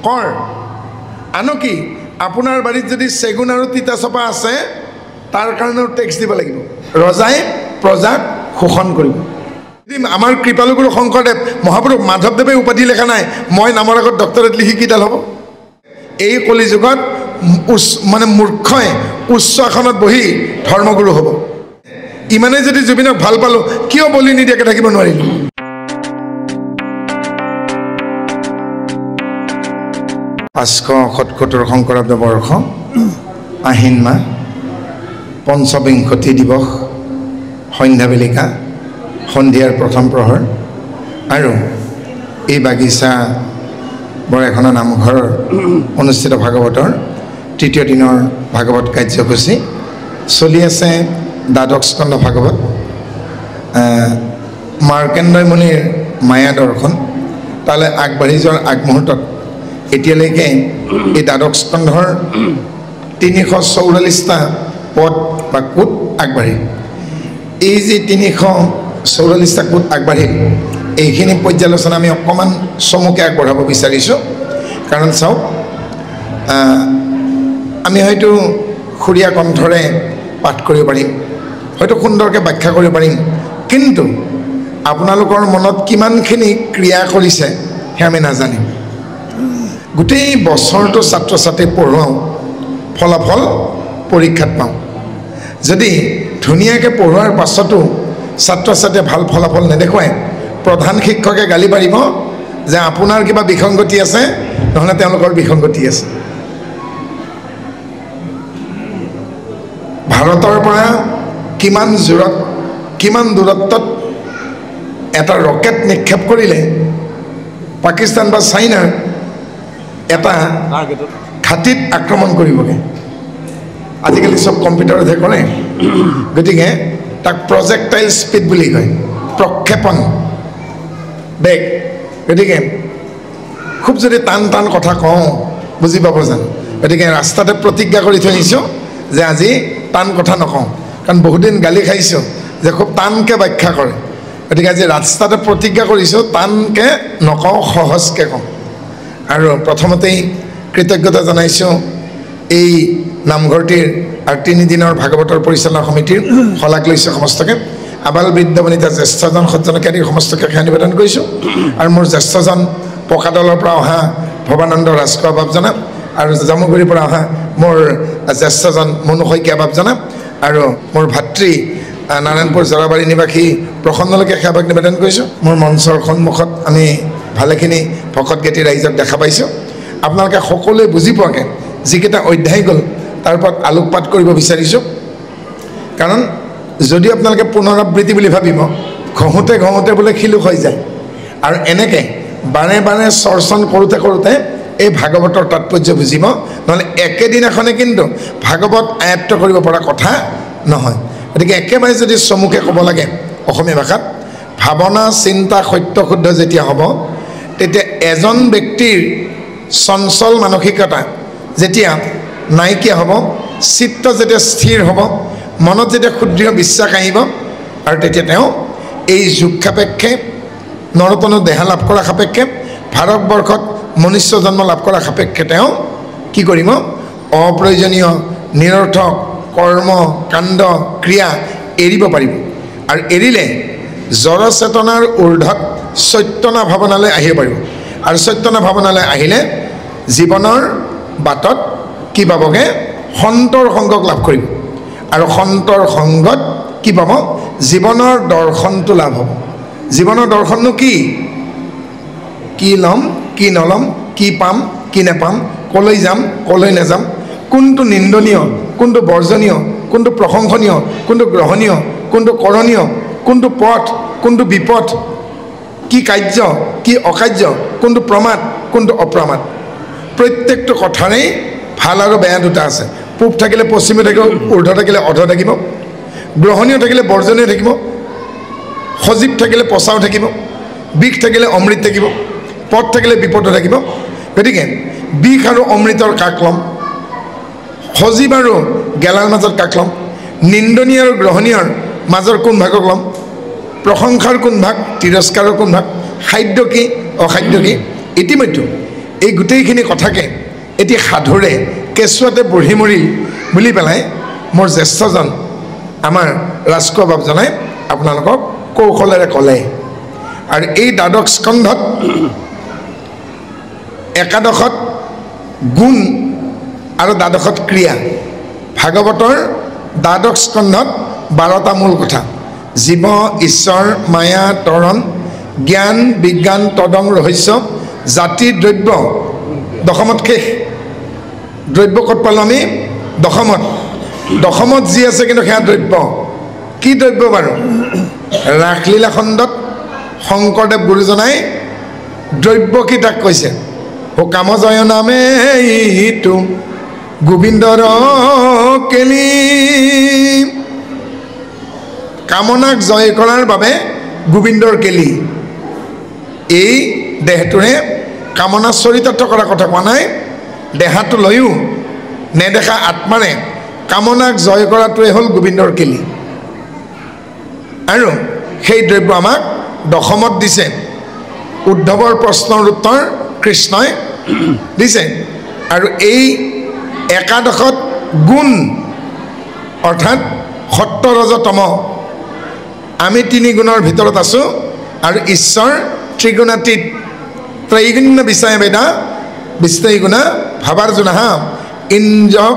কৰ আনকি আপোনাৰ বাৰীত যদি চেগুন আৰু তিতাচপা আছে তাৰ কাৰণেও টেক্স দিব লাগিব ৰজাই প্ৰজাক শোষণ কৰিব আমাৰ কৃপালুগুৰু শংকৰদেৱ মহাপুৰুষ মাধৱদেৱে উপাধি লেখা নাই মই নামৰ আগত ডক্টৰেট লিখি কিডাল হ'ব এই কলিযুগত মানে মূৰ্খই উচ্চ আসনত বহি ধৰ্মগুৰু হ'ব ইমানে যদি জুবিনক ভাল পালোঁ কিয় বলি নিদিয়াকৈ থাকিব নোৱাৰিলোঁ 577 শংকৰাব্দ বৰ্ষ আহিন মাহ পঞ্চবিংশতি দিৱস সন্ধ্যাবেলিকা সন্ধিয়াৰ প্ৰথম প্ৰহৰ আৰু এই বাগিচা বৰেখনৰ নামঘৰৰ অনুষ্ঠিত ভাগৱতৰ তৃতীয় দিনৰ ভাগৱত কাৰ্যসূচী চলি আছে দ্বাদশ স্কন্ধ ভাগৱত মাৰ্কেণ্ডয় মুনিৰ মায়া দৰ্শন তালৈ আগবাঢ়ি যোৱাৰ আগমুহূৰ্তত এতিয়ালৈকে এই দ্বাদশ স্কন্ধৰ 344টা পদ বা কোট আগবাঢ়ি এই যে 344টা কোট আগবাঢ়িল এইখিনি পৰ্যালোচনা আমি অকণমান চমুকে আগবঢ়াব বিচাৰিছোঁ কাৰণ চাওক আমি হয়তো সুৰীয়া কণ্ঠৰে পাঠ কৰিব পাৰিম হয়তো সুন্দৰকৈ ব্যাখ্যা কৰিব পাৰিম কিন্তু আপোনালোকৰ মনত কিমানখিনি ক্ৰিয়া কৰিছে সেই আমি নাজানিম গোটেই বছৰটো ছাত্ৰ ছাত্ৰী পঢ়ুৱাওঁ ফলাফল পৰীক্ষাত পাওঁ যদি ধুনীয়াকৈ পঢ়োৱাৰ পাছতো ছাত্ৰ ছাত্ৰীয়ে ভাল ফলাফল নেদেখুৱায় প্ৰধান শিক্ষকে গালি পাৰিব যে আপোনাৰ কিবা বিসংগতি আছে নহ'লে তেওঁলোকৰ বিসংগতি আছে ভাৰতৰ পৰা কিমান জোৰত কিমান দূৰত্বত এটা ৰকেট নিক্ষেপ কৰিলে পাকিস্তান বা চাইনাৰ এটা ঘাটিত আক্ৰমণ কৰিবগৈ আজিকালি সব কম্পিউটাৰতহে কৰে গতিকে তাক প্ৰজেক্টাইল স্পীড বুলি কয় প্ৰক্ষেপণ বেগ গতিকে খুব যদি টান টান কথা কওঁ বুজি পাব জানো গতিকে ৰাস্তাতে প্ৰতিজ্ঞা কৰি থৈ আহিছোঁ যে আজি টান কথা নকওঁ কাৰণ বহুদিন গালি খাইছোঁ যে খুব টানকৈ ব্যাখ্যা কৰে গতিকে আজি ৰাস্তাতে প্ৰতিজ্ঞা কৰিছোঁ টানকৈ নকওঁ সহজকৈ কওঁ আৰু প্ৰথমতেই কৃতজ্ঞতা জনাইছোঁ এই নামঘৰটিৰ আৰু 3 দিনৰ ভাগৱতৰ পৰিচালনা সমিতিৰ শলাগ লৈছোঁ সমস্তকে আবাল বৃদ্ধ বনিতা জ্যেষ্ঠজন সজ্জনকে আদি সমস্তকে সেৱা নিবেদন কৰিছোঁ আৰু মোৰ জ্যেষ্ঠজন পকাদলৰ পৰা অহা ভৱানন্দ ৰাজখোৱা বাপজনা আৰু জামুগুৰিৰ পৰা অহা মোৰ জ্যেষ্ঠজন মনু শইকীয়া বাপজনা আৰু মোৰ ভাতৃ নাৰায়ণপুৰ জৰাবাৰী নিবাসী প্ৰসন্নলৈকে সেৱাক নিবেদন কৰিছোঁ মোৰ মঞ্চৰ সন্মুখত আমি ভালেখিনি ভকত জ্ঞাতি ৰাইজক দেখা পাইছোঁ আপোনালোকে সকলোৱে বুজি পোৱাকৈ যিকেইটা অধ্যায় গ'ল তাৰ ওপৰত আলোকপাত কৰিব বিচাৰিছোঁ কাৰণ যদি আপোনালোকে পুনৰাবৃত্তি বুলি ভাবিব ঘঁহোতে ঘঁহোতে বোলে শিলুক হৈ যায় আৰু এনেকৈ বাৰে বাৰে চৰ্চন কৰোঁতে কৰোঁতে এই ভাগৱতৰ তাৎপৰ্য বুজিব নহ'লে একেদিনাখনে কিন্তু ভাগৱত আয়ত্ত কৰিব পৰা কথা নহয় গতিকে একেবাৰে যদি চমুকে ক'ব লাগে অসমীয়া ভাষাত ভাৱনা চিন্তা সত্য শুদ্ধ যেতিয়া হ'ব তেতিয়া এজন ব্যক্তিৰ চঞ্চল মানসিকতা যেতিয়া নাইকিয়া হ'ব চিত্ত যেতিয়া স্থিৰ হ'ব মনত যেতিয়া সুদৃঢ় বিশ্বাস আহিব আৰু তেতিয়া তেওঁ এই যুগ সাপেক্ষে নৰতন দেহা লাভ কৰা সাপেক্ষে ভাৰতবৰ্ষত মনুষ্য জন্ম লাভ কৰা সাপেক্ষে তেওঁ কি কৰিব অপ্ৰয়োজনীয় নিৰৰ্থক কৰ্ম কাণ্ড ক্ৰিয়া এৰিব পাৰিব আৰু এৰিলে জড় চেতনাৰ ঊৰ্ধত চৈতন্য ভাৱনালৈ আহিব পাৰিব আৰু চৈতন্য ভাৱনালৈ আহিলে জীৱনৰ বাটত কি পাবগৈ সন্তৰ সংগক লাভ কৰিব আৰু সন্তৰ সংগত কি পাব জীৱনৰ দৰ্শনটো লাভ হ'ব জীৱনৰ দৰ্শননো কি ল'ম কি নল'ম কি পাম কি নেপাম ক'লৈ যাম ক'লৈ নাযাম কোনটো নিন্দনীয় কোনটো বৰ্জনীয় কোনটো প্ৰশংসনীয় কোনটো গ্ৰহণীয় কোনটো কৰণীয় কোনটো পথ কোনটো বিপথ কি কাৰ্য কি অকাৰ্য কোনটো প্ৰমাদ কোনটো অপ্ৰমাদ প্ৰত্যেকটো কথাৰেই ভাল আৰু বেয়া দুটা আছে পূব থাকিলে পশ্চিমে থাকিব ঊৰ্ধ থাকিলে অধ থাকিব গ্ৰহণীয় থাকিলে বৰ্জনীয় থাকিব সজীৱ থাকিলে পচাও থাকিব বিষ থাকিলে অমৃত থাকিব পথ থাকিলে বিপদ থাকিব গতিকে বিষ আৰু অমৃতৰ কাক ল'ম সজীৱ আৰু গেলাৰ মাজত কাক ল'ম নিন্দনীয় আৰু গ্ৰহণীয়ৰ মাজৰ কোন ভাগক ল'ম প্ৰশংসাৰ কোন ভাগ তিৰস্কাৰৰ কোন ভাগ খাদ্য কি অখাদ্য কি ইতিমধ্যে এই গোটেইখিনি কথাকে এটি সাধুৰে কেঁচুৱাতে বুঢ়ী মৰিল বুলি পেলাই মোৰ জ্যেষ্ঠজন আমাৰ ৰাজকোৱা বাপজনাই আপোনালোকক কৌশলেৰে ক'লে। আৰু এই দ্বাদশ স্কন্ধত একাদশত গুণ আৰু দ্বাদশত ক্ৰিয়া। ভাগৱতৰ দ্বাদশ স্কন্ধত 12টা মূল কথা, জীৱ ঈশ্বৰ মায়া তৰণ জ্ঞান বিজ্ঞান তদং ৰহস্য জাতি দ্ৰব্য। দশমত শেষ। দ্ৰব্য ক'ত পালোঁ আমি? দশমত। দশমত যি আছে কিন্তু সেয়া দ্ৰব্য। কি দ্ৰব্য বাৰু? ৰাসলীলা খণ্ডত শংকৰদেৱ গুৰুজনাই দ্ৰব্য কি তাক কৈছে, কাম জয় নামে ইটো গোবিন্দৰ কেলি। কামনাক জয় কৰাৰ বাবে গোবিন্দৰ কেলি। এই দেহটোৰে কামনা চৰিতাৰ্থ কৰাৰ কথা কোৱা নাই, দেহাটো লৈও নেদেখা আত্মাৰে কামনাক জয় কৰাটোৱে হ'ল গোবিন্দৰ কেলি। আৰু সেই দ্ৰব্য আমাক দশমত দিছে। উদ্ধৱৰ প্ৰশ্নৰ উত্তৰ কৃষ্ণই দিছে। আৰু এই একাদশত গুণ অৰ্থাৎ সত্য ৰজ তম, আমি 3 গুণৰ ভিতৰত আছোঁ। আৰু ঈশ্বৰ ত্ৰিগুণাতীত। ত্ৰৈগুণ্য বিষয় বেদা বিস্তাৰিগুণা ভাবাৰ্জুনা। ইন্দ্ৰক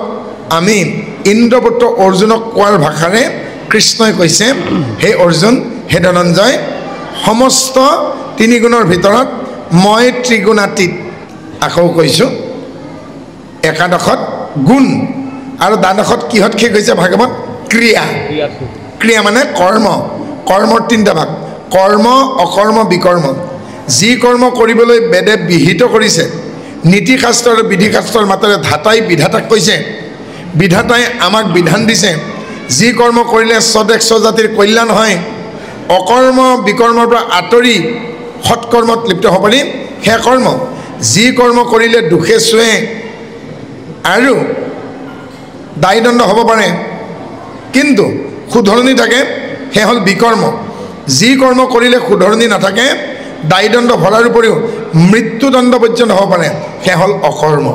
আমি ইন্দ্ৰপুত্ৰ অৰ্জুনক কোৱাৰ ভাষাৰে কৃষ্ণই কৈছে, হে অৰ্জুন হে ধনঞ্জয়, সমস্ত 3 গুণৰ ভিতৰত মই ত্ৰিগুণাতীত। আকৌ কৈছোঁ একাদশত গুণ আৰু দ্বাদশত কিহত শেষ হৈছে ভাগৱত? ক্ৰিয়া। ক্ৰিয়া মানে কৰ্ম। কৰ্মৰ 3টা ভাগ, কৰ্ম অকৰ্ম বিকৰ্ম। যি কৰ্ম কৰিবলৈ বেদে বিহিত কৰিছে, নীতিশাস্ত্ৰ আৰু বিধিশাস্ত্ৰৰ মাতেৰে ধাতাই বিধাতাক কৈছে, বিধাতাই আমাক বিধান দিছে, যি কৰ্ম কৰিলে স্বদেশ স্বজাতিৰ কল্যাণ হয়, অকৰ্ম বিকৰ্মৰ পৰা আঁতৰি সৎকৰ্মত লিপ্ত হ'ব পাৰি, সেয়া কৰ্ম। যি কৰ্ম কৰিলে দুখে চুৱে আৰু দায়দণ্ড হ'ব পাৰে কিন্তু শুধৰণি থাকে, সেয়া হ'ল বিকৰ্ম। যি কৰ্ম কৰিলে শুধৰণি নাথাকে, দায়দণ্ড ভৰাৰ উপৰিও মৃত্যুদণ্ড পৰ্যন্ত হ'ব পাৰে, সেয়া হ'ল অকৰ্ম।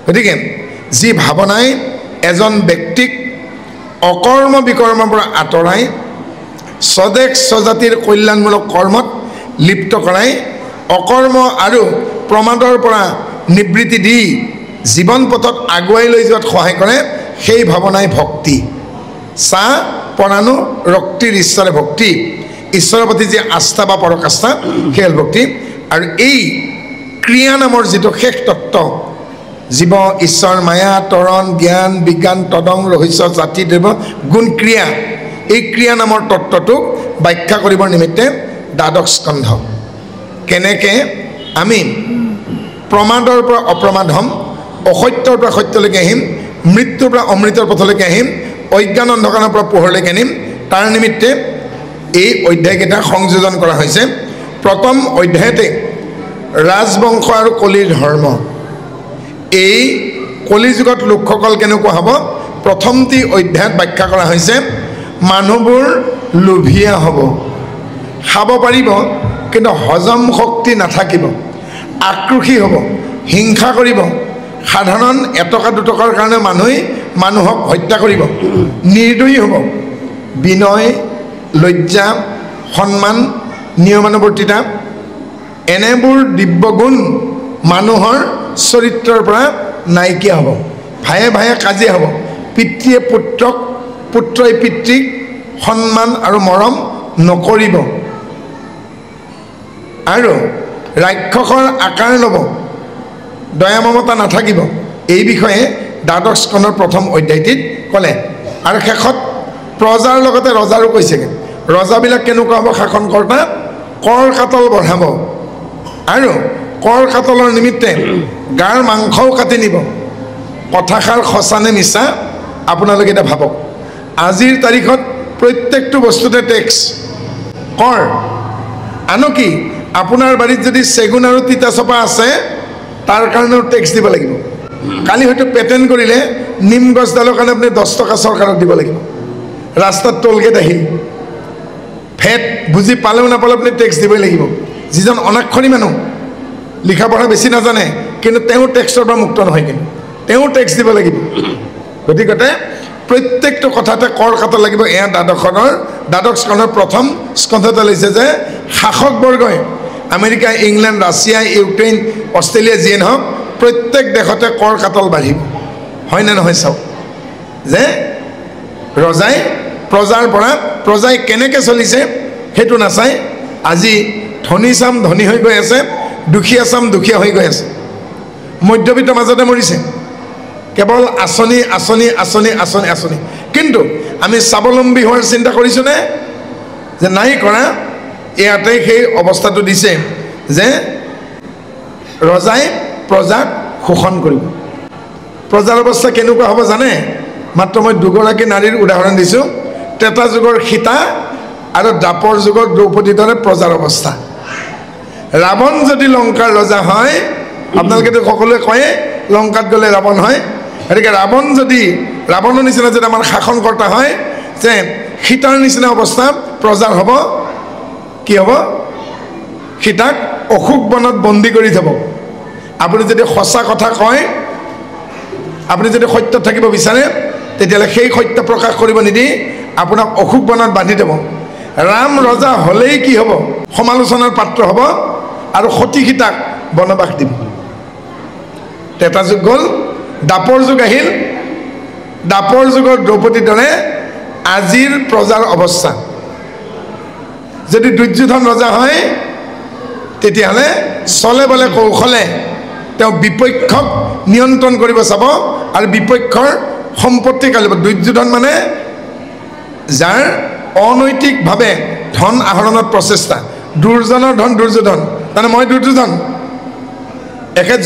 গতিকে যি ভাৱনাই এজন ব্যক্তিক অকৰ্ম বিকৰ্মৰ পৰা আঁতৰাই স্বদেশ স্বজাতিৰ কল্যাণমূলক কৰ্মত লিপ্ত কৰাই, অকৰ্ম আৰু প্ৰমাদৰ পৰা নিবৃত্তি দি জীৱন পথত আগুৱাই লৈ যোৱাত সহায় কৰে, সেই ভাৱনাই ভক্তি। চা পৰাণু ৰক্তিৰ ঈশ্বৰে ভক্তি। ঈশ্বৰৰ প্ৰতি যি আস্থা বা পৰকাষ্ঠা, সেই হ'ল ভক্তি। আৰু এই ক্ৰিয়া নামৰ যিটো শেষ তত্ত্ব, জীৱ ঈশ্বৰ মায়া তৰণ জ্ঞান বিজ্ঞান তদং ৰহস্য জাতি দ্ৰব্য গুণ ক্ৰিয়া, এই ক্ৰিয়া নামৰ তত্ত্বটোক ব্যাখ্যা কৰিবৰ নিমিত্তে দ্বাদশ স্কন্ধ। কেনেকৈ আমি প্ৰমাদৰ পৰা অপ্ৰমাদ হ'ম, অসত্যৰ পৰা সত্যলৈকে আহিম, মৃত্যুৰ পৰা অমৃতৰ পথলৈকে আহিম, অজ্ঞান অন্ধকাৰৰ পৰা পোহৰলৈকে আনিম, তাৰ নিমিত্তে এই অধ্যায়কেইটা সংযোজন কৰা হৈছে। প্ৰথম অধ্যায়তে ৰাজবংশ আৰু কলিৰ ধৰ্ম, এই কলিযুগত লোকসকল কেনেকুৱা হ'ব, প্ৰথমটি অধ্যায়ত ব্যাখ্যা কৰা হৈছে। মানুহবোৰ লোভীয়া হ'ব, খাব পাৰিব কিন্তু হজম শক্তি নাথাকিব, আক্ৰোশী হ'ব, হিংসা কৰিব, সাধাৰণ এটকা দুটকাৰ কাৰণে মানুহক হত্যা কৰিব, নিৰ্দয়ী হ'ব, বিনয় লজ্জা সন্মান নিয়মানুৱৰ্তিতা এনেবোৰ দিব্যগুণ মানুহৰ চৰিত্ৰৰ পৰা নাইকিয়া হ'ব। ভায়ে ভায়ে কাজিয়া হ'ব, পিতৃয়ে পুত্ৰক পুত্ৰই পিতৃক সন্মান আৰু মৰম নকৰিব আৰু ৰাক্ষসৰ আকাৰ ল'ব, দয়া মমতা নাথাকিব। এই বিষয়ে দ্বাদশ স্কন্ধৰ প্ৰথম অধ্যায়টিত ক'লে। আৰু শেষত প্ৰজাৰ লগতে ৰজাৰো কৈছেগৈ। ৰজাবিলাক কেনেকুৱা হ'ব? শাসনকৰ্তা কৰ কাটল বঢ়াব আৰু কৰ কাটলৰ নিমিত্তে গাৰ মাংসও কাটি নিব। কথাষাৰ সঁচা নে মিছা আপোনালোকে এতিয়া ভাবক। আজিৰ তাৰিখত প্ৰত্যেকটো বস্তুতে টেক্স, কৰ। আনকি আপোনাৰ বাৰীত যদি চেগুন আৰু তিতাচপা আছে, তাৰ কাৰণেও টেক্স দিব লাগিব। কালি হয়তো পেটেণ্ট কৰিলে নিম গছডালৰ কাৰণে আপুনি 10 টকা চৰকাৰক দিব লাগিব। ৰাস্তাত টোলগেট আহিল, ভেট বুজি পালেও নাপালেও আপুনি টেক্স দিবই লাগিব। যিজন অনাক্ষৰী মানুহ লিখা পঢ়া বেছি নাজানে কিন্তু তেওঁ টেক্সৰ পৰা মুক্ত নহয় কিন্তু তেওঁ টেক্স দিব লাগিব গতিকে প্ৰত্যেকটো কথাতে কৰ কাটা লাগিব এয়া দ্বাদশখনৰ প্ৰথম স্কন্ধতে লিখিছে যে শাসকবৰ্গই America England Russia Ukraine Australia যিয়ে নহওক প্ৰত্যেক দেশতে কৰ কাটল বাঢ়িব হয় নে নহয় চাওক যে ৰজাই প্ৰজাৰ পৰা প্ৰজাই কেনেকৈ চলিছে সেইটো নাচাই আজি ধনী চাম ধনী হৈ গৈ আছে দুখীয়া চাম দুখীয়া হৈ গৈ আছে মধ্যবিত্তৰ মাজতে মৰিছে কেৱল আঁচনি আঁচনি আঁচনি আঁচনি আঁচনি কিন্তু আমি স্বাৱলম্বী হোৱাৰ চিন্তা কৰিছোঁনে যে নাই কৰা ইয়াতে সেই অৱস্থাটো দিছে যে ৰজাই প্ৰজাক শোষণ কৰিব প্ৰজাৰ অৱস্থা কেনেকুৱা হ'ব জানে মাত্ৰ মই দুগৰাকী নাৰীৰ উদাহৰণ দিছোঁ ত্ৰেতা যুগৰ সীতা আৰু দ্বাপৰ যুগৰ দ্ৰৌপদীৰ দৰে প্ৰজাৰ অৱস্থা ৰাৱণ যদি লংকাৰ ৰজা হয় আপোনালোকেতো সকলোৱে কয়ে লংকাত গ'লে ৰাৱণ হয় গতিকে ৰাৱণৰ নিচিনা যদি আমাৰ শাসনকৰ্তা হয় যে সীতাৰ নিচিনা অৱস্থা প্ৰজাৰ হ'ব কি হ'ব সীতাক অশোক বনত বন্দী কৰি থ'ব আপুনি যদি সঁচা কথা কয় আপুনি যদি সত্যত থাকিব বিচাৰে তেতিয়াহ'লে সেই সত্য প্ৰকাশ কৰিব নিদি আপোনাক অশোক বনত বান্ধি দিব ৰাম ৰজা হ'লেই কি হ'ব সমালোচনাৰ পাত্ৰ হ'ব আৰু সতী সীতাক বনবাস দিব ত্ৰেতা যুগ গ'ল দ্বাপৰ যুগ আহিল দ্বাপৰ যুগৰ দ্ৰৌপদীৰ দৰে আজিৰ প্ৰজাৰ অৱস্থা যদি দুৰ্যোধন ৰজা হয় তেতিয়াহ'লে চলে বলে কৌশলে তেওঁ বিপক্ষক নিয়ন্ত্ৰণ কৰিব চাব আৰু বিপক্ষৰ সম্পত্তি কালিব দুৰ্যোধন মানে যাৰ অনৈতিকভাৱে ধন আহৰণত প্ৰচেষ্টা দুৰ্জনৰ ধন দুৰ্যোধন তাৰমানে মই দুৰ্যোধন এখেত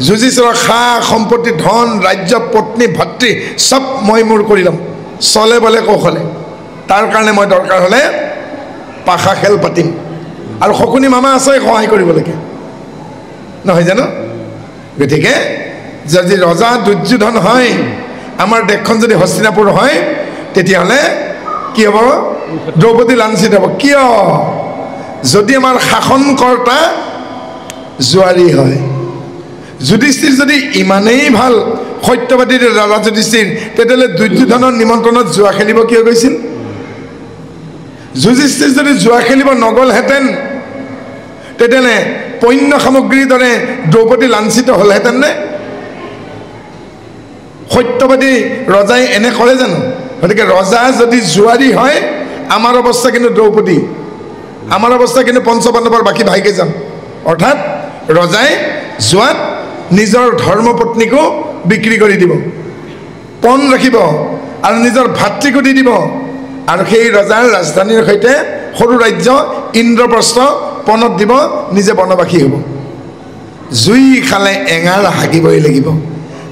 যুধিষ্ঠিৰৰ সা সম্পত্তি ধন ৰাজ্য পত্নী ভাতৃ চব মই মোৰ কৰি ল'ম চলে বলে কৌশলে তাৰ কাৰণে মই দৰকাৰ হ'লে পাশা খেল পাতিম আৰু শকুনি মামা আছে সহায় কৰিবলৈকে নহয় জানো গতিকে যদি ৰজা দুৰ্যোধন হয় আমাৰ দেশখন যদি হস্তিনাপুৰ হয় তেতিয়াহ'লে কি হ'ব দ্ৰৌপদী লাঞ্ছিত হ'ব কিয় যদি আমাৰ শাসনকৰ্তা জোৱাৰী হয় যুধিষ্ঠিৰ যদি ইমানেই ভাল সত্যবাদী ৰাজা যুধিষ্ঠিৰ তেতিয়াহ'লে দুৰ্যোধনৰ নিমন্ত্ৰণত জোৱা খেলিব কিয় গৈছিল যুধিষ্ঠিৰ যদি জোৱা খেলিব নগ'লহেঁতেন তেতিয়াহ'লে পণ্য সামগ্ৰীৰ দৰে দ্ৰৌপদী লাঞ্ছিত হ'লহেঁতেন নে সত্যবাদী ৰজাই এনে কৰে জানো গতিকে ৰজা যদি জোৱাৰী হয় আমাৰ অৱস্থা কিন্তু দ্ৰৌপদী আমাৰ অৱস্থা কিন্তু পঞ্চপাণ্ডৱৰ বাকী ভাইকেইজন অৰ্থাৎ ৰজাই যোৱাত নিজৰ ধৰ্মপত্নীকো বিক্ৰী কৰি দিব পণ ৰাখিব আৰু নিজৰ ভাতৃকো দি দিব আৰু সেই ৰজাৰ ৰাজধানীৰ সৈতে সৰু ৰাজ্য ইন্দ্ৰপ্ৰস্থ পণত দিব নিজে বনবাসী হ'ব জুই খালে এঙাৰ হাগিবই লাগিব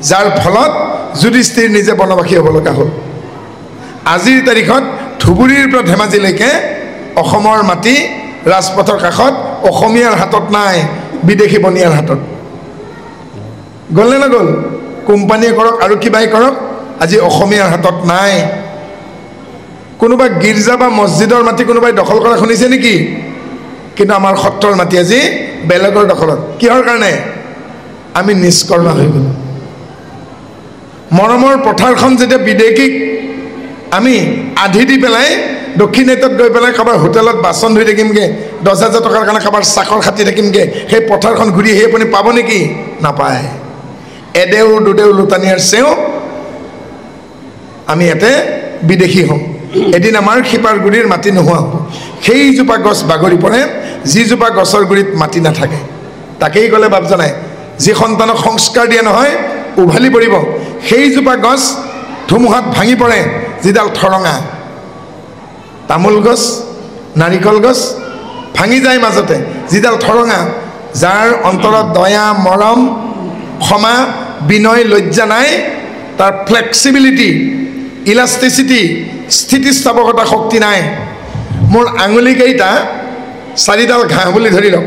যাৰ ফলত যুধিষ্ঠিৰ নিজে বনবাসী হ'ব লগা হ'ল আজিৰ তাৰিখত ধুবুৰীৰ পৰা ধেমাজিলৈকে অসমৰ মাটি ৰাজপথৰ কাষত অসমীয়াৰ হাতত নাই বিদেশী বনিয়াৰ হাতত গ'ল নে নগ'ল কোম্পানীয়ে কৰক আৰু কিবাই কৰক আজি অসমীয়াৰ হাতত নাই কোনোবা গীৰ্জা বা মছজিদৰ মাটি কোনোবাই দখল কৰা শুনিছে নেকি কিন্তু আমাৰ সত্ৰৰ মাটি আজি বেলেগৰ দখলত কিহৰ কাৰণে আমি নিষ্কৰ্মা হৈ গ'লো মৰমৰ পথাৰখন যেতিয়া বিদেশীক আমি আধি দি পেলাই দক্ষিণাত্যত গৈ পেলাই কাৰোবাৰ হোটেলত বাচন ধুই থাকিমগৈ 10,000 টকাৰ কাৰণে কাৰোবাৰ চাকৰ খাটি থাকিমগৈ সেই পথাৰখন ঘূৰি আহি আপুনি পাব নেকি নাপায় এদেউ দুদেউ লুটানিয়াৰ চেও আমি ইয়াতে বিদেশী হ'ম এদিন আমাৰ শিপাৰ গুৰিৰ মাটি নোহোৱা হ'ব সেইজোপা গছ বাগৰি পৰে যিজোপা গছৰ গুৰিত মাটি নাথাকে তাকেই ক'লে বাপ জনাই যি সন্তানক সংস্কাৰ দিয়া নহয় উভালি পৰিব সেইজোপা গছ ধুমুহাত ভাঙি পৰে যিডাল ঠৰঙা তামোল গছ নাৰিকল গছ ভাঙি যায় মাজতে যিডাল ঠৰঙা যাৰ অন্তৰত দয়া মৰম ক্ষমা বিনয় লজ্জা নাই তাৰ ফ্লেক্সিবিলিটি ইলাষ্টিচিটি স্থিতিস্থাপকতা শক্তি নাই মোৰ আঙুলিকেইটা 4ডাল ঘাঁহ বুলি ধৰি লওক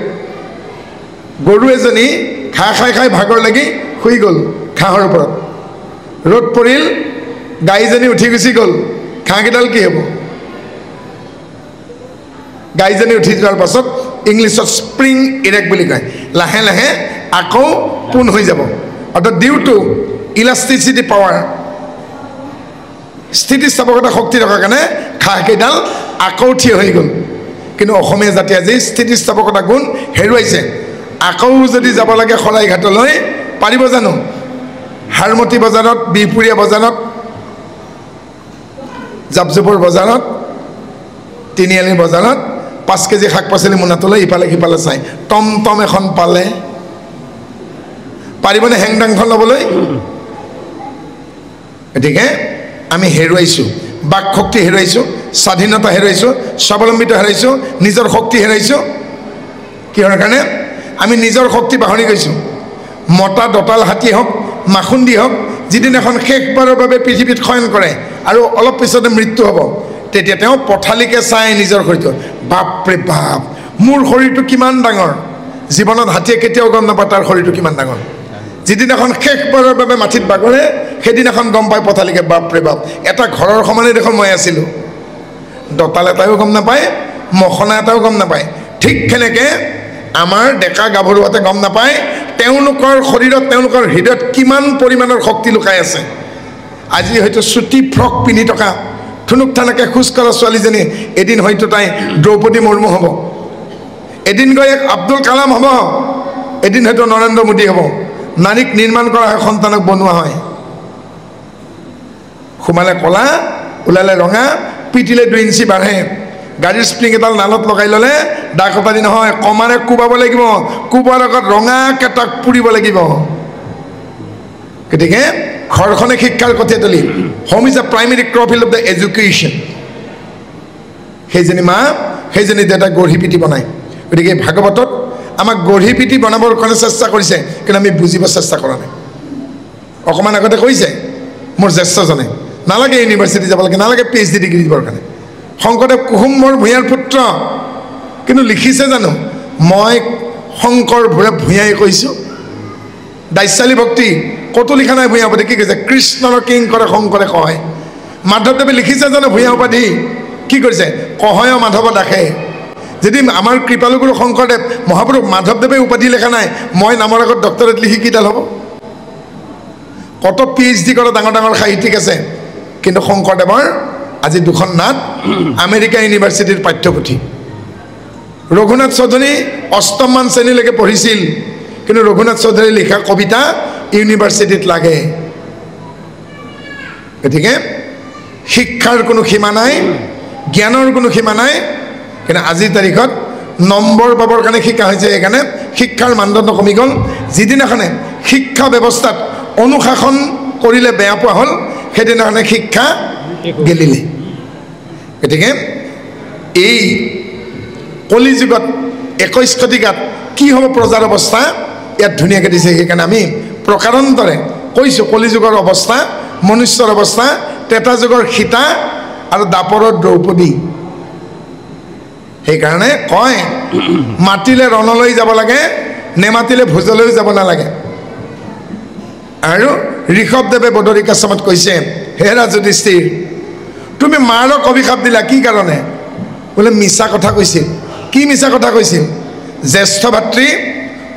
গৰু এজনী ঘাঁহ খাই খাই ভাগৰ লাগি শুই গ'ল ঘাঁহৰ ওপৰত ৰ'দ পৰিল গাইজনী উঠি গুচি গ'ল ঘাঁহকেইডাল কি হ'ব গাইজনী উঠি যোৱাৰ পাছত ইংলিছত স্প্ৰিং ইৰেক্ট বুলি কয় লাহে লাহে আকৌ পোন হৈ যাব অৰ্থাৎ ডিউ টু ইলাষ্টিচিটি পাৱাৰ স্থিতিস্থাপকতা শক্তি থকাৰ কাৰণে ঘাঁহকেইডাল আকৌ থিয় হৈ গ'ল কিন্তু অসমীয়া জাতি আজি স্থিতিস্থাপকতা গুণ হেৰুৱাইছে আকৌ যদি যাব লাগে শৰাইঘাটলৈ পাৰিব জানো হাৰমতি বজাৰত বিহপুৰীয়া বজাৰত জাপজোপৰ বজাৰত তিনিআলি বজাৰত 5 কেজি শাক পাচলি মোনাটোলৈ ইফালে সিফালে চাই টমটম এখন পালে পাৰিবনে হেংদাংখন ল'বলৈ গতিকে আমি হেৰুৱাইছোঁ বাক শক্তি হেৰুৱাইছোঁ স্বাধীনতা হেৰুৱাইছোঁ স্বাৱলম্বিতা হেৰুৱাইছোঁ নিজৰ শক্তি হেৰুৱাইছোঁ কিহৰ কাৰণে আমি নিজৰ শক্তি পাহৰি গৈছোঁ মতা দঁতাল হাতী হওক মাখুন্দি হওক যিদিনাখন শেষবাৰৰ বাবে পৃথিৱীত শয়ন কৰে আৰু অলপ পিছতে মৃত্যু হ'ব তেতিয়া তেওঁ পথালিকে চাই নিজৰ শৰীৰটো বাপৰে বাপ মোৰ শৰীৰটো কিমান ডাঙৰ জীৱনত হাতীয়ে কেতিয়াও গম নাপায় তাৰ শৰীৰটো কিমান ডাঙৰ যিদিনাখন শেষবাৰৰ বাবে মাটিত বাগৰে সেইদিনাখন গম পায় পথালিকে বাপৰে বাপ এটা ঘৰৰ সমানে দেখোন মই আছিলোঁ দঁতাল এটাও গম নাপায় মখনা এটাও গম নাপায় ঠিক সেনেকৈ আমাৰ ডেকা গাভৰুহঁতে গম নাপায় তেওঁলোকৰ শৰীৰত তেওঁলোকৰ হৃদয়ত কিমান পৰিমাণৰ শক্তি লুকাই আছে আজি হয়তো চুটি ফ্ৰক পিন্ধি থকা থুনুক থানাকৈ খোজ কঢ়া ছোৱালীজনী এদিন হয়তো তাই দ্ৰৌপদী মুৰ্মু হ'ব এদিন গৈ আব্দুল কালাম হ'ব এদিন হয়তো নৰেন্দ্ৰ মোদী হ'ব নাৰীক নিৰ্মাণ কৰা হয় সন্তানক বনোৱা হয় সোমালে কলা ওলালে ৰঙা পিটিলে 2 ইঞ্চি বাঢ়ে গাড়ীৰ স্প্ৰিং এডাল নালত লগাই ল'লে দা কটাৰী নহয় কমাৰে কোবাব লাগিব কোবোৱাৰ আগত ৰঙা কেটাক পুৰিব লাগিব গতিকে ঘৰখনে শিক্ষাৰ কঠীয়াতলি home is a primary crop field of the education সেইজনী মা সেইজনী দেউতাক গঢ়ি পিটি বনায় গতিকে ভাগৱতত আমাক গঢ়ি পিটি বনাবৰ কাৰণে চেষ্টা কৰিছে কিন্তু আমি বুজিব চেষ্টা কৰা নাই অকণমান আগতে কৈছে মোৰ জ্যেষ্ঠজনে নালাগে ইউনিভাৰ্চিটি যাব লাগে নালাগে PhD ডিগ্ৰী দিবৰ কাৰণে শংকৰদেৱ কুসুম্বৰ ভূঞাৰ পুত্ৰ কিন্তু লিখিছে জানো মই শংকৰ ভূঞাই কৈছোঁ দাস্যালী ভক্তি কতো লিখা নাই ভূঞা উপাধি কি কৈছে কৃষ্ণৰ কিং কৰে শংকৰে কয় মাধৱদেৱে লিখিছে জানো ভূঞা উপাধি কি কৰিছে কহয় মাধৱ দাসে যদি আমাৰ কৃপালুগুৰু শংকৰদেৱ মহাপুৰুষ মাধৱদেৱে উপাধি লেখা নাই মই নামৰ আগত ডক্টৰেট লিখি কিডাল হ'ব কত PhD কৰা ডাঙৰ ডাঙৰ সাহিত্যিক আছে কিন্তু শংকৰদেৱৰ আজি 2খন নাট আমেৰিকা ইউনিভাৰ্চিটিৰ পাঠ্যপুথি ৰঘুনাথ চৌধুৰী 8ম মান শ্ৰেণীলৈকে পঢ়িছিল কিন্তু ৰঘুনাথ চৌধুৰী লিখা কবিতা ইউনিভাৰ্চিটিত লাগে গতিকে শিক্ষাৰ কোনো সীমা নাই জ্ঞানৰ কোনো সীমা নাই কিন্তু আজিৰ তাৰিখত নম্বৰ পাবৰ কাৰণে শিক্ষা হৈছে সেইকাৰণে শিক্ষাৰ মানদণ্ড কমি গ'ল যিদিনাখনে শিক্ষা ব্যৱস্থাত অনুশাসন কৰিলে বেয়া পোৱা হ'ল সেইদিনাখনে শিক্ষা গেলিলে গতিকে এই কলিযুগত 21 শতিকাত কি হ'ব প্ৰজাৰ অৱস্থা ইয়াত ধুনীয়াকৈ দিছে সেইকাৰণে আমি প্ৰকাৰান্তৰে কৈছোঁ কলিযুগৰ অৱস্থা মনুষ্যৰ অৱস্থা ত্ৰেতা যুগৰ সীতা আৰু দাপৰৰ দ্ৰৌপদী সেইকাৰণে কয় মাতিলে ৰণলৈ যাব লাগে নেমাতিলে ভোজলৈ যাব নালাগে আৰু ঋষভদেৱে বদৰিকাশ্ৰমত কৈছে হে ৰাজযুধিষ্ঠিৰ তুমি মাৰক অভিশাপ দিলা কি কাৰণে বোলে মিছা কথা কৈছিল কি মিছা কথা কৈছিল জ্যেষ্ঠ ভাতৃ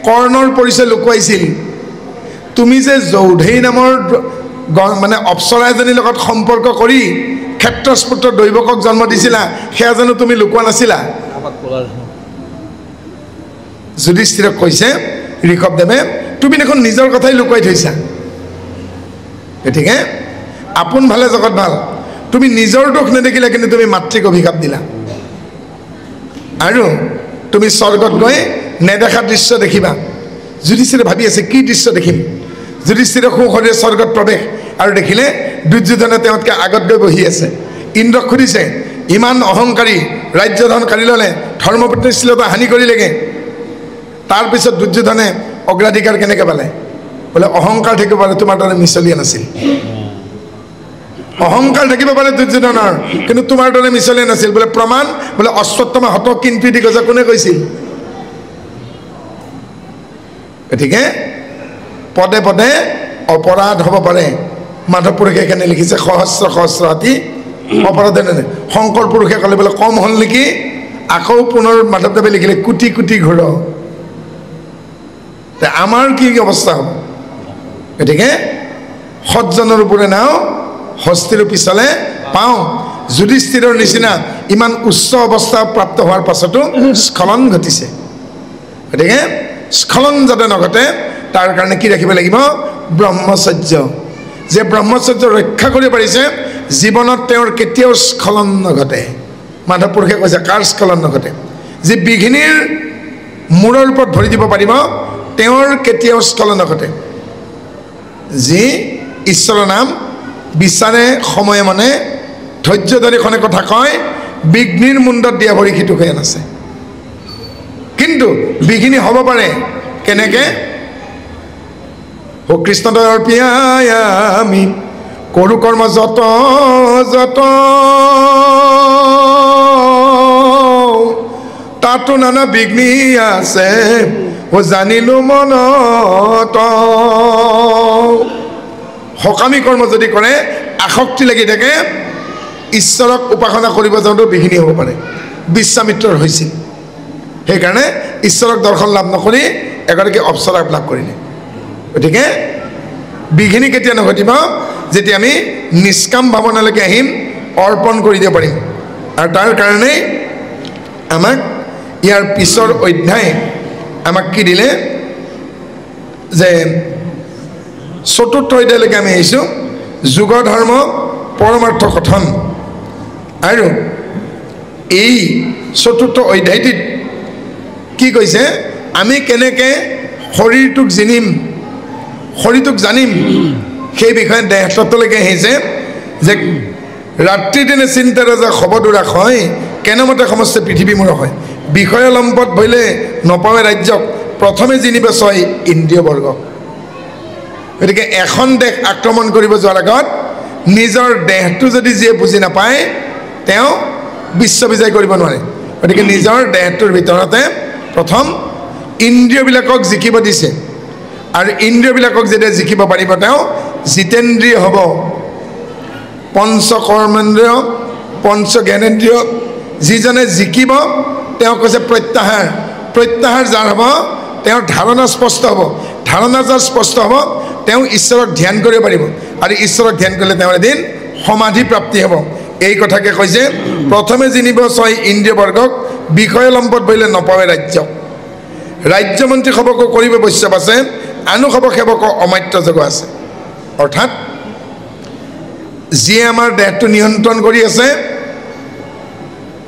কৰ্ণৰ পৰিচয় লুকুৱাইছিল তুমি যে যৌধেই নামৰ মানে অপ্সৰা এজনীৰ লগত সম্পৰ্ক কৰি ক্ষেত্ৰস্পুত্ৰ দৈৱকক জন্ম দিছিলা সেয়া জানো তুমি লুকুৱা নাছিলা যুধিষ্ঠিৰক কৈছে ঋষভদেৱে তুমি দেখোন নিজৰ কথাই লুকুৱাই থৈছা গতিকে আপোন ভালে জগত ভাল তুমি নিজৰ দোষ নেদেখিলা কিন্তু তুমি মাতৃক অভিশাপ দিলা আৰু তুমি স্বৰ্গত গৈ নেদেখা দৃশ্য দেখিবা যুধিষ্ঠিৰে ভাবি আছে কি দৃশ্য দেখিম যুধিষ্ঠিৰে সুখৰে স্বৰ্গত প্ৰৱেশ আৰু দেখিলে দুৰ্যোধনে তেওঁতকৈ আগত গৈ বহি আছে ইন্দ্ৰক সুধিছে ইমান অহংকাৰী ৰাজ্যধন কাঢ়ি ল'লে ধৰ্মপত্নীশীলতা হানি কৰিলেগৈ তাৰপিছত দুৰ্যোধনে অগ্ৰাধিকাৰ কেনেকৈ পালে বোলে অহংকাৰ থাকিব পাৰে তোমাৰ দৰে মিছলীয়া নাছিল অহংকাৰ থাকিব পাৰে দুৰ্যোধনৰ কিন্তু তোমাৰ দৰে মিছলীয়া নাছিল বোলে প্ৰমাণ বোলে অশ্বত্থামা হতক কিন্তু দি কৈছে কোনে কৈছিল গতিকে পদে পদে অপৰাধ হ'ব পাৰে মাধৱ পুৰুষে এখানে লিখিছে সহস্ৰ সহস্ৰ হাতী অপৰাধে শংকৰ পুৰুষে ক'লে বোলে কম হ'ল নেকি আকৌ পুনৰ মাধৱদেৱে লিখিলে কোটি কোটি ঘূৰ আমাৰ কি অৱস্থা হ'ব গতিকে সজ্জনৰ ওপৰে নাও হস্তিৰ পিছলে পাওঁ যুধিষ্ঠিৰৰ নিচিনা ইমান উচ্চ অৱস্থা প্ৰাপ্ত হোৱাৰ পাছতো স্খলন ঘটিছে গতিকে স্খলন যাতে নঘটে তাৰ কাৰণে কি ৰাখিব লাগিব ব্ৰহ্মচৰ্য যে ব্ৰহ্মচৰ্য ৰক্ষা কৰিব পাৰিছে জীৱনত তেওঁৰ কেতিয়াও স্খলন নঘটে মাধৱ পুৰুষে কৈছে কাৰ স্খলন নঘটে যে বিঘিনীৰ মূৰৰ ওপৰত ভৰি দিব পাৰিব তেওঁৰ কেতিয়াও স্খলন নঘটে যি ঈশ্বৰৰ নাম বিচাৰে সময়ে মানে ধৈৰ্য ধৰি খনে কথা কয় বিঘ্নিৰ মুণ্ডত দিয়া ভৰি সিটো হৈ আছে কিন্তু বিঘিনি হ'ব পাৰে কেনেকে ও কৃষ্ণদয়ৰ পিয়াই আমি কৰো কৰ্ম যত যত তাতো নানা বিঘ্নি আছে ও জানিলো মনত সকামী কৰ্ম যদি কৰে আসক্তি লাগি থাকে ঈশ্বৰক উপাসনা কৰিব যাওঁতে বিঘিনি হ'ব পাৰে বিশ্বামিত্ৰৰ হৈছিল সেইকাৰণে ঈশ্বৰক দৰ্শন লাভ নকৰি এগৰাকী অপ্সৰাক লাভ কৰিলে গতিকে বিঘিনি কেতিয়া নঘটিব যেতিয়া আমি নিষ্কাম ভাৱনালৈকে আহিম অৰ্পণ কৰি দিব পাৰিম আৰু তাৰ কাৰণে আমাক ইয়াৰ পিছৰ অধ্যায় আমাক কি দিলে যে চতুৰ্থ অধ্যায়লৈকে আমি আহিছোঁ যোগ ধৰ্ম পৰমাৰ্থ কথন আৰু এই চতুৰ্থ অধ্যায়টিত কি কৈছে আমি কেনেকৈ শৰীৰটোক জানিম সেই বিষয়ে দেহতত্বলৈকে আহিছে যে ৰাত্ৰি দিনে চিন্তা ৰাজা খবদোৰা হয় কেনেমতে সমস্ত পৃথিৱী মূৰ হয় বিষয় লম্পত ভৈলে নপাৱে ৰাজ্যক প্ৰথমে জিনিব ছয় ইন্দ্ৰিয় বৰ্গ গতিকে এখন দেশ আক্ৰমণ কৰিব যোৱাৰ আগত নিজৰ দেহটো যদি যিয়ে বুজি নাপায় তেওঁ বিশ্ব বিজয় কৰিব নোৱাৰে গতিকে নিজৰ দেহটোৰ ভিতৰতে প্ৰথম ইন্দ্ৰিয়বিলাকক জিকিব দিছে আৰু ইন্দ্ৰিয়বিলাকক যেতিয়া জিকিব পাৰিব তেওঁ জিতেন্দ্ৰিয় হ'ব পঞ্চ কৰ্মেন্দ্ৰিয় পঞ্চ জ্ঞানেন্দ্ৰিয় যিজনে জিকিব তেওঁ কৈছে প্ৰত্যাহাৰ যাৰ হ'ব তেওঁৰ ধাৰণা স্পষ্ট হ'ব ধাৰণা যাৰ স্পষ্ট হ'ব তেওঁ ঈশ্বৰক ধ্যান কৰিব পাৰিব আৰু ঈশ্বৰক ধ্যান কৰিলে তেওঁ এদিন সমাধি প্ৰাপ্তি হ'ব এই কথাকে কৈছে প্ৰথমে জিনিব ছয় ইন্দ্ৰিয় বৰ্গক বিষয় লম্পত বহিলে নপাৱে ৰাজ্যমন্ত্ৰী সবকো কৰিব বৈশ্যৱ আছে আনু সব সেৱক অমাত্য যোগ আছে অৰ্থাৎ যিয়ে আমাৰ দেহটো নিয়ন্ত্ৰণ কৰি আছে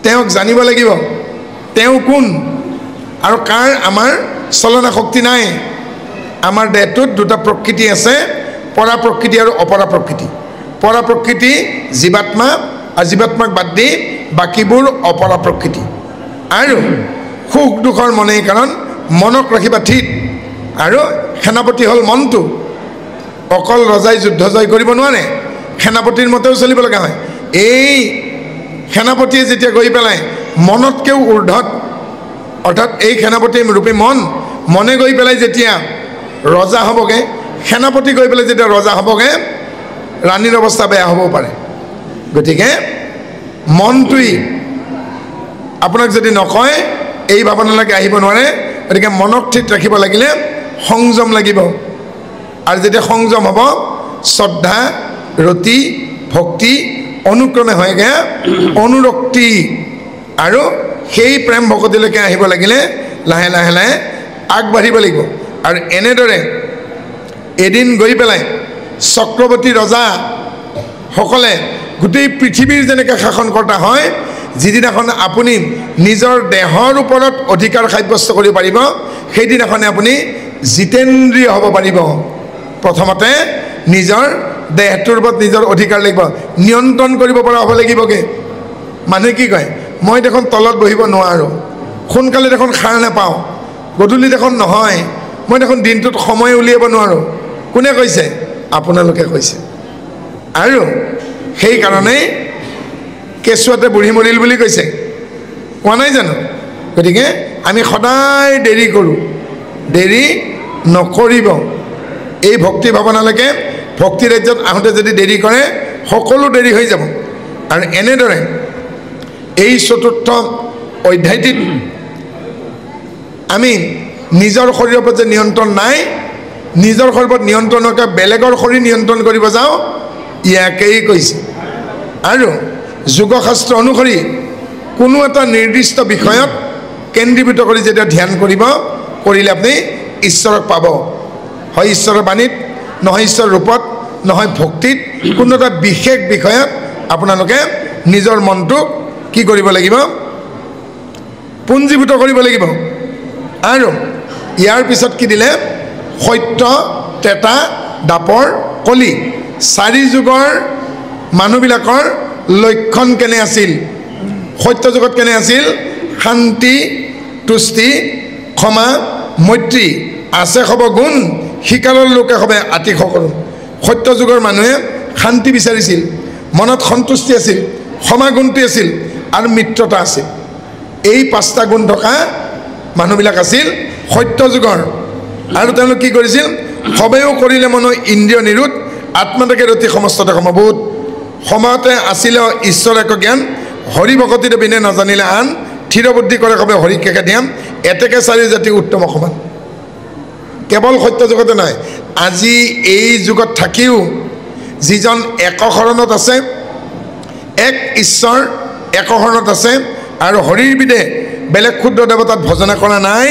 তেওঁক জানিব লাগিব তেওঁ কোন আৰু কাৰ আমাৰ চলনা শক্তি নাই আমাৰ দেহটোত দুটা প্ৰকৃতি আছে পৰা প্ৰকৃতি আৰু অপৰা প্ৰকৃতি পৰা প্ৰকৃতি জীৱাত্মা আৰু জীৱাত্মাক বাদ দি বাকীবোৰ অপৰা প্ৰকৃতি আৰু সুখ দুখৰ মনেই কাৰণ মনক ৰাখিবা ঠিক আৰু সেনাপতি হ'ল মনটো অকল ৰজাই যুদ্ধ জয় কৰিব নোৱাৰে সেনাপতিৰ মতেও চলিব লগা হয় এই সেনাপতিয়ে যেতিয়া গৈ পেলাই মনতকেও ঊৰ্ধত অৰ্থাৎ এই সেনাপতি ৰূপী মনে গৈ পেলাই যেতিয়া ৰজা হ'বগে সেনাপতি গৈ পেলাই যেতিয়া ৰজা হ'বগে ৰাণীৰ অৱস্থা বেয়া হ'বও পাৰে গতিকে মনটোই আপোনাক যদি নকয় এই ভাৱনালৈকে আহিব নোৱাৰে গতিকে মনক ঠিক ৰাখিব লাগিলে সংযম লাগিব আৰু যেতিয়া সংযম হ'ব শ্ৰদ্ধা ৰতি ভক্তি অনুক্ৰমে হয়গে অনুৰক্তি আৰু সেই প্ৰেম ভকতিলৈকে আহিব লাগিলে লাহে লাহে লাহে আগবাঢ়িব লাগিব আৰু এনেদৰে এদিন গৈ পেলাই চক্ৰৱৰ্তী ৰজাসকলে গোটেই পৃথিৱীৰ যেনেকৈ শাসন কৰ্তা হয় যিদিনাখন আপুনি নিজৰ দেহৰ ওপৰত অধিকাৰ সাব্যস্ত কৰিব পাৰিব সেইদিনাখনে আপুনি জিতেন্দ্ৰিয় হ'ব পাৰিব প্ৰথমতে নিজৰ দেহটোৰ ওপৰত নিজৰ অধিকাৰ লাগিব নিয়ন্ত্ৰণ কৰিব পৰা হ'ব লাগিবগৈ মানুহে কি কয় মই দেখোন তলত বহিব নোৱাৰোঁ সোনকালে দেখোন সাৰ নাপাওঁ গধূলি দেখোন নহয় মই দেখোন দিনটোত সময় উলিয়াব নোৱাৰোঁ কোনে কৈছে আপোনালোকে কৈছে আৰু সেইকাৰণেই কেঁচুৱাতে বুঢ়ী মৰিল বুলি কৈছে কোৱা নাই জানো গতিকে আমি সদায় দেৰি কৰোঁ দেৰি নকৰিব এই ভক্তি ভাৱনালৈকে ভক্তি ৰাজ্যত আহোঁতে যদি দেৰি কৰে সকলো দেৰি হৈ যাব আৰু এনেদৰে এই চতুৰ্থ অধ্যায়টিত আমি নিজৰ শৰীৰৰ ওপৰত যে নিয়ন্ত্ৰণ নাই, নিজৰ শৰীৰৰ ওপৰত নিয়ন্ত্ৰণ নকৰা বেলেগৰ শৰীৰ নিয়ন্ত্ৰণ কৰিব যাওঁ, ইয়াকেই কৈছে। আৰু যোগশাস্ত্ৰ অনুসৰি কোনো এটা নিৰ্দিষ্ট বিষয়ত কেন্দ্ৰীভূত কৰি যেতিয়া ধ্যান কৰিব, কৰিলে আপুনি ঈশ্বৰক পাব। হয় ঈশ্বৰৰ বাণীত, নহয় ঈশ্বৰৰ ৰূপত, নহয় ভক্তিত, কোনো এটা বিশেষ বিষয়ত আপোনালোকে নিজৰ মনটোক কি কৰিব লাগিব? পুঞ্জীভূত কৰিব লাগিব। আৰু ইয়াৰ পিছত কি দিলে? সত্য, ত্ৰেতা, দ্বাপৰ, কলি, 4 যুগৰ মানুহবিলাকৰ লক্ষণ কেনে আছিল? সত্য যুগত কেনে আছিল? শান্তি, তুষ্টি, ক্ষমা, মৈত্ৰী, আছে হ'ব গুণ, শিকালৰ লোকে হবে আতিশ কৰোঁ। সত্য যুগৰ মানুহে শান্তি বিচাৰিছিল, মনত সন্তুষ্টি আছিল, ক্ষমা গুণটি আছিল আৰু মিত্ৰতা আছিল। এই 5টা গুণ থকা মানুহবিলাক আছিল সত্য যুগৰ। আৰু তেওঁলোক কি কৰিছিল? সবেও কৰিলে মন ইন্দ্ৰিয় নিৰোধ, আত্মাতাকে ৰতি সমস্ততে সমবোধ। সময়তে আছিলে ঈশ্বৰ এক জ্ঞান, হৰি ভকতিৰে বিনে নাজানিলে আন, থিৰ বুদ্ধি কৰে সবে হৰিকেকে ধ্যান, এতেকে 4 জাতি উত্তম সমান। কেৱল সত্য যুগতে নাই, আজি এই যুগত থাকিও যিজন একশৰণত আছে, এক ঈশ্বৰ একশৰণত আছে আৰু হৰিৰ বিদে বেলেগ ক্ষুদ্ৰ দেৱতাত ভজনা কৰা নাই,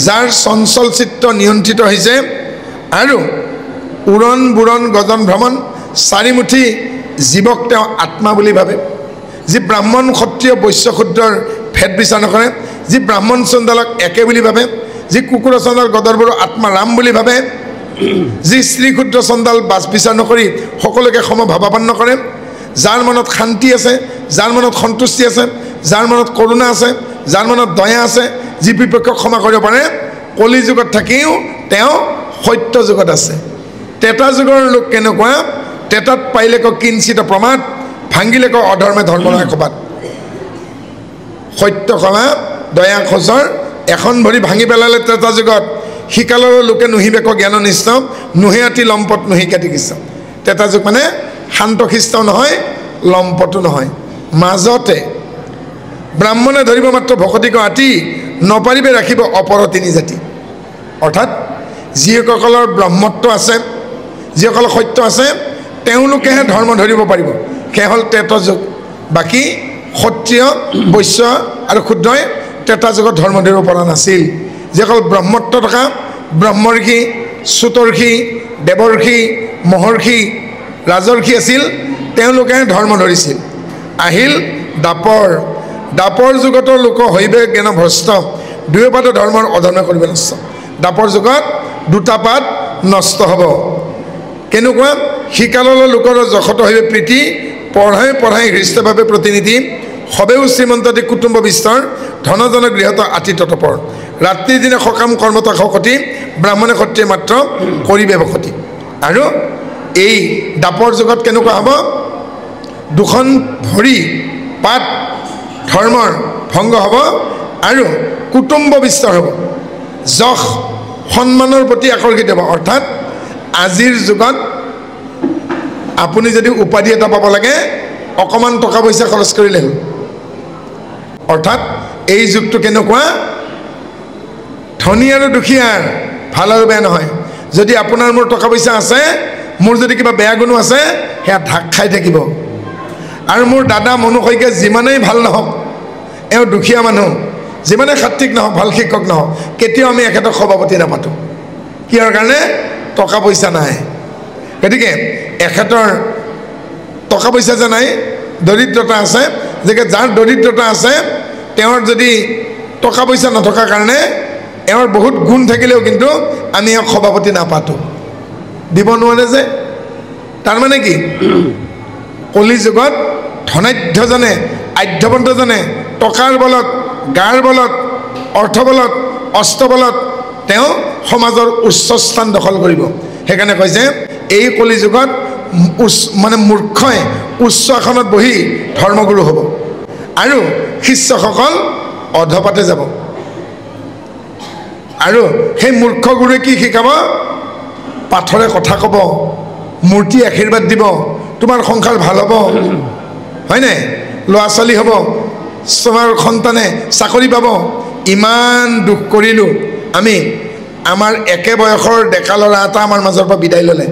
যাৰ চঞ্চল চিত্ত নিয়ন্ত্ৰিত হৈছে আৰু উৰণ বুৰণ গজন ভ্ৰমণ 4 মুঠি জীৱক তেওঁ আত্মা বুলি ভাবে, যি ব্ৰাহ্মণ ক্ষত্ৰিয় বৈশ্য ক্ষুদ্ৰৰ ভেদ বিচাৰ নকৰে, যি ব্ৰাহ্মণ চণ্ডালক একে বুলি ভাবে, যি কুকুৰ চণ্ডাল গদৰবোৰো আত্মা ৰাম বুলি ভাবে, যি স্ত্ৰী ক্ষুদ্ৰ চণ্ডাল বাছ বিচাৰ নকৰি সকলোকে সমভাৱাপন্ন কৰে, যাৰ মনত শান্তি আছে, যাৰ মনত সন্তুষ্টি আছে, যাৰ মনত কৰোণা আছে, যাৰ মনত দয়া আছে, যি বিপক্ষক ক্ষমা কৰিব পাৰে, কলি যুগত থাকিও তেওঁ সত্য যুগত আছে। ত্ৰেতা যুগৰ লোক কেনেকুৱা? ত্ৰেতাত পাইলে ক কিঞ্চিত প্ৰমাদ, ভাঙিলে ক অধৰ্মে ধৰ্ম নহয় কবাত। সত্য ক্ষমা দয়া খোজৰ এখন ভৰি ভাঙি পেলালে ত্ৰেতা যুগত, শিকালৰ লোকে নুহিবে ক জ্ঞান নিষ্ঠ, নুহে আতি লম্পট নুহি কাটি কৃষ্ণ। ত্ৰেতা যুগ মানে শান্ত খ্ৰীষ্ট নহয়, লম্পটো নহয়, মাজতে। ব্ৰাহ্মণে ধৰিব মাত্ৰ ভকতিক আতি, নপাৰিবে ৰাখিব অপৰ 3 জাতি। অৰ্থাৎ যিসকলৰ ব্ৰহ্মত্ব আছে, যিসকল সত্য আছে, তেওঁলোকেহে ধৰ্ম ধৰিব পাৰিব, সেয়া হ'ল ত্ৰেতা যুগ। বাকী ক্ষত্ৰিয় বৈশ্য আৰু ক্ষুদ্ৰই ত্ৰেতা যুগত ধৰ্ম ধৰিব পৰা নাছিল। যিসকল ব্ৰহ্মত্ব থকা ব্ৰহ্মৰ্ষি, চুতৰ্ষি, দেৱৰ্ষি, মহৰ্ষি, ৰাজৰ্ষি আছিল, তেওঁলোকে ধৰ্ম ধৰিছিল। আহিল দ্বাপৰ, দ্বাপৰ যুগতো লোক হৈবে জ্ঞান ভ্ৰষ্ট, 2 পাত ধৰ্মৰ অধৰ্ম কৰিবে নষ্ট। দ্বাপৰ যুগত 2টা পাত নষ্ট হ'ব। কেনেকুৱা? শিকালৰ লোকৰ যশত হৈবে প্ৰীতি, পঢ়াই পঢ়াই হৃষ্টভাৱে প্ৰতিনিধি, সবেও শ্ৰীমন্তী কুটুম্ব বিস্তৰ, ধনজন গৃহত আতি ততপৰ, ৰাত্ৰিৰ দিনে সকাম কৰ্মতা শকতি, ব্ৰাহ্মণে ক্ষত্ৰিয়ে মাত্ৰ কৰিবে বসতি। আৰু এই দ্বাপৰ যুগত কেনেকুৱা হ'ব? 2খন ভৰি পাত ধৰ্মৰ ভংগ হ'ব আৰু কুটুম্ব বিস্তৰ হ'ব, যশ সন্মানৰ প্ৰতি আকৰ্ষিত হ'ব। অৰ্থাৎ আজিৰ যুগত আপুনি যদি উপাধি এটা পাব লাগে, অকণমান টকা পইচা খৰচ কৰিলে হ'ল। অৰ্থাৎ এই যুগটো কেনেকুৱা? ধনী আৰু দুখীয়াৰ, ভাল আৰু বেয়া নহয়। যদি আপোনাৰ মোৰ টকা পইচা আছে, মোৰ যদি কিবা বেয়া গুণো আছে, সেয়া ঢাক খাই থাকিব। আৰু মোৰ দাদা মনো শইকীয়া যিমানেই ভাল নহওক, এওঁ দুখীয়া মানুহ, যিমানে সাত্বিক নহওক, ভাল শিক্ষক নহওক, কেতিয়াও আমি এখেতক সভাপতি নাপাতোঁ। কিহৰ কাৰণে? টকা পইচা নাই। গতিকে এখেতৰ টকা পইচা যে নাই, দৰিদ্ৰতা আছে, গতিকে যাৰ দৰিদ্ৰতা আছে, তেওঁৰ যদি টকা পইচা নথকাৰ কাৰণে এওঁৰ বহুত গুণ থাকিলেও কিন্তু আমি এওঁক সভাপতি নাপাতোঁ, দিব নোৱাৰে যে। তাৰমানে কি? কলি যুগত ধনাঢ্যজনে, আঢ্যৱন্তজনে টকাৰ বলত, গাৰ বলত, অৰ্থ বলত, অস্ত্ৰ বলত তেওঁ সমাজৰ উচ্চ স্থান দখল কৰিব। সেইকাৰণে কয় যে এই কলি যুগত মানে মূৰ্খই উচ্চ আসনত বহি ধৰ্মগুৰু হ'ব আৰু শিষ্যসকল অধপাতে যাব। আৰু সেই মূৰ্খ গুৰুৱে কি শিকাব? পাথৰে কথা ক'ব, মূৰ্তি আশীৰ্বাদ দিব, তোমাৰ সংসাৰ ভাল হ'ব, হয় নাই? ল'ৰা ছোৱালী হ'ব, তোমাৰ সন্তানে চাকৰি পাব ইমান দুখ কৰিলোঁ আমি আমাৰ একে বয়সৰ ডেকা ল'ৰা এটা আমাৰ মাজৰ পৰা বিদায় ল'লে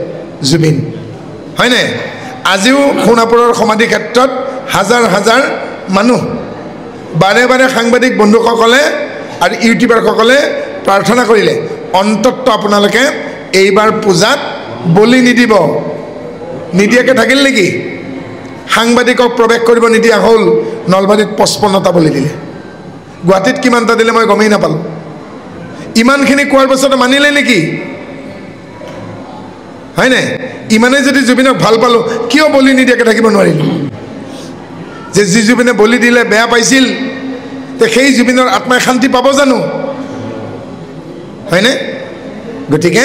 জুবিন হয়নে আজিও সোণাপুৰৰ সমাধি ক্ষেত্ৰত হাজাৰ হাজাৰ মানুহ বাৰে বাৰে সাংবাদিক বন্ধুসকলে আৰু ইউটিউবাৰসকলে প্ৰাৰ্থনা কৰিলে অন্ততঃ আপোনালোকে এইবাৰ পূজাত বলি নিদিব নিদিয়াকৈ থাকিল নেকি সাংবাদিকক প্ৰৱেশ কৰিব নিদিয়া হ'ল নলবাৰীত 55টা বলি দিলে গুৱাহাটীত কিমানটা দিলে মই গমেই নাপালোঁ ইমানখিনি কোৱাৰ পাছতে মানিলে নেকি হয়নে ইমানে যদি জুবিনক ভাল পালোঁ কিয় বলি নিদিয়াকৈ থাকিব নোৱাৰিলোঁ যে যি জুবিনে বলি দিলে বেয়া পাইছিল তে সেই জুবিনৰ আত্মাই শান্তি পাব জানো হয়নে গতিকে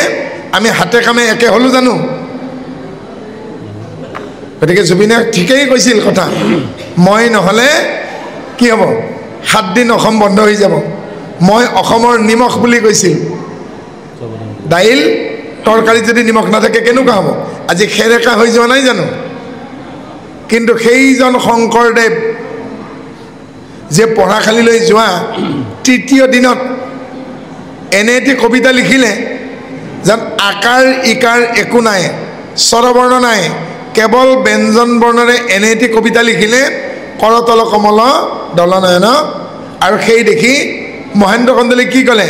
আমি হাতে কামে একে হ'লোঁ জানো গতিকে জুবিনে ঠিকেই কৈছিল কথা মই নহ'লে কি হ'ব 7 দিন অসম বন্ধ হৈ যাব মই অসমৰ নিমখ বুলি কৈছিল দাইল তৰকাৰী যদি নিমখ নাথাকে কেনেকুৱা হ'ব আজি খেৰেকা হৈ যোৱা নাই জানো কিন্তু সেইজন শংকৰদেৱ যে পঢ়াশালীলৈ যোৱা তৃতীয় দিনত এনে এটি কবিতা লিখিলে যাত আকাৰ ইকাৰ একো নাই স্বৰবৰ্ণ নাই কেৱল ব্যঞ্জন বৰ্ণৰে এনে এটি কবিতা লিখিলে কৰতল কমল দলনয়ন আৰু সেই দেখি মহেন্দ্ৰ কন্দলী কি ক'লে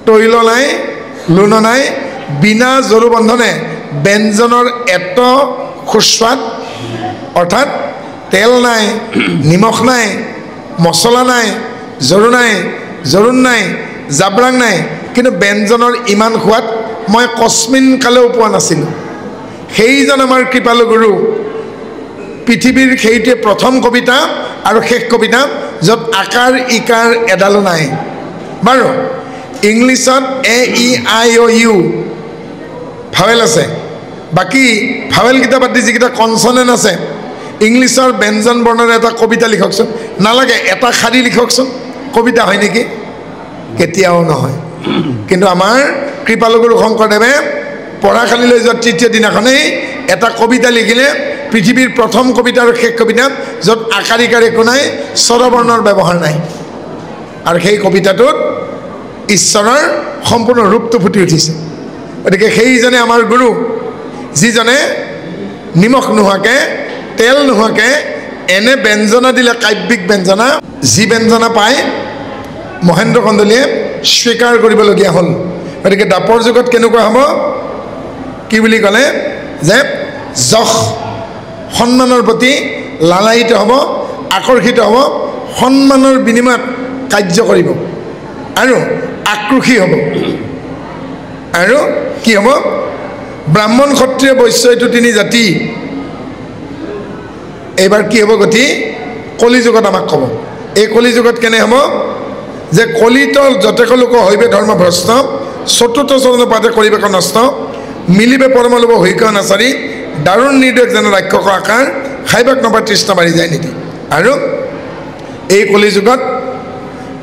তৈল নাই লোণ নাই বিনা জৰুবন্ধনে ব্যঞ্জনৰ এত সুস্বাদ অৰ্থাৎ তেল নাই নিমখ নাই মছলা নাই জৰুণ নাই জাবৰাং নাই কিন্তু ব্যঞ্জনৰ ইমান সোৱাদ মই কস্মিন কালেও পোৱা নাছিলোঁ সেইজন আমাৰ কৃপালু গুৰু পৃথিৱীৰ সেইটোৱে প্ৰথম কবিতা আৰু শেষ কবিতা য'ত আকাৰ ইকাৰ এডালো নাই বাৰু ইংলিছত AEIOU ভাৱেল আছে বাকী ভাৱেলকেইটা বাদ দি যিকেইটা কনচনেণ্ট আছে ইংলিছৰ ব্যঞ্জন বৰ্ণৰে এটা কবিতা লিখকচোন নালাগে এটা শাৰী লিখকচোন কবিতা হয় নেকি কেতিয়াও নহয় কিন্তু আমাৰ কৃপালু গুৰু শংকৰদেৱে পঢ়াশালীলৈ যোৱা তৃতীয় দিনাখনেই এটা কবিতা লিখিলে পৃথিৱীৰ প্ৰথম কবিতা আৰু শেষ কবিতা য'ত আকাৰ ইকাৰ একো নাই স্বৰবৰ্ণৰ ব্যৱহাৰ নাই আৰু সেই কবিতাটোত ঈশ্বৰৰ সম্পূৰ্ণ ৰূপটো ফুটি উঠিছে গতিকে সেইজনে আমাৰ গুৰু যিজনে নিমখ নোহোৱাকৈ তেল নোহোৱাকৈ এনে ব্যঞ্জনা দিলে কাব্যিক ব্যঞ্জনা যি ব্যঞ্জনা পায় মহেন্দ্ৰ কন্দলীয়ে স্বীকাৰ কৰিবলগীয়া হ'ল গতিকে দাপৰ যুগত কেনেকুৱা হ'ব কি বুলি ক'লে যে যশ সন্মানৰ প্ৰতি লালায়িত হ'ব আকৰ্ষিত হ'ব সন্মানৰ বিনিময়ত কাৰ্য কৰিব আৰু আক্ৰোশী হ'ব আৰু কি হ'ব ব্ৰাহ্মণ ক্ষত্ৰিয় বৈশ্য এইটো তিনি জাতি এইবাৰ কি হ'ব গতি কলিযুগত আমাক ক'ব এই কলিযুগত কেনে হ'ব যে কলিত যতেক লোক হৈবে ধৰ্মভ্ৰষ্ট চতুৰ্থ চৰণ পাতে কৰিবে নষ্ট মিলিবে পৰম ল'ব হৈক নাচাৰি দাৰুণ নিৰ্দেশ যেন ৰাক্ষস আকাৰ খাইবাক নপাৰ তৃষ্ণা বাঢ়ি যায় নেকি আৰু এই কলিযুগত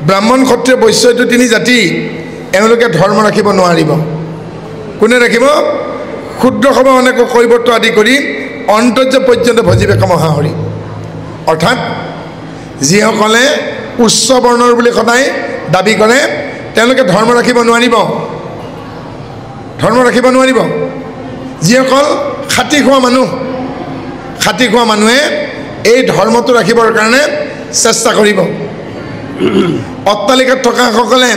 ব্ৰাহ্মণ ক্ষত্ৰিয় বৈশ্য এইটো তিনি জাতি এওঁলোকে ধৰ্ম ৰাখিব নোৱাৰিব কোনে ৰাখিব ক্ষুদ্ৰ সভা অনেক কৈবৰ্ত আদি কৰি অন্তৰ্য পৰ্যন্ত ভজিবে কমহাহৰি অৰ্থাৎ যিসকলে উচ্চ বৰ্ণৰ বুলি সদায় দাবী কৰে তেওঁলোকে ধৰ্ম ৰাখিব নোৱাৰিব যিসকল খাটি খোৱা মানুহে এই ধৰ্মটো ৰাখিবৰ কাৰণে চেষ্টা কৰিব অট্টালিকাত থকাসকলে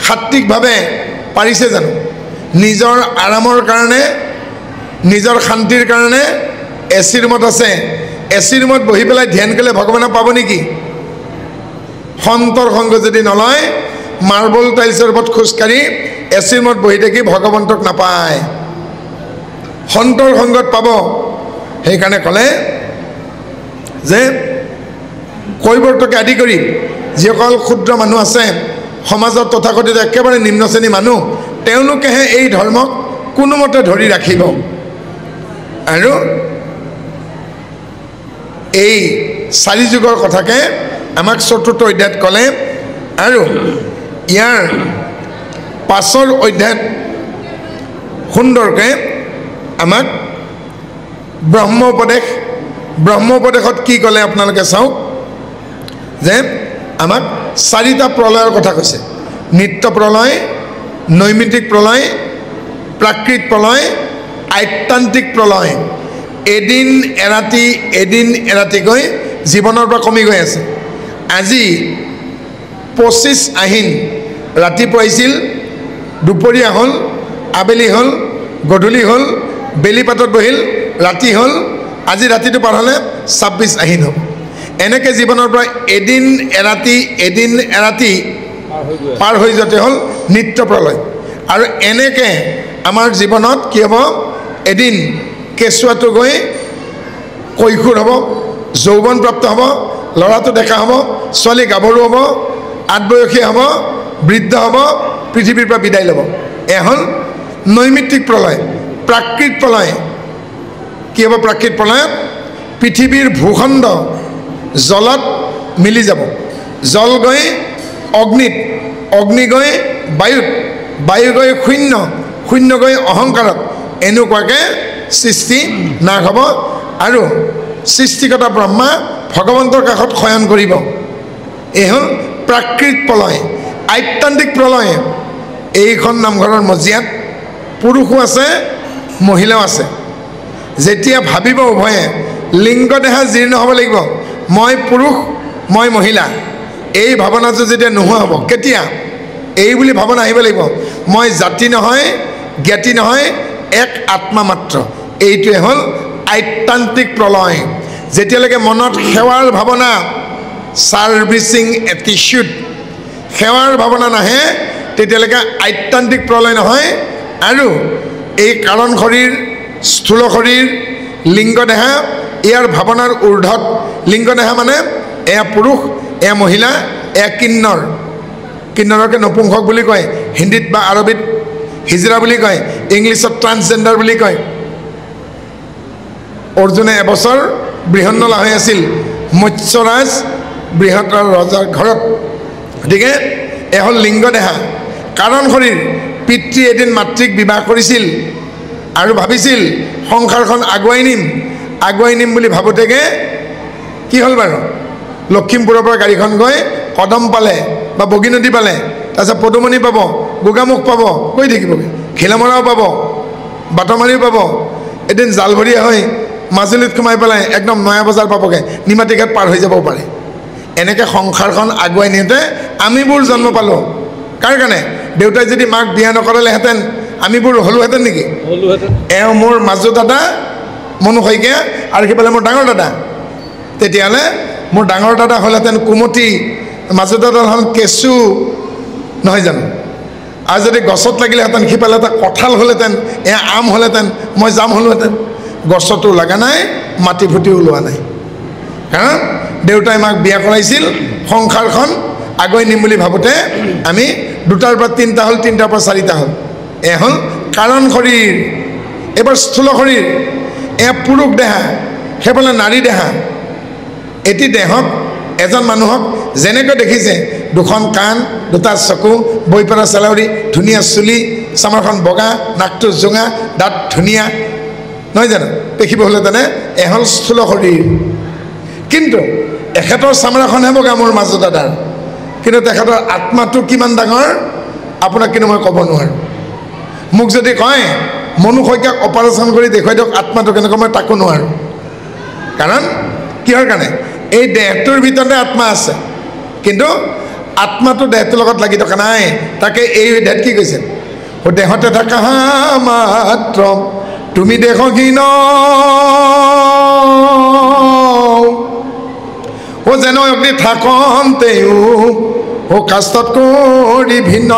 সাত্বিকভাৱে পাৰিছে জানো নিজৰ আৰামৰ কাৰণে নিজৰ শান্তিৰ কাৰণে এচি ৰুমত আছে এচি ৰুমত বহি পেলাই ধ্যান কৰিলে ভগৱানক পাব নেকি সন্তৰ সংগ যদি নলয় মাৰ্বল টাইলছৰ ওপৰত খোজকাঢ়ি এচি ৰুমত বহি থাকি ভগৱন্তক নাপায় সন্তৰ সংগত পাব সেইকাৰণে ক'লে যে কৈবৰ্তকে আদি কৰি যিসকল ক্ষুদ্ৰ মানুহ আছে সমাজত তথাকথিত একেবাৰে নিম্ন শ্ৰেণীৰ মানুহ তেওঁলোকেহে এই ধৰ্মক কোনোমতে ধৰি ৰাখিব আৰু এই চাৰি যুগৰ কথাকে আমাক চতুৰ্থ অধ্যায়ত ক'লে আৰু ইয়াৰ পাছৰ অধ্যায়ত সুন্দৰকৈ আমাক ব্ৰহ্ম উপদেশত কি ক'লে আপোনালোকে চাওক যে আমাক চাৰিটা প্ৰলয়ৰ কথা কৈছে নিত্য প্ৰলয় নৈমিত্তিক প্ৰলয় প্ৰাকৃত প্ৰলয় আত্যন্তিক প্ৰলয় এদিন এৰাতিকৈ জীৱনৰ পৰা কমি গৈ আছে আজি 25 আহিন ৰাতিপুৱা আহিছিল দুপৰীয়া হ'ল আবেলি হ'ল গধূলি হ'ল বেলিপাতত বহিল ৰাতি হ'ল আজি ৰাতিটো পাৰ হ'লে 26 আহিন হ'ব এনেকৈ জীৱনৰ পৰা এদিন এৰাতি পাৰ হৈ যোৱাতে হ'ল নিত্য প্ৰলয় আৰু এনেকৈ আমাৰ জীৱনত কি হ'ব এদিন কেঁচুৱাটো গৈ কৈশোৰ হ'ব যৌৱন প্ৰাপ্ত হ'ব ল'ৰাটো ডেকা হ'ব ছোৱালী গাভৰু হ'ব আঠবয়সীয়া হ'ব বৃদ্ধ হ'ব পৃথিৱীৰ পৰা বিদায় ল'ব এয়া হ'ল নৈমিত্তিক প্ৰলয় প্ৰাকৃত প্ৰলয় কি হ'ব প্ৰাকৃত প্ৰলয়ত পৃথিৱীৰ ভূখণ্ড জলত মিলি যাব জল গৈ অগ্নিত অগ্নি গৈ বায়ুত বায়ু গৈ শূন্য গৈ অহংকাৰত এনেকুৱাকৈ সৃষ্টি নাশ হ'ব আৰু সৃষ্টিকৰ্তা ব্ৰহ্মা ভগৱন্তৰ কাষত শয়ন কৰিব এই হ'ল প্ৰাকৃত প্ৰলয় আত্যন্তিক প্ৰলয় এইখন নামঘৰৰ মজিয়াত পুৰুষো আছে মহিলাও আছে যেতিয়া ভাবিব উভয়ে লিংগ দেহা জীৰ্ণ হ'ব লাগিব মই পুৰুষ মই মহিলা এই ভাৱনাটো যেতিয়া নোহোৱা হ'ব কেতিয়া এই বুলি ভাৱনা আহিব লাগিব মই জাতি নহয় জ্ঞাতি নহয় এক আত্মা মাত্ৰ এইটোৱে হ'ল আত্যন্তিক প্ৰলয় যেতিয়ালৈকে মনত সেৱাৰ ভাৱনা সাৰ্ভিসিং এটিটিউড সেৱাৰ ভাৱনা নাহে তেতিয়ালৈকে আত্যন্তিক প্ৰলয় নহয় আৰু এই কাৰণ শৰীৰ স্থূল শৰীৰ লিংগ দেহা ইয়াৰ ভাৱনাৰ ঊৰ্ধত লিংগ দেহা মানে এয়া পুৰুষ এয়া মহিলা এয়া কিন্নৰকে নপুংসক বুলি কয় হিন্দীত বা আৰবীত হিজৰা বুলি কয় ইংলিছত ট্ৰান্সজেণ্ডাৰ বুলি কয় অৰ্জুনে এবছৰ বৃহন্নলা হৈ আছিল মৎস্যৰাজ বৃহত্তৰ ৰজাৰ ঘৰত গতিকে এয়া হ'ল লিংগ দেহা কাৰণ শৰীৰ পিতৃ এদিন মাতৃক বিবাহ কৰিছিল আৰু ভাবিছিল সংসাৰখন আগুৱাই নিম বুলি ভাবোঁতেগে কি হ'ল বাৰু লখিমপুৰৰ পৰা গাড়ীখন গৈ কদম পালে বা বগীনদী পালে তাৰপিছত পদুমণি পাব গোগামুখ পাব কৈ থাকিবগৈ ঘিলামৰাও পাব বাটমাৰীও পাব এদিন জালভৰীয়া হৈ মাজুলীত সোমাই পেলাই একদম নয়া বজাৰ পাবগৈ নিমাতীঘাট পাৰ হৈ যাবও পাৰে এনেকৈ সংসাৰখন আগুৱাই নিওঁতে আমিবোৰ জন্ম পালোঁ কাৰ কাৰণে দেউতাই যদি মাক বিয়া নকৰালেহেঁতেন আমিবোৰ হ'লোহেঁতেন নেকি এওঁ মোৰ মাজু দাদা মনু শইকীয়া আৰু সিফালে মোৰ ডাঙৰ দাদা তেতিয়াহ'লে মোৰ ডাঙৰ দাদা হ'লহেঁতেন কুমতি মাজু দাদা হ'ল কেঁচু নহয় জানো আৰু যদি গছত লাগিলেহেঁতেন সিফালে এটা কঁঠাল হ'লহেঁতেন এয়া আম হ'লহেঁতেন মই জাম হ'লোহেঁতেন গছতো লগা নাই মাটি ফুটি ওলোৱা নাই কাৰণ দেউতাই মাক বিয়া কৰাইছিল সংসাৰখন আগুৱাই নিম বুলি ভাবোঁতে আমি দুটাৰ পৰা তিনিটা হ'ল তিনিটাৰ পৰা চাৰিটা হ'ল এয়া হ'ল কাৰণ শৰীৰ এবাৰ স্থূল শৰীৰ এয়া পুৰুষ দেহা সেইফালে নাৰী দেহা এটি দেহক এজন মানুহক যেনেকৈ দেখিছে দুখন কাণ দুটা চকু বৈ পৰা চেলাউৰি ধুনীয়া চুলি চামাৰখন বগা নাকটো জোঙা দাঁত ধুনীয়া নহয় জানো দেখিব হ'লেতেনে এয়া হ'ল স্থূল শৰীৰ কিন্তু এখেতৰ চামৰাখনহে বগা মোৰ মাজু দাদাৰ কিন্তু তেখেতৰ আত্মাটো কিমান ডাঙৰ আপোনাক কিন্তু মই ক'ব নোৱাৰোঁ মোক যদি কয় মনু শইকীয়াক অপাৰেশ্যন কৰি দেখুৱাই দিয়ক আত্মাটো কেনেকৈ মই তাকো নোৱাৰোঁ কাৰণ কিহৰ কাৰণে এই দেহটোৰ ভিতৰতে আত্মা আছে কিন্তু আত্মাটো দেহটোৰ লগত লাগি থকা নাই তাকে এই দেহত কি কৈছে দেহতে থকা মাত্ৰ তুমি দেহহীন ও যেন অগ্নি থাকন্তেও ও কাষ্টত কৰি ভিন্ন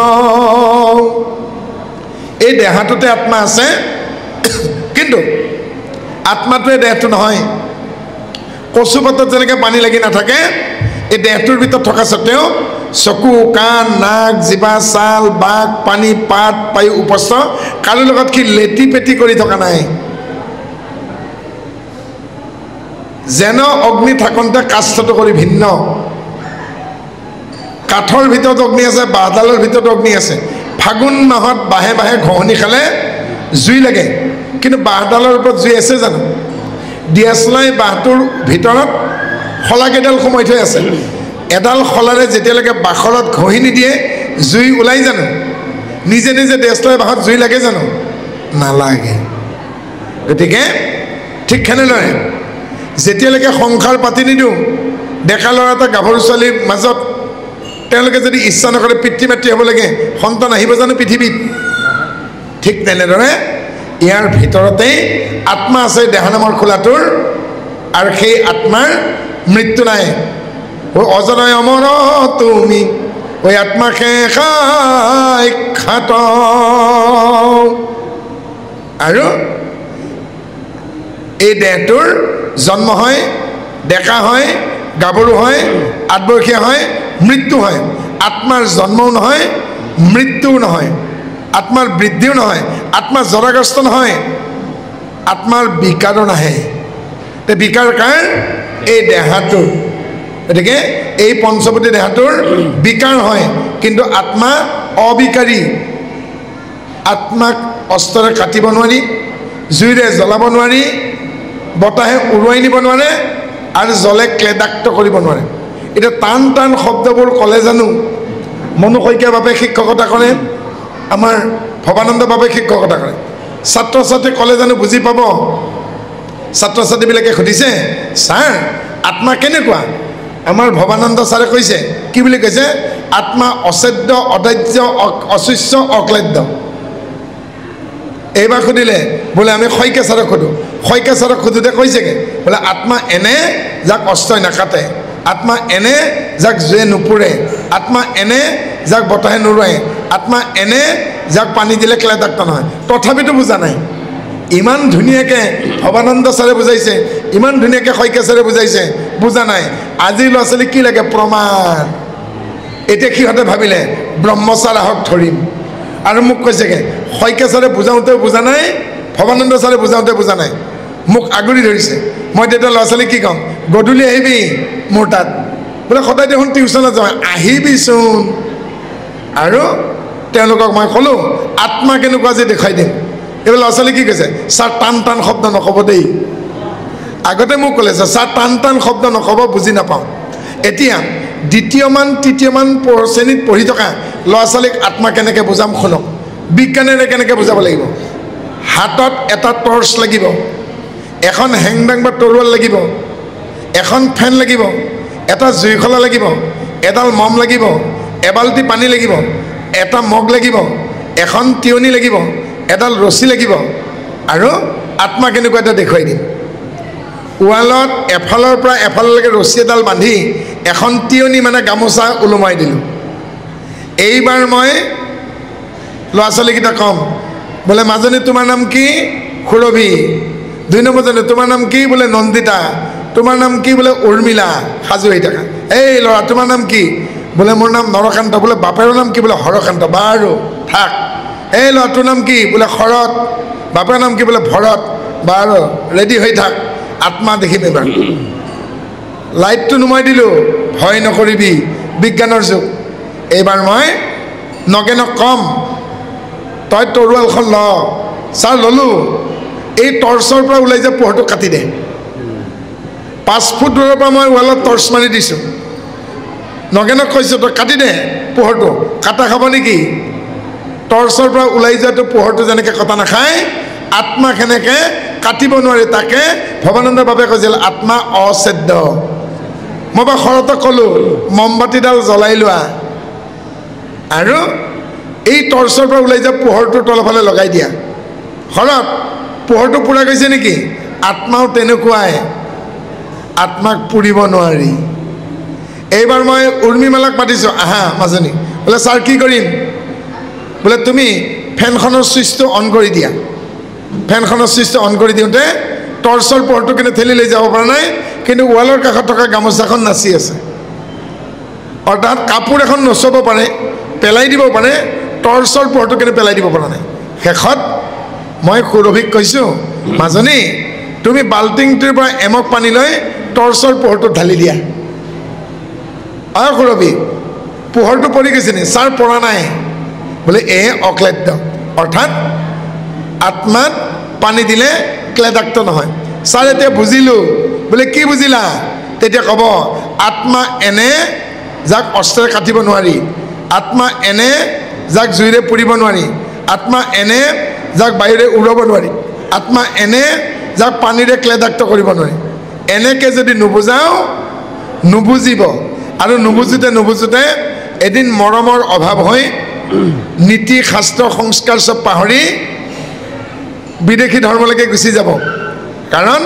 এই দেহাটোতে আত্মা আছে কিন্তু আত্মাটোৱে দেহটো নহয় কচু পাতত যেনেকৈ পানী লাগি নাথাকে এই দেহটোৰ ভিতৰত থকা স্বত্তেও চকু কাণ নাক জিভা ছাল বাক পানী পাত পায়ু উপস্থ কাৰো লগত কি লেটি পেটি কৰি থকা নাই যেন অগ্নি থাকোঁতে কাষ্ঠটো কৰি ভিন্ন কাঠৰ ভিতৰত অগ্নি আছে বাঁহডালৰ ভিতৰত অগ্নি আছে ফাগুন মাহত বাহে বাহে ঘঁহনি খালে জুই লাগে কিন্তু বাঁহডালৰ ওপৰত জুই আছে জানো দিয়াচলাই বাঁহটোৰ ভিতৰত শলাকেইডাল সোমাই থৈ আছে এডাল শলাৰে যেতিয়ালৈকে বাখৰত ঘঁহি নিদিয়ে জুই ওলাই জানো? নিজে নিজে ডেষ্টৰ বাহত জুই লাগে জানো? নালাগে। গতিকে ঠিক সেনেদৰে যেতিয়ালৈকে সংসাৰ পাতি নিদিওঁ, ডেকা ল'ৰা এটা গাভৰু ছোৱালীৰ মাজত তেওঁলোকে যদি ইচ্ছা নকৰে পিতৃ মাতৃ হ'ব লাগে, সন্তান আহিব জানো পৃথিৱীত? ঠিক তেনেদৰে ইয়াৰ ভিতৰতেই আত্মা আছে, দেহা নামৰ খোলাটোৰ, আৰু সেই আত্মাৰ মৃত্যু নাই। অজনয় অমৰ তুমি ঐ আত্মা শেষাত। আৰু এই দেহটোৰ জন্ম হয়, ডেকা হয়, গাভৰু হয়, আঠবৰ্ষীয়া হয়, মৃত্যু হয়। আত্মাৰ জন্মও নহয়, মৃত্যুও নহয়, আত্মাৰ বৃদ্ধিও নহয়, আত্মা জৰাগ্ৰস্ত নহয়, আত্মাৰ বিকাৰো নাহে। বিকাৰ কাৰ? এই দেহাটোৰ। গতিকে এই পঞ্চৱতী দেহাটোৰ বিকাৰ হয়, কিন্তু আত্মা অবিকাৰী। আত্মাক অস্ত্ৰৰে কাটিব নোৱাৰি, জুইৰে জ্বলাব নোৱাৰি, বতাহে উৰুৱাই নিব নোৱাৰে, আৰু জলে ক্লেদাক্ত কৰিব নোৱাৰে। এতিয়া টান টান শব্দবোৰ ক'লে জানো? মনু শইকীয়া বাপে শিক্ষকতা কৰে, আমাৰ ভৱানন্দ বাপে শিক্ষকতা কৰে। ছাত্ৰ ছাত্ৰী ক'লে জানো বুজি পাব? ছাত্ৰ ছাত্ৰীবিলাকে সুধিছে, ছাৰ আত্মা কেনেকুৱা? আমাৰ ভৱানন্দ ছাৰে কৈছে, কি বুলি কৈছে? আত্মা অচেদ্য, অদাহ্য, অচুষ্য, অক্লেদ্য। এইবাৰ সুধিলে বোলে আমি শইকীয়া ছাৰক সোধোঁ। শইকীয়া ছাৰক সোধোতে কৈছেগৈ বোলে আত্মা এনে যাক অস্ত্ৰই নাকাটে, আত্মা এনে যাক জুয়ে নুপুৰে, আত্মা এনে যাক বতাহে নুৰুৱায়, আত্মা এনে যাক পানী দিলে ক্লেদাক্ত নহয়। তথাপিতো বুজা নাই। ইমান ধুনীয়াকৈ ভৱানন্দ ছাৰে বুজাইছে, ইমান ধুনীয়াকৈ শইকীয়া ছাৰে বুজাইছে, বুজা নাই। আজি ল'ৰা ছোৱালীক কি লাগে? প্ৰমাণ। এতিয়া সিহঁতে ভাবিলে ব্ৰহ্মচাৰ আহক ধৰিম, আৰু মোক কৈছেগৈ শইকীয়া ছাৰে বুজাওঁতেও বুজা নাই, ভৱানন্দ ছাৰে বুজাওঁতে বুজা নাই, মোক আগুৰি ধৰিছে। মই তেতিয়া ল'ৰা ছোৱালীক কি ক'ম? গধূলি আহিবি মোৰ তাত। বোলে সদায় দেখোন টিউশ্যনত যাওঁ। আহিবিচোন। আৰু তেওঁলোকক মই ক'লোঁ আত্মা কেনেকুৱা যে দেখুৱাই দিম। এইবোৰ ল'ৰা ছোৱালী কি কৈছে? ছাৰ টান টান শব্দ নক'ব দেই। আগতে মোক ক'লে ছাৰ টান টান শব্দ নক'ব, বুজি নাপাওঁ। এতিয়া দ্বিতীয়মান তৃতীয়মান শ্ৰেণীত পঢ়ি থকা ল'ৰা ছোৱালীক আত্মা কেনেকৈ বুজাম শুনক। বিজ্ঞানেৰে কেনেকৈ বুজাব লাগিব? হাতত এটা টৰ্চ লাগিব, এখন হেংদাং বা তৰোৱাল লাগিব, এখন ফেন লাগিব, এটা জুইশলা লাগিব, এডাল মম লাগিব, এবাল্টি পানী লাগিব, এটা মগ লাগিব, এখন তিয়নি লাগিব, এডাল ৰছী লাগিব, আৰু আত্মা কেনেকুৱা এটা দেখুৱাই দিম। ৱালত এফালৰ পৰা এফাললৈকে ৰছী এডাল বান্ধি এখন তিয়নি মানে গামোচা ওলোমাই দিলোঁ। এইবাৰ মই ল'ৰা ছোৱালীকেইটা ক'ম বোলে মাজনী তোমাৰ নাম কি? সুৰভি। 2 নম্বৰ জনী তোমাৰ নাম কি? বোলে নন্দিতা। তোমাৰ নাম কি? বোলে উৰ্মিলা। সাজু হৈ থাকা। এই ল'ৰা তোমাৰ নাম কি? বোলে মোৰ নাম নৰকান্ত। বোলে বাপেৰৰ নাম কি? বোলে হৰকান্ত। বাৰু থাক। এই ল'ৰা তোৰ নাম কি? বোলে শৰৎ। বাপেৰৰ নাম কি? বোলে ভৰত। বাৰু ৰেডি হৈ থাক, আত্মা দেখিম এবাৰ। লাইটটো নুমাই দিলোঁ, ভয় নকৰিবি, বিজ্ঞানৰ যুগ। এইবাৰ মই নগেনক ক'ম তই তৰোৱালখন ল। ছাৰ ল'লোঁ। এই টৰ্চৰ পৰা ওলাই যে পোহৰটো কাটি দে। 5 ফুট দূৰৰ পৰা মই ৱালত টৰ্চ মাৰি দিছোঁ। নগেনক কৈছোঁ তই কাটি দে পোহৰটো। কাটা খাব নেকি? টৰ্চৰ পৰা ওলাই যোৱাটো পোহৰটো যেনেকৈ কটা নাখায়, আত্মা সেনেকৈ কাটিব নোৱাৰি। তাকে ভৱানন্দ বাবে কৈছিল আত্মা অচেদ্য। মই বা শৰতক ক'লোঁ মমবাতিডাল জ্বলাই লোৱা, আৰু এই টৰ্চৰ পৰা ওলাই যোৱা পোহৰটোৰ তলফালে লগাই দিয়া। শৰৎ পোহৰটো পুৰা গৈছে নেকি? আত্মাও তেনেকুৱাই, আত্মাক পুৰিব নোৱাৰি। এইবাৰ মই উৰ্মিমালাক মাতিছোঁ, আহা মাজনী। বোলে ছাৰ কি কৰিম? বোলে তুমি ফেনখনৰ ছুইচটো অন কৰি দিয়া। ফেনখনৰ ছুইচটো অন কৰি দিওঁতে টৰ্চৰ পোহৰটো কিন্তু ঠেলি লৈ যাব পৰা নাই, কিন্তু ৱালৰ কাষত থকা গামোচাখন নাচি আছে। অৰ্থাৎ কাপোৰ এখন নচুব পাৰে, পেলাই দিব পাৰে, টৰ্চৰ পোহৰটো কিন্তু পেলাই দিব পৰা নাই। শেষত মই সুৰভিক কৈছোঁ মাজনী তুমি বাল্টিংটোৰ পৰা এমক পানী লৈ টৰ্চৰ পোহৰটো ঢালি দিয়া। সুৰভি পোহৰটো পৰি গৈছে নি? ছাৰ পৰা নাই। বোলে অক্লেদ্য। অৰ্থাৎ আত্মাত পানী দিলে ক্লেদাক্ত নহয়। ছাৰ এতিয়া বুজিলোঁ। বোলে কি বুজিলা? তেতিয়া ক'ব আত্মা এনে যাক অস্ত্ৰে কাটিব নোৱাৰি, আত্মা এনে যাক জুইৰে পুৰিব নোৱাৰি, আত্মা এনে যাক বায়ুৰে উৰাব নোৱাৰি, আত্মা এনে যাক পানীৰে ক্লেদাক্ত কৰিব নোৱাৰি। এনেকৈ যদি নুবুজাওঁ নুবুজিব, আৰু নুবুজোতে এদিন মৰমৰ অভাৱ হৈ নীতি শাস্ত্ৰ সংস্কাৰ চব পাহৰি বিদেশী ধৰ্মলৈকে গুচি যাব। কাৰণ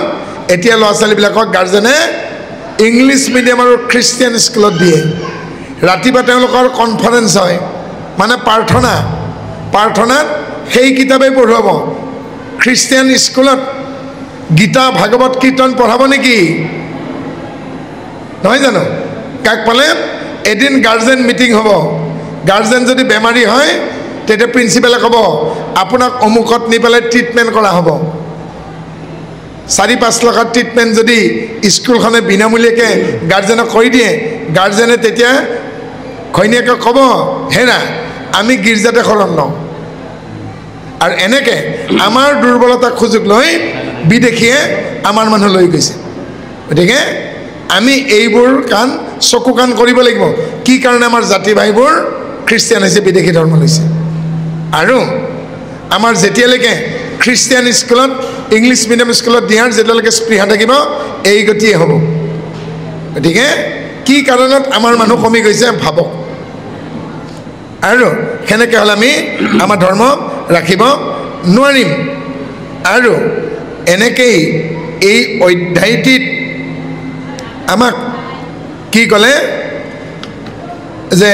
এতিয়া ল'ৰা ছোৱালীবিলাকক গাৰ্জেনে ইংলিছ মিডিয়াম আৰু খ্ৰীষ্টিয়ান স্কুলত দিয়ে। ৰাতিপুৱা তেওঁলোকৰ কনফাৰেঞ্চ হয়, মানে প্ৰাৰ্থনাত সেই কিতাপেই পঢ়ুৱাব। খ্ৰীষ্টিয়ান স্কুলত গীতা ভাগৱত কীৰ্তন পঢ়াব নেকি? নহয় জানো? কাক পালে এদিন গাৰ্জেন মিটিং হ'ব। গাৰ্জেন যদি বেমাৰী হয় তেতিয়া প্ৰিন্সিপালে ক'ব আপোনাক অমুকত নি পেলাই ট্ৰিটমেণ্ট কৰা হ'ব। 4-5 লাখৰ ট্ৰিটমেণ্ট যদি স্কুলখনে বিনামূলীয়াকৈ গাৰ্জেনক কৰি দিয়ে, গাৰ্জেনে তেতিয়া ঘৈণীয়েকে ক'ব হেৰা আমি গীৰ্জাতে শৰণ লওঁ। আৰু এনেকৈ আমাৰ দুৰ্বলতাক সুযোগ লৈ বিদেশীয়ে আমাৰ মানুহ লৈ গৈছে। গতিকে আমি এইবোৰ চকু কাণ কৰিব লাগিব। কি কাৰণে আমাৰ জাতি ভাইবোৰ খ্ৰীষ্টিয়ান হৈছে, বিদেশী ধৰ্ম লৈছে। আৰু আমাৰ যেতিয়ালৈকে খ্ৰীষ্টিয়ান স্কুলত ইংলিছ মিডিয়াম স্কুলত দিয়াৰ যেতিয়ালৈকে স্পৃহা থাকিব এই গতিয়ে হ'ব। গতিকে কি কাৰণত আমাৰ মানুহ কমি গৈছে ভাবক। আৰু সেনেকৈ হ'লে আমি আমাৰ ধৰ্ম ৰাখিব নোৱাৰিম। আৰু এনেকেই এই অধ্যায়টিত আমাক কি ক'লে যে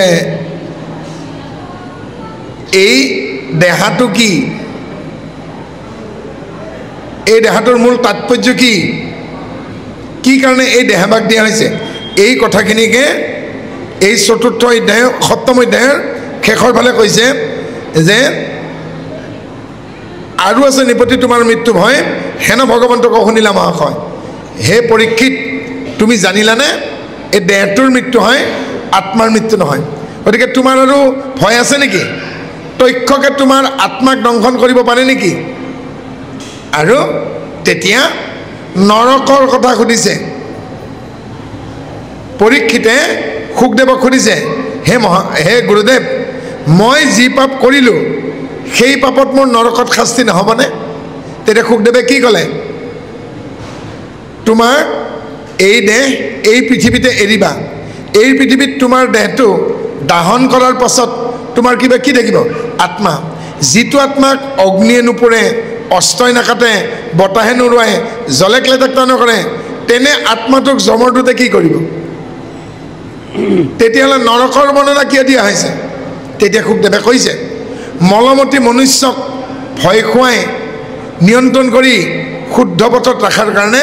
এই দেহাটো কি, এই দেহাটোৰ মূল তাৎপৰ্য কি কাৰণে এই দেহাভাগ দিয়া হৈছে, এই কথাখিনিকে এই 4ৰ্থ অধ্যায় 7ম অধ্যায়ৰ শেষৰ ফালে কৈছে যে আৰু আছে নিপতি তোমাৰ মৃত্যু ভয়, হেন ভগৱন্তক শুনিলা মহাশয়। হে পৰীক্ষিত, তুমি জানিলানে এই দেহটোৰ মৃত্যু হয়, আত্মাৰ মৃত্যু নহয়। গতিকে তোমাৰ আৰু ভয় আছে নেকি? তক্ষকে তোমাৰ আত্মাক দংশন কৰিব পাৰে নেকি? আৰু তেতিয়া নৰকৰ কথা সুধিছে পৰীক্ষিতে। সুখদেৱক সুধিছে হে গুৰুদেৱ, মই যি পাপ কৰিলোঁ সেই পাপত মোৰ নৰকত শাস্তি নহ'বনে? তেতিয়া সুখদেৱে কি ক'লে, তোমাৰ এই দেহ এই পৃথিৱীতে এৰিবা। এই পৃথিৱীত তোমাৰ দেহটো দাহন কৰাৰ পাছত তোমাৰ কিবা কি থাকিব? আত্মা। যিটো আত্মাক অগ্নিয়ে নুপুৰে, অস্ত্ৰই নাকাটে, বতাহে নুৰুৱাই, জলে ক্লেদাক্ত নকৰে, তেনে আত্মাটোক জমৰদূতে কি কৰিব? তেতিয়াহ'লে নৰকৰ বৰ্ণনা কিয় দিয়া হৈছে? তেতিয়া সুখদেৱে কৈছে মলমতী মনুষ্যক ভয় খুৱাই নিয়ন্ত্ৰণ কৰি শুদ্ধ পথত ৰখাৰ কাৰণে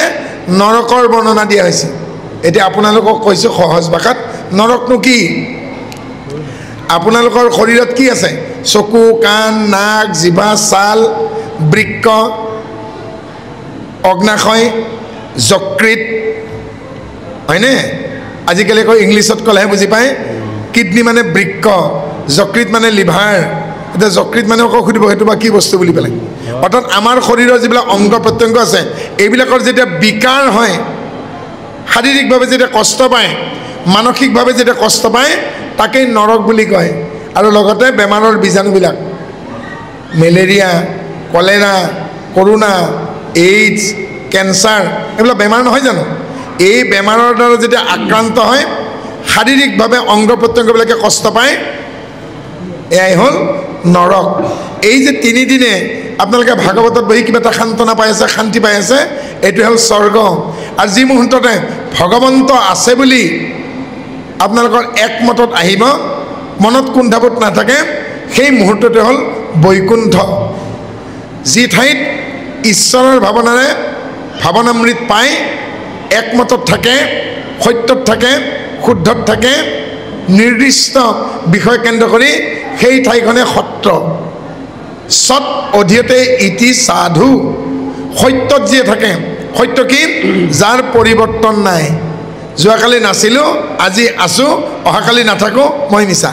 নৰকৰ বৰ্ণনা দিয়া হৈছে। এতিয়া আপোনালোকক কৈছোঁ সহজ ভাষাত, নৰকনো কি? আপোনালোকৰ শৰীৰত কি আছে? চকু, কাণ, নাক, জিভা, ছাল, বৃক্ক, অগ্নাশয়, যকৃত, হয়নে? আজিকালি আকৌ ইংলিছত ক'লেহে বুজি পায়। কিডনী মানে বৃক্ক, যকৃত মানে লিভাৰ। এতিয়া যকৃত মানে আকৌ সুধিব সেইটো বা কি বস্তু বুলি পেলাই। অৰ্থাৎ আমাৰ শৰীৰৰ যিবিলাক অংগ প্ৰত্যংগ আছে এইবিলাকৰ যেতিয়া বিকাৰ হয়, শাৰীৰিকভাৱে যেতিয়া কষ্ট পায়, মানসিকভাৱে যেতিয়া কষ্ট পায়, তাকেই নৰক বুলি কয়। আৰু লগতে বেমাৰৰ বীজাণুবিলাক, malaria, cholera, corona, AIDS, cancer, এইবিলাক বেমাৰ নহয় জানো? এই বেমাৰৰ দ্বাৰা যেতিয়া আক্ৰান্ত হয়, শাৰীৰিকভাৱে অংগ প্ৰত্যংগবিলাকে কষ্ট পায়, এয়াই হ'ল নৰক। এই যে 3 দিনে আপোনালোকে ভাগৱতত বহি কিবা এটা সান্তনা পাই আছে, শান্তি পাই আছে, এইটো হ'ল স্বৰ্গ। আৰু যি মুহূৰ্ততে ভগৱন্ত আছে বুলি আপোনালোকৰ একমতত আহিব, মনত কুণ্ঠাবোধ নাথাকে, সেই মুহূৰ্তটো হ'ল বৈকুণ্ঠ। যি ঠাইত ঈশ্বৰৰ ভাৱনাৰে ভাৱনামৃত পায়, একমতত থাকে, সত্যত থাকে, শুদ্ধত থাকে, নিৰ্দিষ্ট বিষয় কেন্দ্ৰ কৰি সেই ঠাইখনে সত্ৰ। সৎ অধীয়তে ইতি সাধু, সত্যত যিয়ে থাকে। সত্য কি? যাৰ পৰিৱৰ্তন নাই। যোৱাকালি নাছিলোঁ, আজি আছোঁ, অহাকালি নাথাকোঁ, মই মিছা।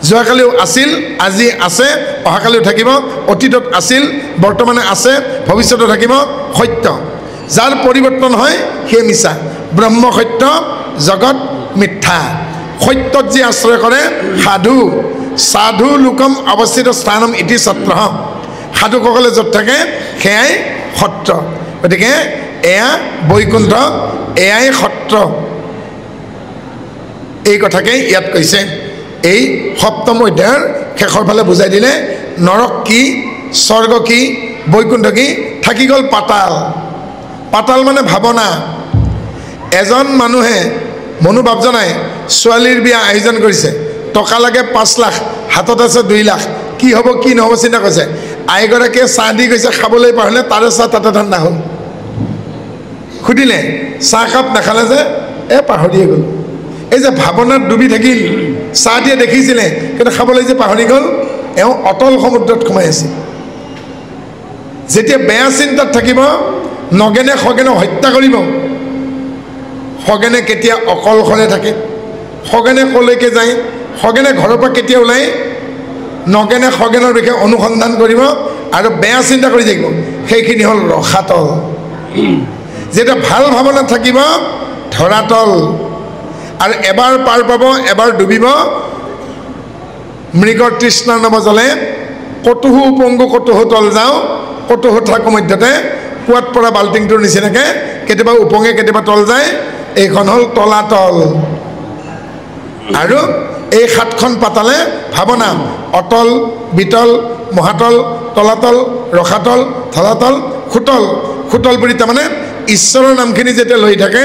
যোৱাকালিও আছিল, আজি আছে, অহাকালিও থাকিব, অতীতত আছিল, বৰ্তমানে আছে, ভৱিষ্যতে থাকিব, সত্য। যাৰ পৰিৱৰ্তন হয় সেই মিছা। ব্ৰহ্ম সত্য, জগত মিথ্যা। সত্যত যি আশ্ৰয় কৰে সাধু সাধু লোকম অৱস্থিত স্থানম ইতি সত্ৰ সাধুসকলে য'ত থাকে সেয়াই সত্ৰ গতিকে এয়া বৈকুণ্ঠ এয়াই সত্ৰ এই কথাকে ইয়াত কৈছে এই সপ্তম অধ্যায়ৰ শেষৰ ফালে বুজাই দিলে নৰক কি স্বৰ্গ কি বৈকুণ্ঠ কি থাকি গ'ল পাতাল পাতাল মানে ভাৱনা এজন মানুহে মনোভাৱ জনাই ছোৱালীৰ বিয়া আয়োজন কৰিছে টকা লাগে 5 লাখ হাতত আছে 2 লাখ কি হ'ব কি নহ'ব চিন্তা কৰিছে আইগৰাকীয়ে চাহ দি গৈছে খাবলৈ পাহৰিলে তাৰে চাহ তাতে ঠাণ্ডা হ'ল সুধিলে চাহকাপ নাখালে যে পাহৰিয়ে গ'ল এই যে ভাৱনাত ডুবি থাকিল চাহ দিয়ে দেখিছিলে কিন্তু খাবলৈ যে পাহৰি গ'ল এওঁ অটল সমুদ্ৰত সোমাই আছে যেতিয়া বেয়া চিন্তাত থাকিব নগেনে খগেনে হত্যা কৰিব খগেনে কেতিয়া অকলশৰে থাকে খগেনে কলৈকে যায় খগেনে ঘৰৰ পৰা কেতিয়া ওলায় নগেনে খগেনৰ বিষয়ে অনুসন্ধান কৰিব আৰু বেয়া চিন্তা কৰি থাকিব সেইখিনি হ'ল ৰসাতল যেতিয়া ভাল ভাৱনাত থাকিব ধৰাতল আৰু এবাৰ পাৰ পাব এবাৰ ডুবিব মৃগৰ তৃষ্ণা নবজলে কটুহু উপংগু কটুহু তল যাওঁ কটুহু থাকো মধ্যতে কুৱাত পৰা বাল্টিংটোৰ নিচিনাকৈ কেতিয়াবা উপঙে কেতিয়াবা তল যায় এইখন হ'ল তলাতল আৰু এই 7খন পাতালে ভাৱনা অটল বিতল মহাতল তলাতল ৰসাতল ধৰাতল খুটল খুটল বুলি তাৰমানে ঈশ্বৰৰ নামখিনি যেতিয়া লৈ থাকে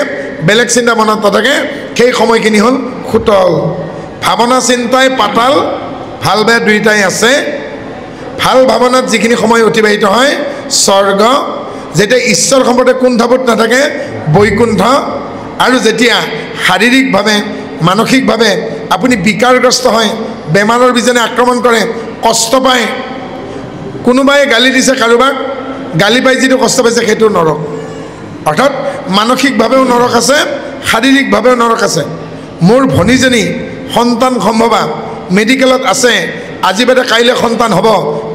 বেলেগ চিন্তা মনত নাথাকে সেই সময়খিনি হ'ল খুটল ভাৱনা চিন্তাই পাতাল ভাল বেয়া দুইটাই আছে ভাল ভাৱনাত যিখিনি সময় অতিবাহিত হয় স্বৰ্গ যেতিয়া ঈশ্বৰ সম্পৰ্কে কুণ্ঠাবোধ নাথাকে বৈকুণ্ঠ আৰু যেতিয়া শাৰীৰিকভাৱে মানসিকভাৱে আপুনি বিকাৰগ্ৰস্ত হয় বেমাৰৰ বীজাণুৱে আক্ৰমণ কৰে কষ্ট পায় কোনোবাই গালি দিছে কাৰোবাক গালি পাই যিটো কষ্ট পাইছে সেইটো নৰক অৰ্থাৎ মানসিকভাৱেও নৰক আছে শাৰীৰিকভাৱেও নৰক আছে মোৰ ভনীজনী সন্তান সম্ভৱা মেডিকেলত আছে আজি বাদে কাইলৈ সন্তান হ'ব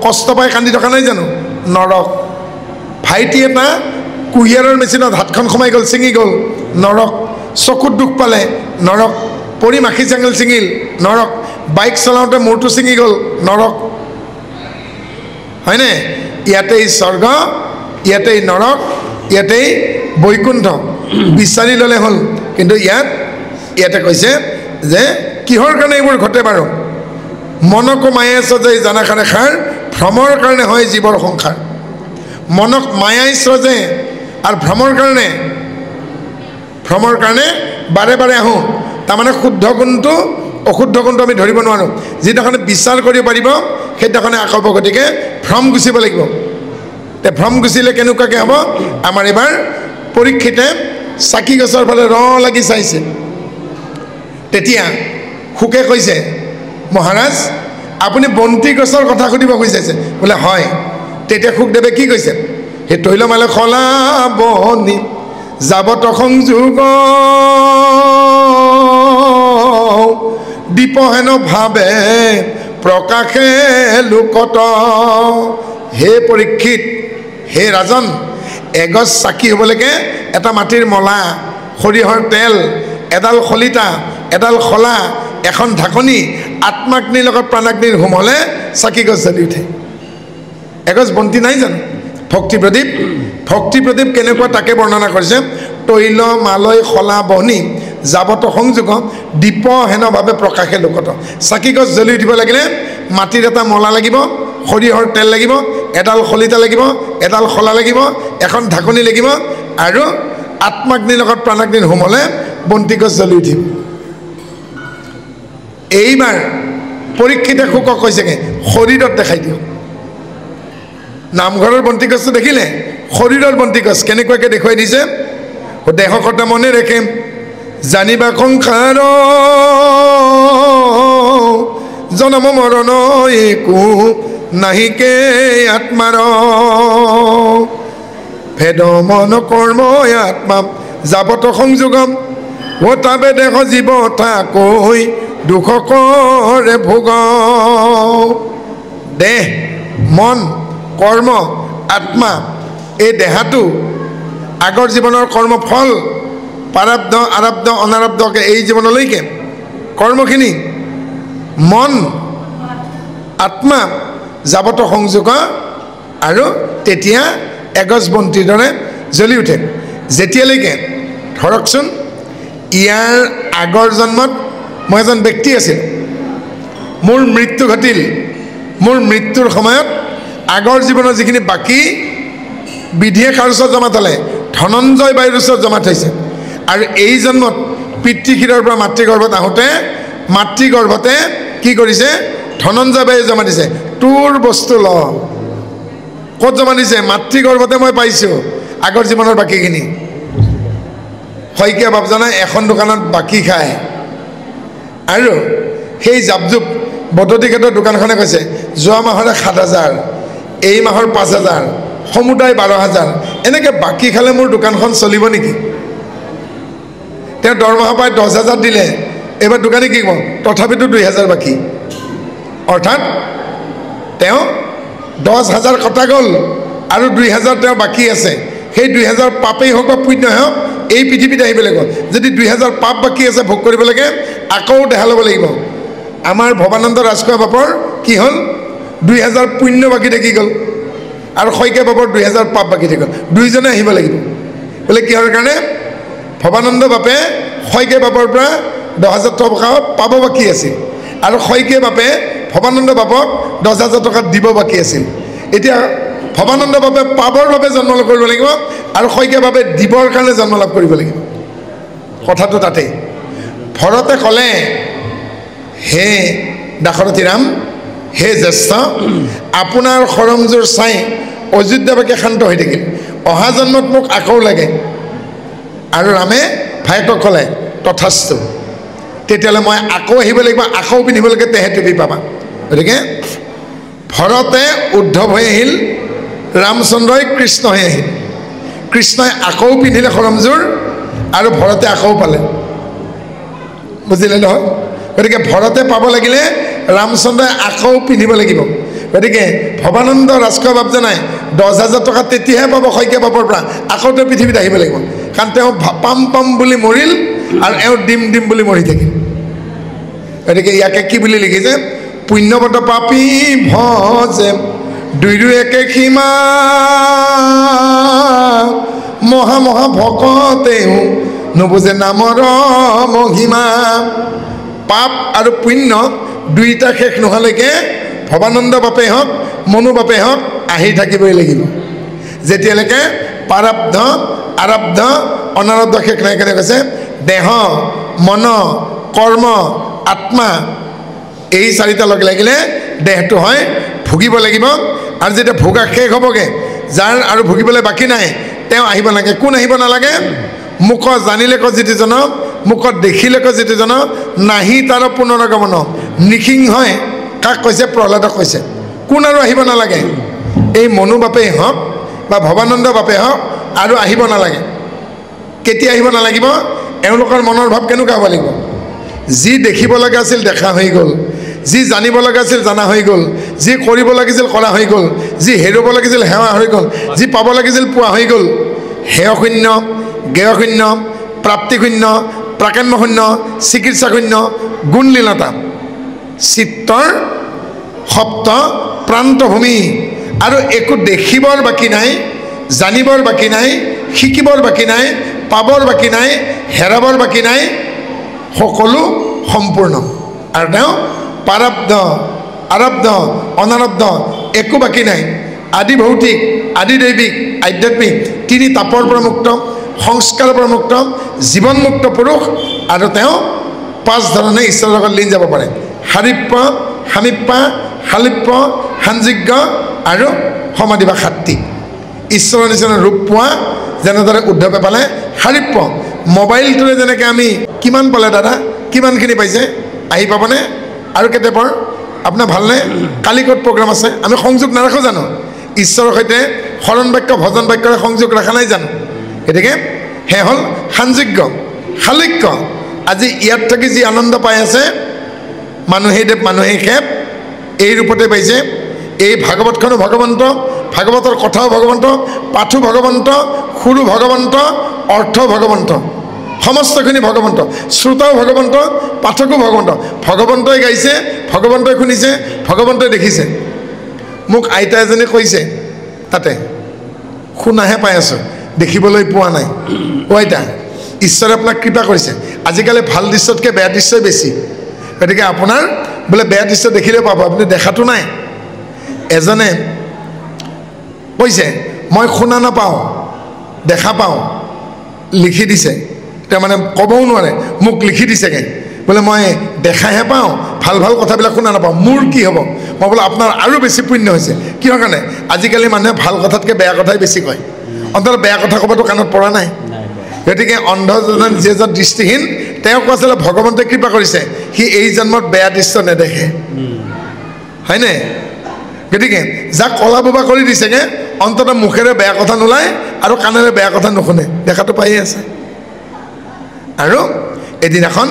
কষ্ট পাই কান্দি থকা নাই জানো নৰক ভাইটি এটা কুঁহিয়াৰৰ মেচিনত হাতখন সোমাই গ'ল ছিঙি গ'ল নৰক চকুত দুখ পালে নৰক পৰি মাখি চেঙেল ছিঙিল নৰক বাইক চলাওঁতে মূৰটো ছিঙি গ'ল নৰক হয়নে ইয়াতেই স্বৰ্গ ইয়াতেই নৰক ইয়াতেই বৈকুণ্ঠ বিচাৰি ল'লে হ'ল কিন্তু ইয়াতে কৈছে যে কিহৰ কাৰণে এইবোৰ ঘটে বাৰু মনকো মায়াই সজে জানাখানে খাৰ ভ্ৰমৰ কাৰণে হয় জীৱৰ সংসাৰ মনক মায়াই সজে আৰু ভ্ৰমৰ কাৰণে বাৰে বাৰে আহোঁ তাৰমানে শুদ্ধ কোনটো অশুদ্ধ কোনটো আমি ধৰিব নোৱাৰোঁ যিদিনাখনে বিচাৰ কৰিব পাৰিব সেইদিনাখনে আকাব গতিকে ভ্ৰম গুচিব লাগিব তে ভ্ৰম গুচিলে কেনেকুৱাকৈ হ'ব আমাৰ এবাৰ পৰীক্ষিতে চাকি গছৰ ফালে লাগি চাইছে তেতিয়া শুকে কৈছে মহাৰাজ আপুনি বন্তি গছৰ কথা সুধিব খুজিছে বোলে হয় তেতিয়া শুকদেৱে কি কৈছে সেই তৈলমালে খলা বনি যাবত সংযোগ দীপহেন ভাৱে প্ৰকাশে লোকত হে পৰীক্ষিত হে ৰাজন এগছ চাকি হ'বলৈকে এটা মাটিৰ মলা সৰিয়হৰ তেল এডাল খলিতা এডাল খলা এখন ঢাকনি আত্মাগ্নিৰ লগত প্ৰাণাগ্নিৰ হোম হ'লে চাকি গছ জ্বলি উঠে এগছ বন্তি নাই জানো ভক্তি প্ৰদীপ কেনেকুৱা তাকে বৰ্ণনা কৰিছে তৈল মালয় খলা বহনি যাবত সংযোগ দীপ হেনভাৱে প্ৰকাশে লোকত চাকি গছ জ্বলি উঠিব লাগিলে মাটিৰ এটা মলা লাগিব সৰিয়হৰ তেল লাগিব এডাল খলিতা লাগিব এডাল খলা লাগিব এখন ঢাকনি লাগিব আৰু আত্মাগ্নিৰ লগত প্ৰাণাগ্নিৰ হোম হ'লে বন্তি গছ জ্বলি উঠিব এইবাৰ পৰীক্ষিতে শুকক কৈছেগৈ শৰীৰত দেখাই দিয়ক নামঘৰৰ বন্তি গছটো দেখিলে শৰীৰৰ বন্তি গছ কেনেকুৱাকৈ দেখুৱাই দিছে দেহকত মনে ৰাখিম জানিবা সংসাৰ জনম মৰণ একো নাহিকে আত্মাৰ ভেদ মন কৰ্ম আত্মা যাবত সংযোগম তাবে দেহ জীৱ তাকৈ দুখ কৰে ভোগ দেহ মন কৰ্ম আত্মা এই দেহাটো আগৰ জীৱনৰ কৰ্মফল প্ৰাৰব্ধ আৰব্ধ অনাৰব্ধকে এই জীৱনলৈকে কৰ্মখিনি মন আত্মা যাবত সংযোগ আৰু তেতিয়া এগজ বন্তিৰ দৰে জ্বলি উঠে যেতিয়ালৈকে ধৰকচোন ইয়াৰ আগৰ জন্মত মই এজন ব্যক্তি আছিল মোৰ মৃত্যু ঘটিল মোৰ মৃত্যুৰ সময়ত আগৰ জীৱনৰ যিখিনি বাকী বিধিয়ে কাৰ ওচৰত জমা থলে ধনঞ্জয় বায়ুৰ ওচৰত জমা থৈছে আৰু এই জন্মত পিতৃশিৰৰ পৰা মাতৃগৰ্ভত আহোঁতে মাতৃগৰ্ভতে কি কৰিছে ধনঞ্জয় বায়ু জমা দিছে তোৰ বস্তু ল ক'ত জমা দিছে মাতৃগৰ্ভতে মই পাইছোঁ আগৰ জীৱনৰ বাকীখিনি শইকীয়া বাপজনাই এখন দোকানত বাকী খায় আৰু সেই জাপজুপ বদতিঘাটৰ দোকানখনে কৈছে যোৱা মাহৰে ৭,০০০ এই মাহৰ ৫,০০০ সমুদায় ১২,০০০ এনেকৈ বাকী খালে মোৰ দোকানখন চলিব নেকি তেওঁ দৰমহা পাই ১০,০০০ দিলে এইবাৰ দোকানী কি ক'ব তথাপিতো ২,০০০ বাকী অৰ্থাৎ তেওঁ ১০,০০০ কটা গ'ল আৰু ২,০০০ তেওঁ বাকী আছে সেই ২,০০০ পাপেই হওক বা পুণ্যই হওক এই পৃথিৱীত আহিব লাগিব যদি ২,০০০ পাপ বাকী আছে ভোগ কৰিব লাগে আকৌ দেহা ল'ব লাগিব আমাৰ ভৱানন্দ ৰাজখোৱা বাপৰ কি হ'ল ২,০০০ পুণ্য বাকী থাকি গ'ল আৰু শইকীয়া বাপৰ ২,০০০ পাপ বাকী থাকি গ'ল দুইজনে আহিব লাগিব বোলে কিহৰ কাৰণে ভৱানন্দ বাপে শইকীয়া বাপৰ পৰা ১০,০০০ টকা পাব বাকী আছিল আৰু শইকীয়া বাপে ভৱানন্দ বাপক ১০,০০০ টকা দিব বাকী আছিল এতিয়া ভৱানন্দ বাপে পাবৰ বাবে জন্ম লাভ কৰিব লাগিব আৰু শইকীয়া বাপে দিবৰ কাৰণে জন্ম লাভ কৰিব লাগিব কথাটো তাতেই ভৰতে ক'লে হে দাশৰথী ৰাম হে জ্যেষ্ঠ আপোনাৰ সৰমজোৰ চাই অযোধ্যাবাসী শান্ত হৈ থাকিল অহা জন্মত মোক আকৌ লাগে আৰু ৰামে ভায়েকক ক'লে তথাস্তু তেতিয়াহ'লে মই আকৌ আহিব লাগিব আকৌ পিন্ধিব লাগে তেহে তুমি পাবা গতিকে ভৰতে উদ্ধৱ হৈ আহিল ৰামচন্দ্ৰই কৃষ্ণ হৈ আহিল কৃষ্ণই আকৌ পিন্ধিলে সৰমজোৰ আৰু ভৰতে আকৌ পালে বুজিলে নহয় গতিকে ভৰতে পাব লাগিলে ৰামচন্দ্ৰই আকৌ পিন্ধিব লাগিব গতিকে ভৱানন্দ ৰাজখোৱা বাপজনাই ১০,০০০ টকা তেতিয়াহে পাব শইকীয়া বাপৰ পৰা আকৌ তেওঁ পৃথিৱীত আহিব লাগিব কাৰণ তেওঁ পাম পাম বুলি মৰিল আৰু এওঁ দিম দিম বুলি মৰি থাকিল গতিকে ইয়াকে কি বুলি লিখিছে পুণ্যৱত পাপী ভজে দুয়ো একে সীমা মহা মহা ভকতেও নুবুজে নামৰ মহিমা পাপ আৰু পুণ্য দুইটা শেষ নোহোৱালৈকে ভৱানন্দ বাপেই হওক মনু বাপেই হওক আহি থাকিবই লাগিব যেতিয়ালৈকে প্ৰাৰব্ধ আৰব্ধ অনাৰব্ধ শেষ নাই কেনে কৈছে দেহ মন কৰ্ম আত্মা এই চাৰিটা লগ লাগিলে দেহটো হয় ভুগিব লাগিব আৰু যেতিয়া ভোগা শেষ হ'বগৈ যাৰ আৰু ভুগিবলৈ বাকী নাই তেওঁ আহিব নালাগে কোন আহিব নালাগে মুখ জানিলে ক যিটিজন মুখত দেখিলে ক যিটিজন নাহি তাৰ পুনৰগমন নিসিংহই কাক কৈছে প্ৰহ্লাদক কৈছে কোন আৰু আহিব নালাগে এই মনু বাপেই হওক বা ভৱানন্দ বাপেই হওক আৰু আহিব নালাগে কেতিয়া আহিব নালাগিব এওঁলোকৰ মনৰ ভাৱ কেনেকুৱা হ'ব লাগিব যি দেখিব লগা আছিল দেখা হৈ গ'ল যি জানিব লগা আছিল জানা হৈ গ'ল যি কৰিব লাগিছিল কৰা হৈ গ'ল যি হেৰুব লাগিছিল হেৱা হৈ গ'ল যি পাব লাগিছিল পোৱা হৈ গ'ল হেয় শূন্য জ্ঞেয় শূন্য প্ৰাপ্তি শূন্য প্ৰাকাম্য শূন্য চিকিৎসা শূন্য গুণলীলতা চিত্তৰ সপ্ত প্ৰান্তভূমি আৰু একো দেখিবৰ বাকী নাই জানিবৰ বাকী নাই শিকিবৰ বাকী নাই পাবৰ বাকী নাই হেৰাবৰ বাকী নাই সকলো সম্পূৰ্ণ আৰু তেওঁ প্ৰাৰব্ধ আৰব্ধ অনাৰব্ধ একো বাকী নাই আদি ভৌতিক আদি দৈবিক আধ্যাত্মিক তিনি তাপৰ পৰা মুক্ত সংস্কাৰৰ পৰা মুক্ত জীৱনমুক্ত পুৰুষ আৰু তেওঁ 5 ধৰণে ঈশ্বৰৰ লগত লীন যাব পাৰে হাৰিপ্য সামিপ্য শালিপ্য সাঞ্জিজ্ঞ আৰু সমাধি বা শাক্তি ঈশ্বৰৰ নিচিনা ৰূপ পোৱা যেনেদৰে উদ্ধৱে পালে হাৰিপ্য মোবাইলটোৰে যেনেকৈ আমি কিমান পালে দাদা কিমানখিনি পাইছে আহি পাবনে আৰু কেতিয়াবা আপোনাৰ ভালনে কালি ক'ত প্ৰগ্ৰাম আছে আমি সংযোগ নাৰাখোঁ জানো ঈশ্বৰৰ সৈতে শৰণ বাক্য ভজন বাক্যৰে সংযোগ ৰখা নাই জানো গতিকে হে হ'ল সাঞ্জিজ্ঞ শালিক্য আজি ইয়াত থাকি যি আনন্দ পাই আছে মানুহেই দেৱ মানুহেই খেপ এই ৰূপতে পাইছে এই ভাগৱতখনো ভগৱন্ত ভাগৱতৰ কথাও ভগৱন্ত পাঠো ভগৱন্ত সুৰো ভগৱন্ত অৰ্থ ভগৱন্ত সমস্তখিনি ভগৱন্ত, শ্ৰোতাও ভগৱন্ত, পাঠকো ভগৱন্ত। ভগৱন্তই গাইছে, ভগৱন্তই শুনিছে, ভগৱন্তই দেখিছে। মোক আইতা এজনে কৈছে, তাতে শুনাহে পাই আছোঁ, দেখিবলৈ পোৱা নাই। অ' আইতা, ঈশ্বৰে আপোনাক কৃপা কৰিছে। আজিকালি ভাল দৃশ্যতকৈ বেয়া দৃশ্যই বেছি, গতিকে আপোনাৰ বোলে বেয়া দৃশ্য দেখিলেও পাব, আপুনি দেখাটো নাই। এজনে কৈছে, মই শুনা নাপাওঁ, দেখা পাওঁ, লিখি দিছে। তেওঁ মানে ক'বও নোৱাৰে, মোক লিখি দিছেগৈ বোলে মই দেখাহে পাওঁ, ভাল ভাল কথাবিলাক শুনা নাপাওঁ, মোৰ কি হ'ব? মই বোলো আপোনাৰ আৰু বেছি পুণ্য হৈছে। কিহৰ কাৰণে? আজিকালি মানুহে ভাল কথাতকৈ বেয়া কথাই বেছি কয়। অন্তত বেয়া কথা ক'বতো কাণত পৰা নাই। গতিকে অন্ধজন যিজন দৃষ্টিহীন, তেওঁক আচলতে ভগৱন্তে কৃপা কৰিছে, সি এই জন্মত বেয়া দৃশ্য নেদেখে, হয়নে? গতিকে যাক কলা বোবা কৰি দিছেগৈ, অন্তত মুখেৰে বেয়া কথা নোলায় আৰু কাণেৰে বেয়া কথা নুশুনে, দেখাটো পায়ে আছে। আৰু এদিনাখন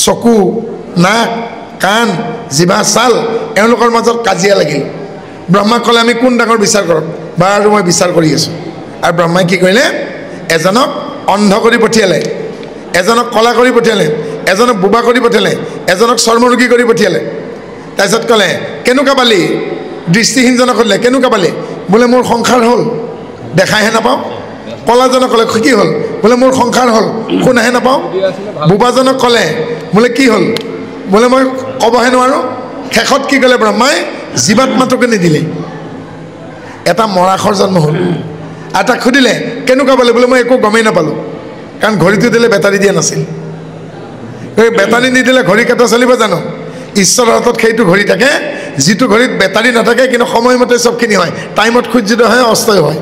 চকু, নাক, কাণ, জিভা, ছাল এওঁলোকৰ মাজত কাজিয়া লাগিল। ব্ৰহ্মাক ক'লে, আমি কোন ডাঙৰ বিচাৰ কৰক? বাৰু মই বিচাৰ কৰি আছোঁ। আৰু ব্ৰহ্মাই কি কৰিলে? এজনক অন্ধ কৰি পঠিয়ালে, এজনক কলা কৰি পঠিয়ালে, এজনক বোবা কৰি পঠিয়ালে, এজনক চৰ্মৰোগী কৰি পঠিয়ালে। তাৰপিছত ক'লে, কেনেকুৱা পালি? দৃষ্টিহীনজনক সুধিলে, কেনেকুৱা পালি? বোলে মোৰ সংসাৰ হ'ল, দেখাহে নাপাওঁ। কলাজনক ক'লে, কি হ'ল? বোলে মোৰ সংসাৰ হ'ল, শুনাহে নাপাওঁ। বোবাজনক ক'লে, বোলে কি হ'ল? বোলে মই ক'বহে নোৱাৰোঁ। শেষত কি ক'লে ব্ৰহ্মাই? জীৱাত্মাটোকে নিদিলে, এটা মৰাশৰ জন্ম হ'ল। আৰু তাক সুধিলে, কেনেকুৱা পালে? বোলে মই একো গমেই নাপালোঁ, কাৰণ ঘড়ীটো দিলে বেটাৰী দিয়া নাছিল। বেটাৰী নিদিলে ঘড়ী কেইটা চলিব জানো? ঈশ্বৰৰ হাতত সেইটো ঘড়ী থাকে, যিটো ঘড়ীত বেটাৰী নাথাকে, কিন্তু সময়মতে চবখিনি হয়, টাইমত সূৰ্যোদয় হয়, অস্তই হয়।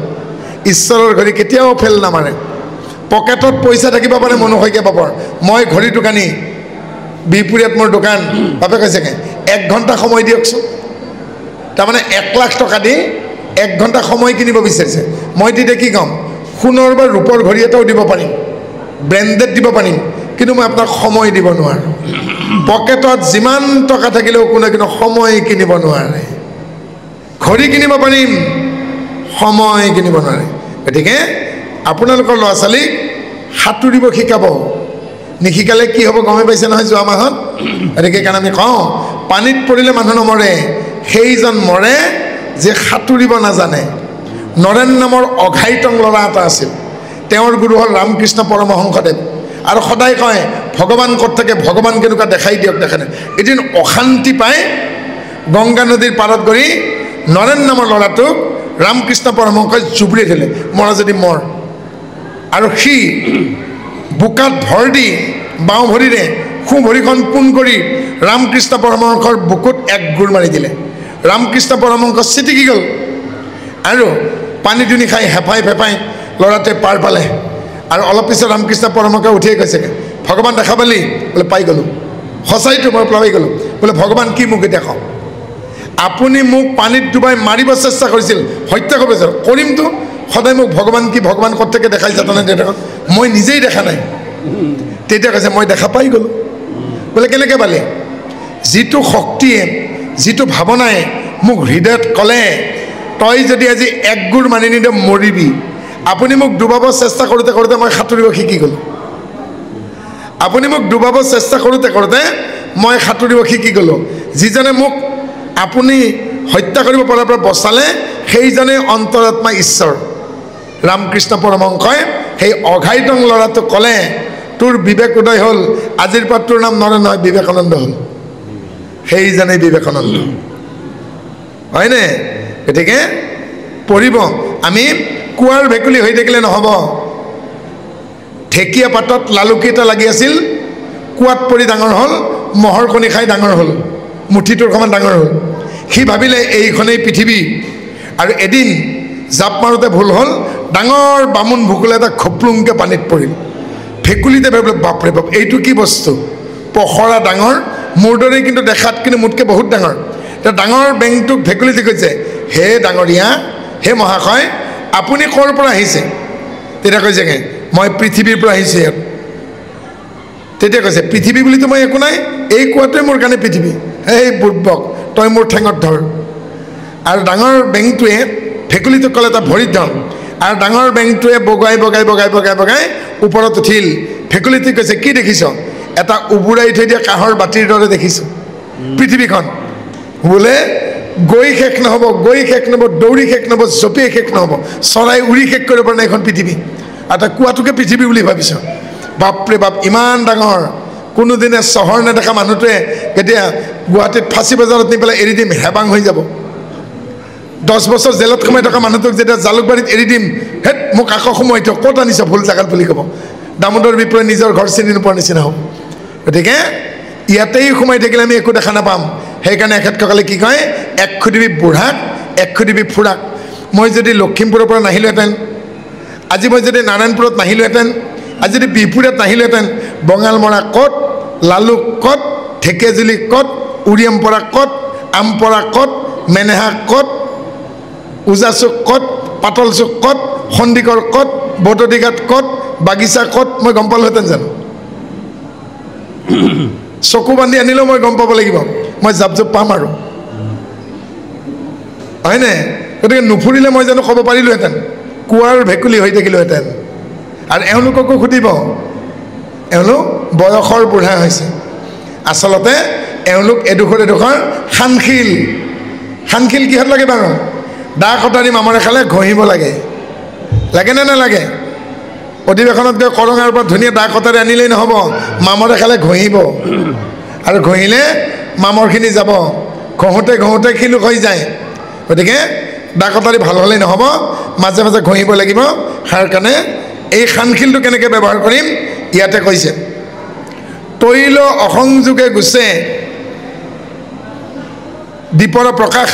ঈশ্বৰৰ ঘড়ী কেতিয়াও ফেল নামাৰে। পকেটত পইচা থাকিব পাৰে মনো শইকীয়া বাপৰ, মই ঘড়ীটো কানি বিহপুৰীয়াত মোৰ দোকান, বাপে কৈছেগৈ 1 ঘণ্টা সময় দিয়কচোন। তাৰমানে 1 লাখ টকা দি 1 ঘণ্টা সময় কিনিব বিচাৰিছে। মই তেতিয়া কি ক'ম? সোণৰ বা ৰূপৰ ঘড়ী এটাও দিব পাৰিম, ব্ৰেণ্ডেড দিব পাৰিম, কিন্তু মই আপোনাক সময় দিব নোৱাৰোঁ। পকেটত যিমান টকা থাকিলেও কোনে কিন্তু সময় কিনিব নোৱাৰে। ঘড়ী কিনিব পাৰিম, সময় কিনিব নোৱাৰে। গতিকে আপোনালোকৰ ল'ৰা ছোৱালীক সাঁতুৰিব শিকাব, নিশিকালে কি হ'ব গমে পাইছে নহয় যোৱা মাহত। গতিকে কাৰণে আমি কওঁ, পানীত পৰিলে মানুহ নমৰে, সেইজন মৰে যে সাঁতুৰিব নাজানে। নৰেন নামৰ অঘাইতং ল'ৰা এটা আছিল, তেওঁৰ গুৰু হ'ল ৰামকৃষ্ণ পৰমহংসদেৱ। আৰু সদায় কয়, ভগৱান ক'ত থাকে, ভগৱান কেনেকুৱা দেখাই দিয়ক, দেখা নাই। এদিন অশান্তি পাই গংগা নদীৰ পাৰত গৈ নৰেন নামৰ ল'ৰাটোক ৰামকৃষ্ণ পৰমহংসই জুবুৰিয়াই দিলে, মৰা যদি মৰ। আৰু সি বোকাত ভৰ দি বাওঁ ভৰিৰে সোঁ ভৰিখন পোন কৰি ৰামকৃষ্ণ পৰমহংসৰ বুকুত 1 গোৰ মাৰি দিলে। ৰামকৃষ্ণ পৰমহংস চিটিকি গ'ল আৰু পানী দুনি খাই হেঁপাই ফেঁপাই ল'ৰাটোৱে পাৰ পালে। আৰু অলপ পিছত ৰামকৃষ্ণ পৰমহংসই উঠিয়ে কৈছেগৈ, ভগৱান দেখা পালি? বোলে পাই গ'লোঁ। সঁচাইতো মই পাই গ'লোঁ। বোলে ভগৱান কি মোক এতিয়া কওঁ? আপুনি মোক পানীত ডুবাই মাৰিব চেষ্টা কৰিছিল, হত্যা কৰিব বিচাৰ কৰিমতো। সদায় মোক ভগৱান কি, ভগৱান ক'ত থাকে দেখাই জানে দেউতাকক, মই নিজেই দেখা নাই। তেতিয়া কৈছে, মই দেখা পাই গ'লোঁ। বোলে কেনেকৈ পালে? যিটো শক্তিয়ে, যিটো ভাৱনাই মোক হৃদয়ত ক'লে, তই যদি আজি 1 গোৰ মানি নিদিয় মৰিবি। আপুনি মোক ডুবাব চেষ্টা কৰোঁতে কৰোঁতে মই সাঁতুৰিব শিকি গ'লোঁ। আপুনি মোক ডুবাব চেষ্টা কৰোঁতে কৰোঁতে মই সাঁতুৰিব শিকি গ'লোঁ। যিজনে মোক আপুনি হত্যা কৰিব পৰাৰ পৰা বচালে, সেইজনে অন্তৰাত্মা ঈশ্বৰ। ৰামকৃষ্ণ পৰমহংসই সেই অঘাইতং ল'ৰাটোক ক'লে, তোৰ বিবেক উদয় হ'ল, আজিৰ পৰা তোৰ নাম নৰেন নহয়, বিবেকানন্দ হ'ল। সেইজনেই বিবেকানন্দ, হয়নে? গতিকে পঢ়িব। আমি কুঁৱাৰ ভেকুলী হৈ থাকিলে নহ'ব। ঢেকীয়া পাতত লালুকি এটা লাগি আছিল, কুঁৱাত পৰি ডাঙৰ হ'ল, মহৰ কণী খাই ডাঙৰ হ'ল, মুঠিটোৰ সমান ডাঙৰ হ'ল। সি ভাবিলে এইখনেই পৃথিৱী। আৰু এদিন জাপ মাৰোঁতে ভুল হ'ল, ডাঙৰ বামুণ ভুকুলে এটা খপ্লুংকৈ পানীত পৰিল। ভেকুলীতে ভাবিলে, বাপৰে বাপ, এইটো কি বস্তু? পখৰা ডাঙৰ, মোৰ দৰেই কিন্তু দেখাত, কিন্তু মোতকৈ বহুত ডাঙৰ। এতিয়া ডাঙৰ বেংটোক ভেকুলীতে কৈছে, হে ডাঙৰীয়া, হে মহাশয়, আপুনি ক'ৰ পৰা আহিছে? তেতিয়া কৈছেগৈ, মই পৃথিৱীৰ পৰা আহিছোঁ ইয়াত। তেতিয়া কৈছে, পৃথিৱী বুলিতো মই একো নাই, এই কোৱাটোৱে মোৰ কাৰণে পৃথিৱী। সেই বুৰ্বক, তই মোৰ ঠেঙত ধৰ। আৰু ডাঙৰ বেংটোৱে ভেকুলীটোক ক'লে, এটা ভৰিত ধৰ। আৰু ডাঙৰ বেংটোৱে বগাই বগাই বগাই বগাই বগাই ওপৰত উঠিল ভেকুলীটি কৈছে কি দেখিছ এটা উবুৰাই থৈ দিয়া কাঁহৰ বাতিৰ দৰে দেখিছোঁ পৃথিৱীখন বোলে গৈ শেষ নহ'ব দৌৰি শেষ নহ'ব জঁপিয়াই শেষ নহ'ব চৰাই উৰি শেষ কৰিব পৰা নাই এখন পৃথিৱী আৰু তই কোৱাটোকে পৃথিৱী বুলি ভাবিছ বাপৰে বাপ ইমান ডাঙৰ কোনোদিনে চহৰ নেদেখা মানুহটোৱে এতিয়া গুৱাহাটীত ফাঁচী বজাৰত নি পেলাই এৰি দিম হেবাং হৈ যাব 10 বছৰ জেলত সোমাই থকা মানুহটোক যেতিয়া জালুকবাৰীত এৰি দিম হেত মোক আকৌ সোমাই থ ক'ত আনিছ ভুল জাগাত বুলি ক'ব দামোদৰ বিপৰীত নিজৰ ঘৰ চিনি নোপোৱাৰ নিচিনা হ'ব গতিকে ইয়াতেই সোমাই থাকিলে আমি একো দেখা নাপাম সেইকাৰণে এখেত ককালে কি কয় এক খুদিবি বুঢ়াক এক খুদিবি ফুৰাক মই যদি লখিমপুৰৰ পৰা নাহিলোহেঁতেন আজি মই যদি নাৰায়ণপুৰত নাহিলোহেঁতেন আজি যদি বিহপুৰীত নাহিলোহেঁতেন বঙালমৰা ক'ত লালুক ক'ত ঢেকেজুলি ক'ত উৰিয়ামপৰা ক'ত আমপৰা ক'ত মেনেহা ক'ত উজাচুক ক'ত পাতলচুক ক'ত সন্দিকৰ ক'ত বটদিঘাট ক'ত বাগিচা ক'ত মই গম পালোহেঁতেন জানো চকু বান্ধি আনিলেও মই গম পাব লাগিব মই জাপ পাম আৰু হয়নে গতিকে নুফুৰিলে মই জানো ক'ব পাৰিলোহেঁতেন কুৱাৰ ভেকুলী হৈ থাকিলোহেঁতেন আৰু এওঁলোককো সুধিব এওঁলোক বয়সৰ বুঢ়া হৈছে আচলতে এওঁলোক এডোখৰ শানশিল কিহত লাগে বাৰু দা কটাৰী মামৰে খালে ঘঁহিব লাগে নে নালাগে অধিৱেশনত গৈ কৰঙাৰ পৰা ধুনীয়া দা কটাৰী আনিলেই নহ'ব মামৰে খালে ঘঁহিব আৰু ঘঁহিলে মামৰখিনি যাব ঘঁহোতে শিলুক হৈ যায় গতিকে দা কটাৰী ভাল হ'লেই নহ'ব মাজে মাজে ঘঁহিব লাগিব তাৰ কাৰণে এই শানশিলটো কেনেকৈ ব্যৱহাৰ কৰিম ইয়াতে কৈছে তৈল অসংযোগে গুচে দীপৰ প্ৰকাশ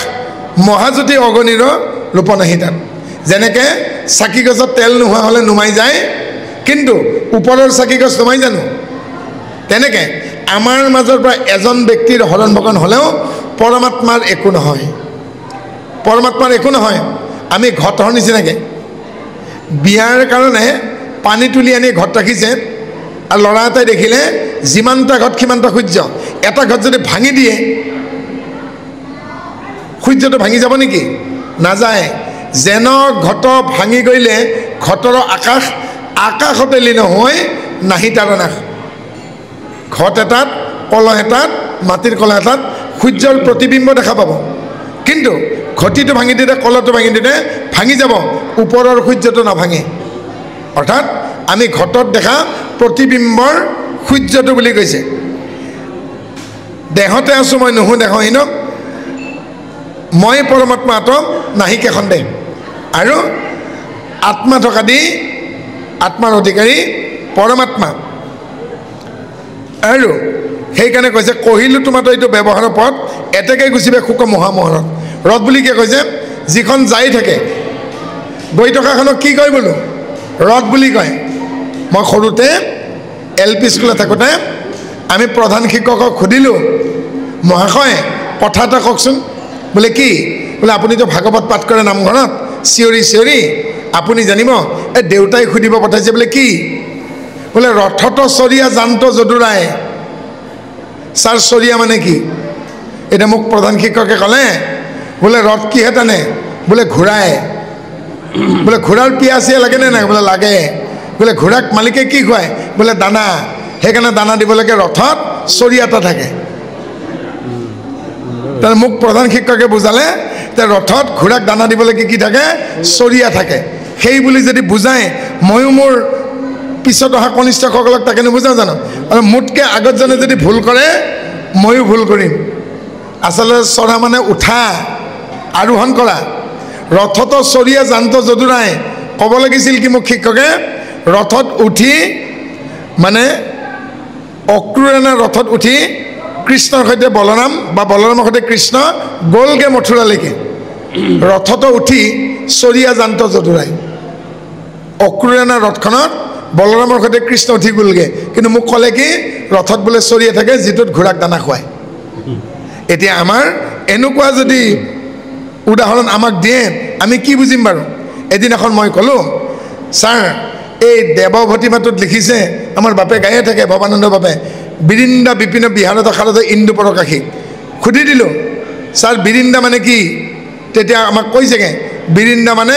মহাজ্যোতি অগণিৰ ৰূপনাহি তাত যেনেকৈ চাকি গছত তেল নোহোৱা হ'লে নুমাই যায় কিন্তু ওপৰৰ চাকি গছ নুমাই জানো তেনেকৈ আমাৰ মাজৰ পৰা এজন ব্যক্তিৰ হৰণ ভগন হ'লেও পৰমাত্মাৰ একো নহয় আমি ঘটৰ নিচিনাকৈ বিয়াৰ কাৰণে পানী তুলি আনি ঘট ৰাখিছে আৰু ল'ৰা এটাই দেখিলে যিমানটা ঘট সিমানটা সূৰ্য এটা ঘট যদি ভাঙি দিয়ে সূৰ্যটো ভাঙি যাব নেকি নাযায় যেন ঘট ভাঙি গ'লে ঘটৰ আকাশতে লীন হৈ নাহি তাৰ নাশ ঘট এটাত কলহ এটাত মাটিৰ কলহ এটাত সূৰ্যৰ প্ৰতিবিম্ব দেখা পাব কিন্তু ঘটিটো ভাঙি দিলে কলহটো ভাঙি দিলে ভাঙি যাব ওপৰৰ সূৰ্যটো নাভাঙে অৰ্থাৎ আমি ঘটত দেখা প্ৰতিবিম্বৰ সূৰ্যটো বুলি কৈছে দেহতে আছোঁ মই নুহু দেহহীনক মই পৰমাত্মা আতম নাহিকে সন্দেহ আৰু আত্মা থকা দি আত্মাৰ অধিকাৰী পৰমাত্মা আৰু সেইকাৰণে কৈছে কহিলোঁ তোমাতো এইটো ব্যৱহাৰৰ পথ এতেকে গুচিবে শোক মহামহৰত ৰথ বুলি কিয় কৈছে যিখন যাই থাকে গৈ থকাখনক কি কয় বোলো ৰথ বুলি কয় মই সৰুতে LP স্কুলত থাকোঁতে আমি প্ৰধান শিক্ষকক সুধিলোঁ মহাশয় কথা এটা কওকচোন বোলে কি বোলে আপুনিতো ভাগৱত পাঠ কৰে নামঘৰত চিঞৰি আপুনি জানিব এই দেউতাই সুধিব পঠাইছে বোলে কি বোলে ৰথত চৰিয়া জান্ত যদুৰায় ছাৰ চৰিয়া মানে কি এতিয়া মোক প্ৰধান শিক্ষকে ক'লে বোলে ৰথ কিহে টানে বোলে ঘোঁৰাই বোলে ঘোঁৰাৰ পিয়াচিয়া লাগেনে নাই বোলে লাগে বোলে ঘোঁৰাক মালিকে কি খুৱায় বোলে দানা সেইকাৰণে দানা দিব লাগে ৰথত চৰিয়া এটা থাকে তাৰ মোক প্ৰধান শিক্ষকে বুজালে যে ৰথত ঘোঁৰাক দানা দিবলৈকে কি থাকে চৰিয়া থাকে সেই বুলি যদি বুজায় ময়ো মোৰ পিছত অহা কনিষ্ঠসকলক তাকে নুবুজাওঁ জানো আৰু মোতকৈ আগতজনে যদি ভুল কৰে ময়ো ভুল কৰিম আচলতে চৰা মানে উঠা আৰোহণ কৰা ৰথত চৰিয়া জান্ত যদুৰাই ক'ব লাগিছিল কি মোক শিক্ষকে ৰথত উঠি মানে অক্ৰূৰেণা ৰথত উঠি কৃষ্ণৰ সৈতে বলৰাম বা বলৰামৰ সৈতে কৃষ্ণ গ'লগৈ মথুৰালৈকে ৰথত উঠি চৰিয়া জান্ত যদুৰাই অক্ৰূৰেণা ৰথখনত বলৰামৰ সৈতে কৃষ্ণ উঠি গ'লগৈ কিন্তু মোক ক'লে কি ৰথত বোলে চৰিয়া থাকে যিটোত ঘোঁৰাক দানা খুৱায় এতিয়া আমাৰ এনেকুৱা যদি উদাহৰণ আমাক দিয়ে আমি কি বুজিম বাৰু এদিনাখন মই ক'লোঁ ছাৰ এই দেৱভতিমাটোত লিখিছে আমাৰ বাপে গায়ে থাকে ভৱানন্দ বাপে বিৰিন্দা বিপিন বিহাৰত খাৰত ইন্দু পৰকাশী সুধি দিলোঁ ছাৰ বিৰিন্দা মানে কি তেতিয়া আমাক কৈছেগৈ বিৰিন্দা মানে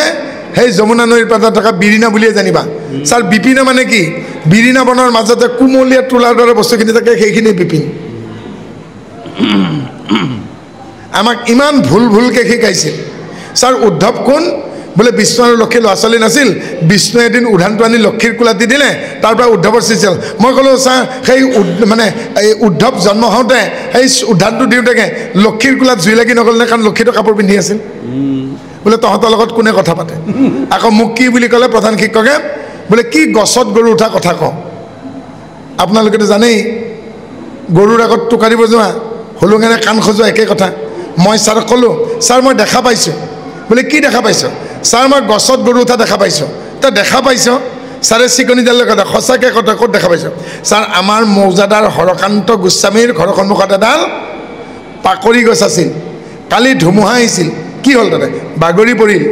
সেই যমুনা নদীৰ পাৰত থকা বিৰিণা বুলিয়ে জানিবা ছাৰ বিপিনা মানে কি বিৰিণা বনৰ মাজতে কুমলীয়া তোলাৰ দৰে বস্তুখিনি থাকে সেইখিনি বিপিন আমাক ইমান ভুলকৈ শিকাইছিল ছাৰ উদ্ধৱ কোন বোলে বিষ্ণু আৰু লক্ষীৰ ল'ৰা ছোৱালী নাছিল বিষ্ণুৱে এদিন উধানটো আনি লক্ষীৰ কোলাত দি দিলে তাৰ পৰা উদ্ধৱৰ সৃষ্টি হ'ল মই ক'লোঁ ছাৰ সেই মানে এই উদ্ধৱ জন্ম হওঁতে সেই উধানটো দিওঁতেকে লক্ষীৰ কোলাত জুই লাগি নগ'ল নে কাৰণ লক্ষীটো কাপোৰ পিন্ধি আছিল বোলে তহঁতৰ লগত কোনে কথা পাতে আকৌ মোক কি বুলি ক'লে প্ৰধান শিক্ষকে বোলে কি গছত গৰু উঠা কথা কওঁ আপোনালোকেতো জানেই গৰুৰ আগত টোকাৰিব যোৱা হলুঙেৰে কাণ খজোৱা একে কথা মই ছাৰক ক'লোঁ ছাৰ মই দেখা পাইছোঁ বোলে কি দেখা পাইছোঁ ছাৰ মই গছত গৰু উঠা দেখা পাইছোঁ তই দেখা পাইছ ছাৰে চিকনিডাল কথা সঁচাকৈ কথা ক'ত দেখা পাইছোঁ ছাৰ আমাৰ মৌজাদাৰ হৰকান্ত গোস্বামীৰ ঘৰৰ সন্মুখত এডাল পাকৰি গছ আছিল কালি ধুমুহা আহিছিল কি হ'ল তাতে বাগৰি পৰিল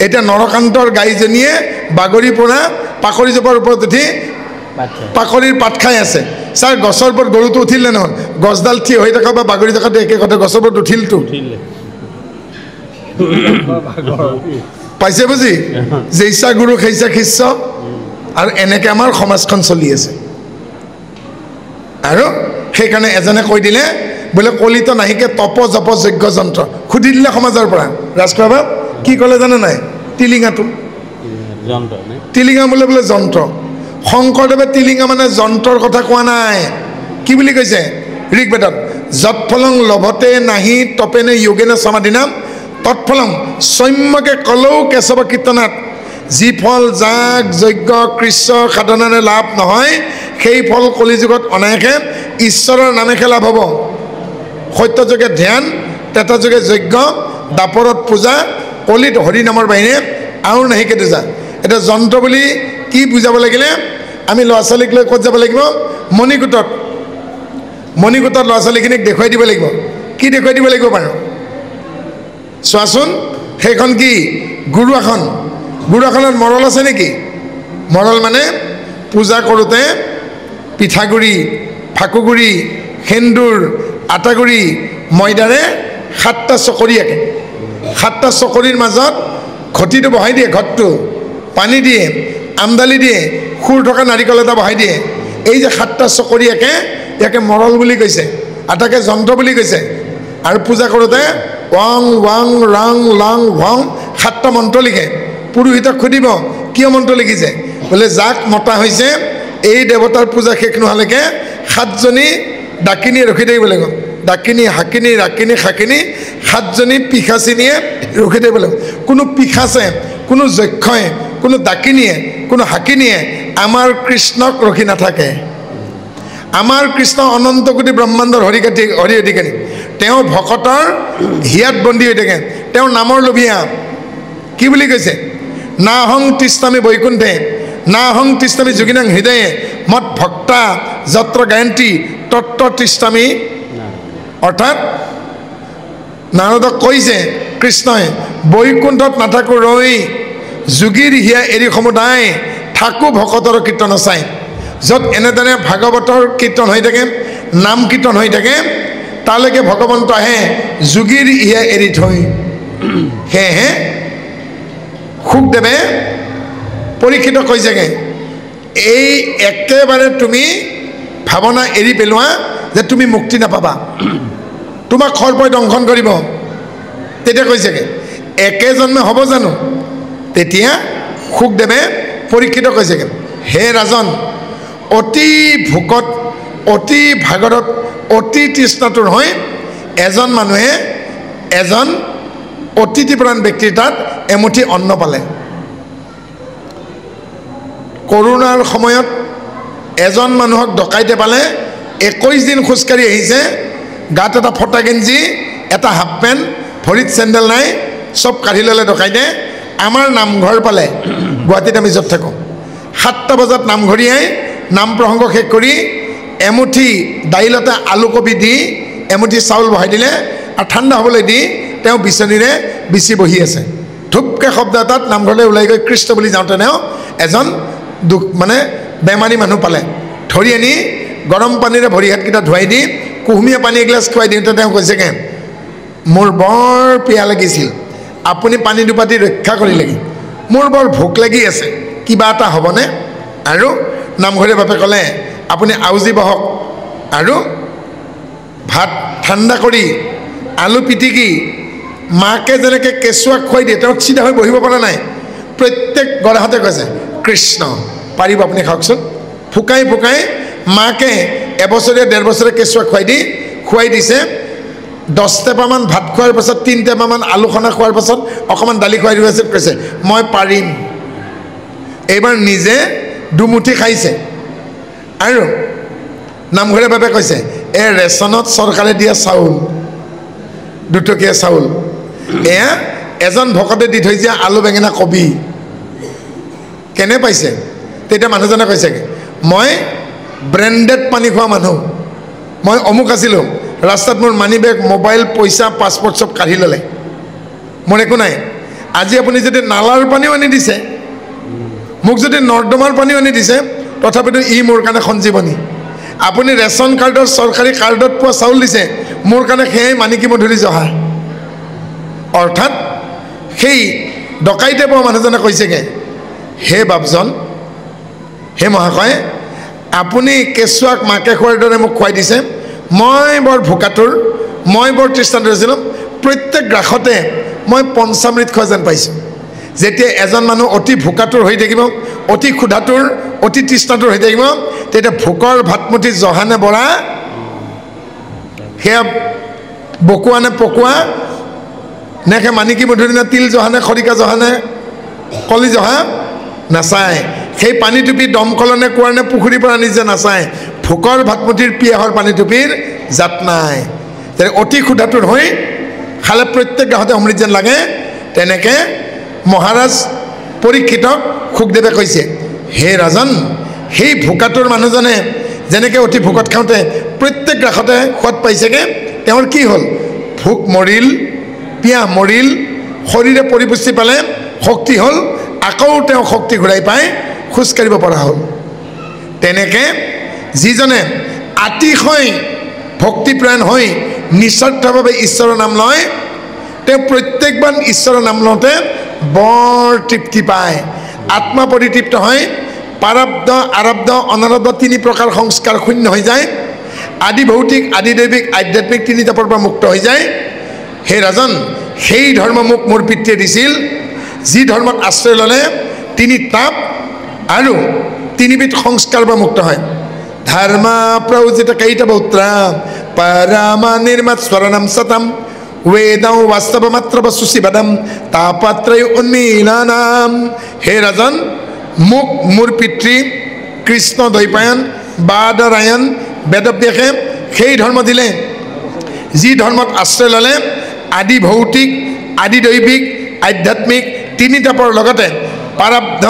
এতিয়া নৰকান্তৰ গাইজনীয়ে বাগৰি পৰা পাকৰিজোপাৰ ওপৰত উঠি পাকৰিৰ পাত খাই আছে ছাৰ গছৰ ওপৰত গৰুটো উঠিল নে নহ'ল গছডাল থিয় হৈ থকা বা বাগৰি থকাটো একে কথা গছৰ ওপৰত উঠিলতো পাইছে বুজি জেইছা গুৰু খাইছা শিষ্য আৰু এনেকৈ আমাৰ সমাজখন চলি আছে আৰু সেইকাৰণে এজনে কৈ দিলে বোলে কলিত নাহিকে তপ জপ যজ্ঞ যন্ত্ৰ সুধি দিলে সমাজৰ পৰা ৰাজপ্ৰভা কি ক'লে জানে নাই টিলিঙাটো টিলিঙা বোলে বোলে যন্ত্ৰ শংকৰদেৱে টিলিঙা মানে যন্ত্ৰৰ কথা কোৱা নাই কি বুলি কৈছে ঋগ্বেদত যৎফলং লভতে নাহি তপেনে যোগেনে সমাধিনাম তৎফলং সৌম্যকে কলৌ কেশৱ কীৰ্তনাত যি ফল যাগ যজ্ঞ কৃষ্ণ সাধনাৰে লাভ নহয় সেই ফল কলিযুগত অনায়াসে ঈশ্বৰৰ নামেহে লাভ হ'ব সত্যযোগে ধ্যান তেতাযোগে যজ্ঞ দাপৰত পূজা কলিত হৰি নামৰ বাহিৰে আৰু নাহিকে দুজা এটা যন্ত্ৰ বুলি কি বুজাব লাগিলে আমি ল'ৰা ছোৱালীক লৈ ক'ত যাব লাগিব মণিকূটত ল'ৰা ছোৱালীখিনিক দেখুৱাই দিব লাগিব কি দেখুৱাই দিব লাগিব বাৰু চোৱাচোন সেইখন কি গুৰু আসন গুৰু আসনত মৰল আছে নেকি মৰল মানে পূজা কৰোঁতে পিঠাগুড়ি ফাকুগুড়ি সেন্দুৰ আটাগুড়ি ময়দাৰে 7টা চকৰি আঁকে 7টা চকৰিৰ মাজত ঘটিটো বহাই দিয়ে ঘটটো পানী দিয়ে আমদালি দিয়ে খুৰ থকা নাৰিকল এটা বহাই দিয়ে এই যে 7টা চকৰি আঁকে ইয়াকে মৰল বুলি কৈছে আটাকে যন্ত্ৰ বুলি কৈছে আৰু পূজা কৰোঁতে ওৱাং ৱাং ৰাং লাং ভং 7টা মন্ত্ৰ লিখে পুৰোহিতক সুধিব কিয় মন্ত্ৰ লিখিছে বোলে যাক মতা হৈছে এই দেৱতাৰ পূজা শেষ নোহোৱালৈকে 7জনী ডাকিনীয়ে ৰখি থাকিব লাগিব ডাকিনী হাকিনী ৰাকিনী শাকিনী 7জনী পিশাচিনীয়ে ৰখি থাকিব লাগিব কোনো পিশাচে কোনো যক্ষয়ে কোনো ডাকিনীয়ে কোনো হাকিনীয়ে আমাৰ কৃষ্ণক ৰখি নাথাকে আমাৰ কৃষ্ণ অনন্ত কোটি ব্ৰহ্মাণ্ডৰ হৰি অধিকাৰী তেওঁ ভকতৰ হিয়াত বন্দী হৈ থাকে তেওঁৰ নামৰ লোভিয়া কি বুলি কৈছে নাহং তৃষ্ণামি বৈকুণ্ঠে নাহং তৃষ্ণামি যোগিনাং হৃদয়ে মত ভক্তা যত্ৰ গায়ন্তী তত্ৰ তৃষ্ণামি অৰ্থাৎ নাৰদক কৈছে কৃষ্ণই বৈকুণ্ঠত নাথাকো ৰৈ যোগীৰ হিয়া এৰি সমুদায় থাকো ভকতৰ কীৰ্তন চাই য'ত এনেদৰে ভাগৱতৰ কীৰ্তন হৈ থাকে নাম কীৰ্তন হৈ থাকে তালৈকে ভগৱন্ত আহে যোগীৰ হিয়া এৰি থৈ সেয়েহে শুকদেৱে পৰীক্ষিতক কৈছেগৈ এই একেবাৰে তুমি ভাৱনা এৰি পেলোৱা যে তুমি মুক্তি নাপাবা তোমাক সৰ্পই দংশন কৰিব তেতিয়া কৈছেগৈ একে জন্মে হ'ব জানো তেতিয়া শুকদেৱে পৰীক্ষিতক কৈছেগৈ হে ৰাজন অতি ভোকত অতি ভাগৰত অতি তৃষ্ণাতুৰ হৈ এজন মানুহে এজন অতিথিপ্ৰাণ ব্যক্তিৰ তাত এমুঠি অন্ন পালে কৰোণাৰ সময়ত এজন মানুহক ডকাইতে পালে 21 দিন খোজকাঢ়ি আহিছে গাত এটা ফটা গেঞ্জি এটা হাফ পেণ্ট ভৰিত চেণ্ডেল নাই চব কাঢ়ি ল'লে ডকাইতে আমাৰ নামঘৰ পালে গুৱাহাটীত আমি য'ত থাকোঁ 7টা বজাত নামঘৰীয়াই নাম প্ৰসংগ শেষ কৰি এমুঠি দাইলতে আলু কবি দি এমুঠি চাউল বহাই দিলে আৰু ঠাণ্ডা হ'বলৈ দি তেওঁ বিচনীৰে বিচি বহি আছে ধুপকৈ শব্দ এটাত নামঘৰলৈ ওলাই গৈ কৃষ্ণ বুলি যাওঁতেনেও এজন মানে বেমাৰী মানুহ পালে ধৰি আনি গৰম পানীৰে ভৰি হাতকেইটা ধুৱাই দি কুহুমীয়া পানী এগিলাচ খুৱাই দিওঁতে তেওঁ কৈছেগৈ মোৰ বৰ পিয়া লাগিছিল আপুনি পানী দুপাতি ৰক্ষা কৰিলেগৈ মোৰ বৰ ভোক লাগি আছে, কিবা এটা হ'বনে? আৰু নামঘৰীয়া বাপে ক'লে আপুনি আউজি বহক আৰু ভাত ঠাণ্ডা কৰি আলু পিটিকি মাকে যেনেকৈ কেঁচুৱাক খুৱাই দিয়ে তেওঁক চিধা হৈ বহিব পৰা নাই। প্ৰত্যেক গৰাহতে কৈছে কৃষ্ণ পাৰিব আপুনি খাওকচোন। ফুকাই ফুকাই মাকে এবছৰীয়া 1.5 বছৰীয়া কেঁচুৱাক খুৱাই দিছে। 10 টেপামান ভাত খোৱাৰ পাছত 3 টেপামান আলু খনা খোৱাৰ পাছত অকণমান দালি খুৱাই দিব আছে। কৈছে মই পাৰিম। এইবাৰ নিজে দুমুঠি খাইছে। আৰু নামঘৰীয়া বাবে কৈছে এই ৰেচনত চৰকাৰে দিয়া চাউল, 2 টকীয়া চাউল, এয়া এজন ভকতে দি থৈ দিয়া আলু বেঙেনা কবি। কেনে পাইছে? তেতিয়া মানুহজনে কৈছে মই ব্ৰেণ্ডেড পানী খোৱা মানুহ, মই অমুক আছিলোঁ, ৰাস্তাত মোৰ মানি বেগ মোবাইল পইচা পাছপৰ্ট চব কাঢ়ি ল'লে, মোৰ একো নাই। আজি আপুনি যদি নালাৰ পানীও আনি দিছে, মোক যদি নৰ্দমাৰ পানীও আনি দিছে, তথাপিতো ই মোৰ কাৰণে সঞ্জীৱনী। আপুনি ৰেচন কাৰ্ডৰ চৰকাৰী কাৰ্ডত পোৱা চাউল দিছে, মোৰ কাৰণে সেয়াই মানিকী মধুৰী জহা। অৰ্থাৎ সেই ডকাইতে পোৱা মানুহজনে কৈছেগৈ হে বাপজন, হে মহাশয়, আপুনি কেঁচুৱাক মাকে খোৱাৰ দৰে মোক খুৱাই দিছে। মই বৰ ভোকাতুৰ, মই বৰ তৃষ্ণাতুৰ আছিলোঁ। প্ৰত্যেক গ্ৰাসতে মই পঞ্চামৃত খোৱা যেন পাইছোঁ। যেতিয়া এজন মানুহ অতি ভোকাতুৰ হৈ থাকিব, অতি ক্ষুধাতুৰ, অতি তৃষ্ণাতুৰ হৈ থাকিব, তেতিয়া ভোকৰ ভাতমুঠি জহানে বৰা, সেয়া বকোৱা নে পকোৱা, নে সেই মানিকী মধুৰী নে তিল জহা নে খৰিকা জহা নে কলি জহা নাচায়। সেই পানী টুপি দমকলৰ নে কুঁৱাৰ নে পুখুৰীৰ পৰা নিজে নাচায়। ভোকৰ ভাতমুঠিৰ পিয়াহৰ পানী টুপিৰ জাত নাই। অতি ক্ষুধাতুৰ হৈ খালে প্ৰত্যেক গ্ৰাহতে অমৃত যেন লাগে। তেনেকৈ মহাৰাজ পৰীক্ষিতক সুখদেৱে কৈছে হে ৰাজন, সেই ভোকাতুৰ মানুহজনে যেনেকৈ অতি ভোকত খাওঁতে প্ৰত্যেক গ্ৰাসতে সোৱাদ পাইছেগৈ, তেওঁৰ কি হ'ল? ভোক মৰিল, পিয়াহ মৰিল, শৰীৰে পৰিপুষ্টি পালে, শক্তি হ'ল, আকৌ তেওঁ শক্তি ঘূৰাই পাই খোজকাঢ়িব পৰা হ'ল। তেনেকৈ যিজনে আতিশয় ভক্তিপ্ৰাণ হৈ নিস্বাৰ্থভাৱে ঈশ্বৰৰ নাম লয়, তেওঁ প্ৰত্যেকবাৰ ঈশ্বৰৰ নাম লওঁতে বৰ তৃপ্তি পায়, আত্মা পৰিতৃপ্ত হয়। প্ৰাৰব্ধ, আৰব্ধ, অনাৰব্ধ 3 প্ৰকাৰ সংস্কাৰ শূন্য হৈ যায়। আদি ভৌতিক, আদি দৈৱিক, আধ্যাত্মিক 3 তাপৰ পৰা মুক্ত হৈ যায়। হে ৰাজন, সেই ধৰ্ম মোক মোৰ পিতৃয়ে দিছিল, যি ধৰ্মত আশ্ৰয় ল'লে 3 তাপ আৰু 3 বিধ সংস্কাৰ পৰা মুক্ত হয়। ধৰ্মা প্ৰউজিত কৈতবৌত্ৰা পৰমা নিৰ্মাত স্বৰণম সতম वेदं वास्तवमत्र सुशिवदम तापत्रय उन्मीलनम। हे राजन, মোক মোৰ পিতৃ কৃষ্ণ দ্বৈপায়ন বাদৰায়ণ বেদব্যাসে সেই ধৰ্ম দিলে, যি ধৰ্মত আশ্ৰয় ল'লে আদি ভৌতিক, আদি দৈৱিক, আধ্যাত্মিক 3 তাপৰ লগতে প্ৰাৰব্ধ,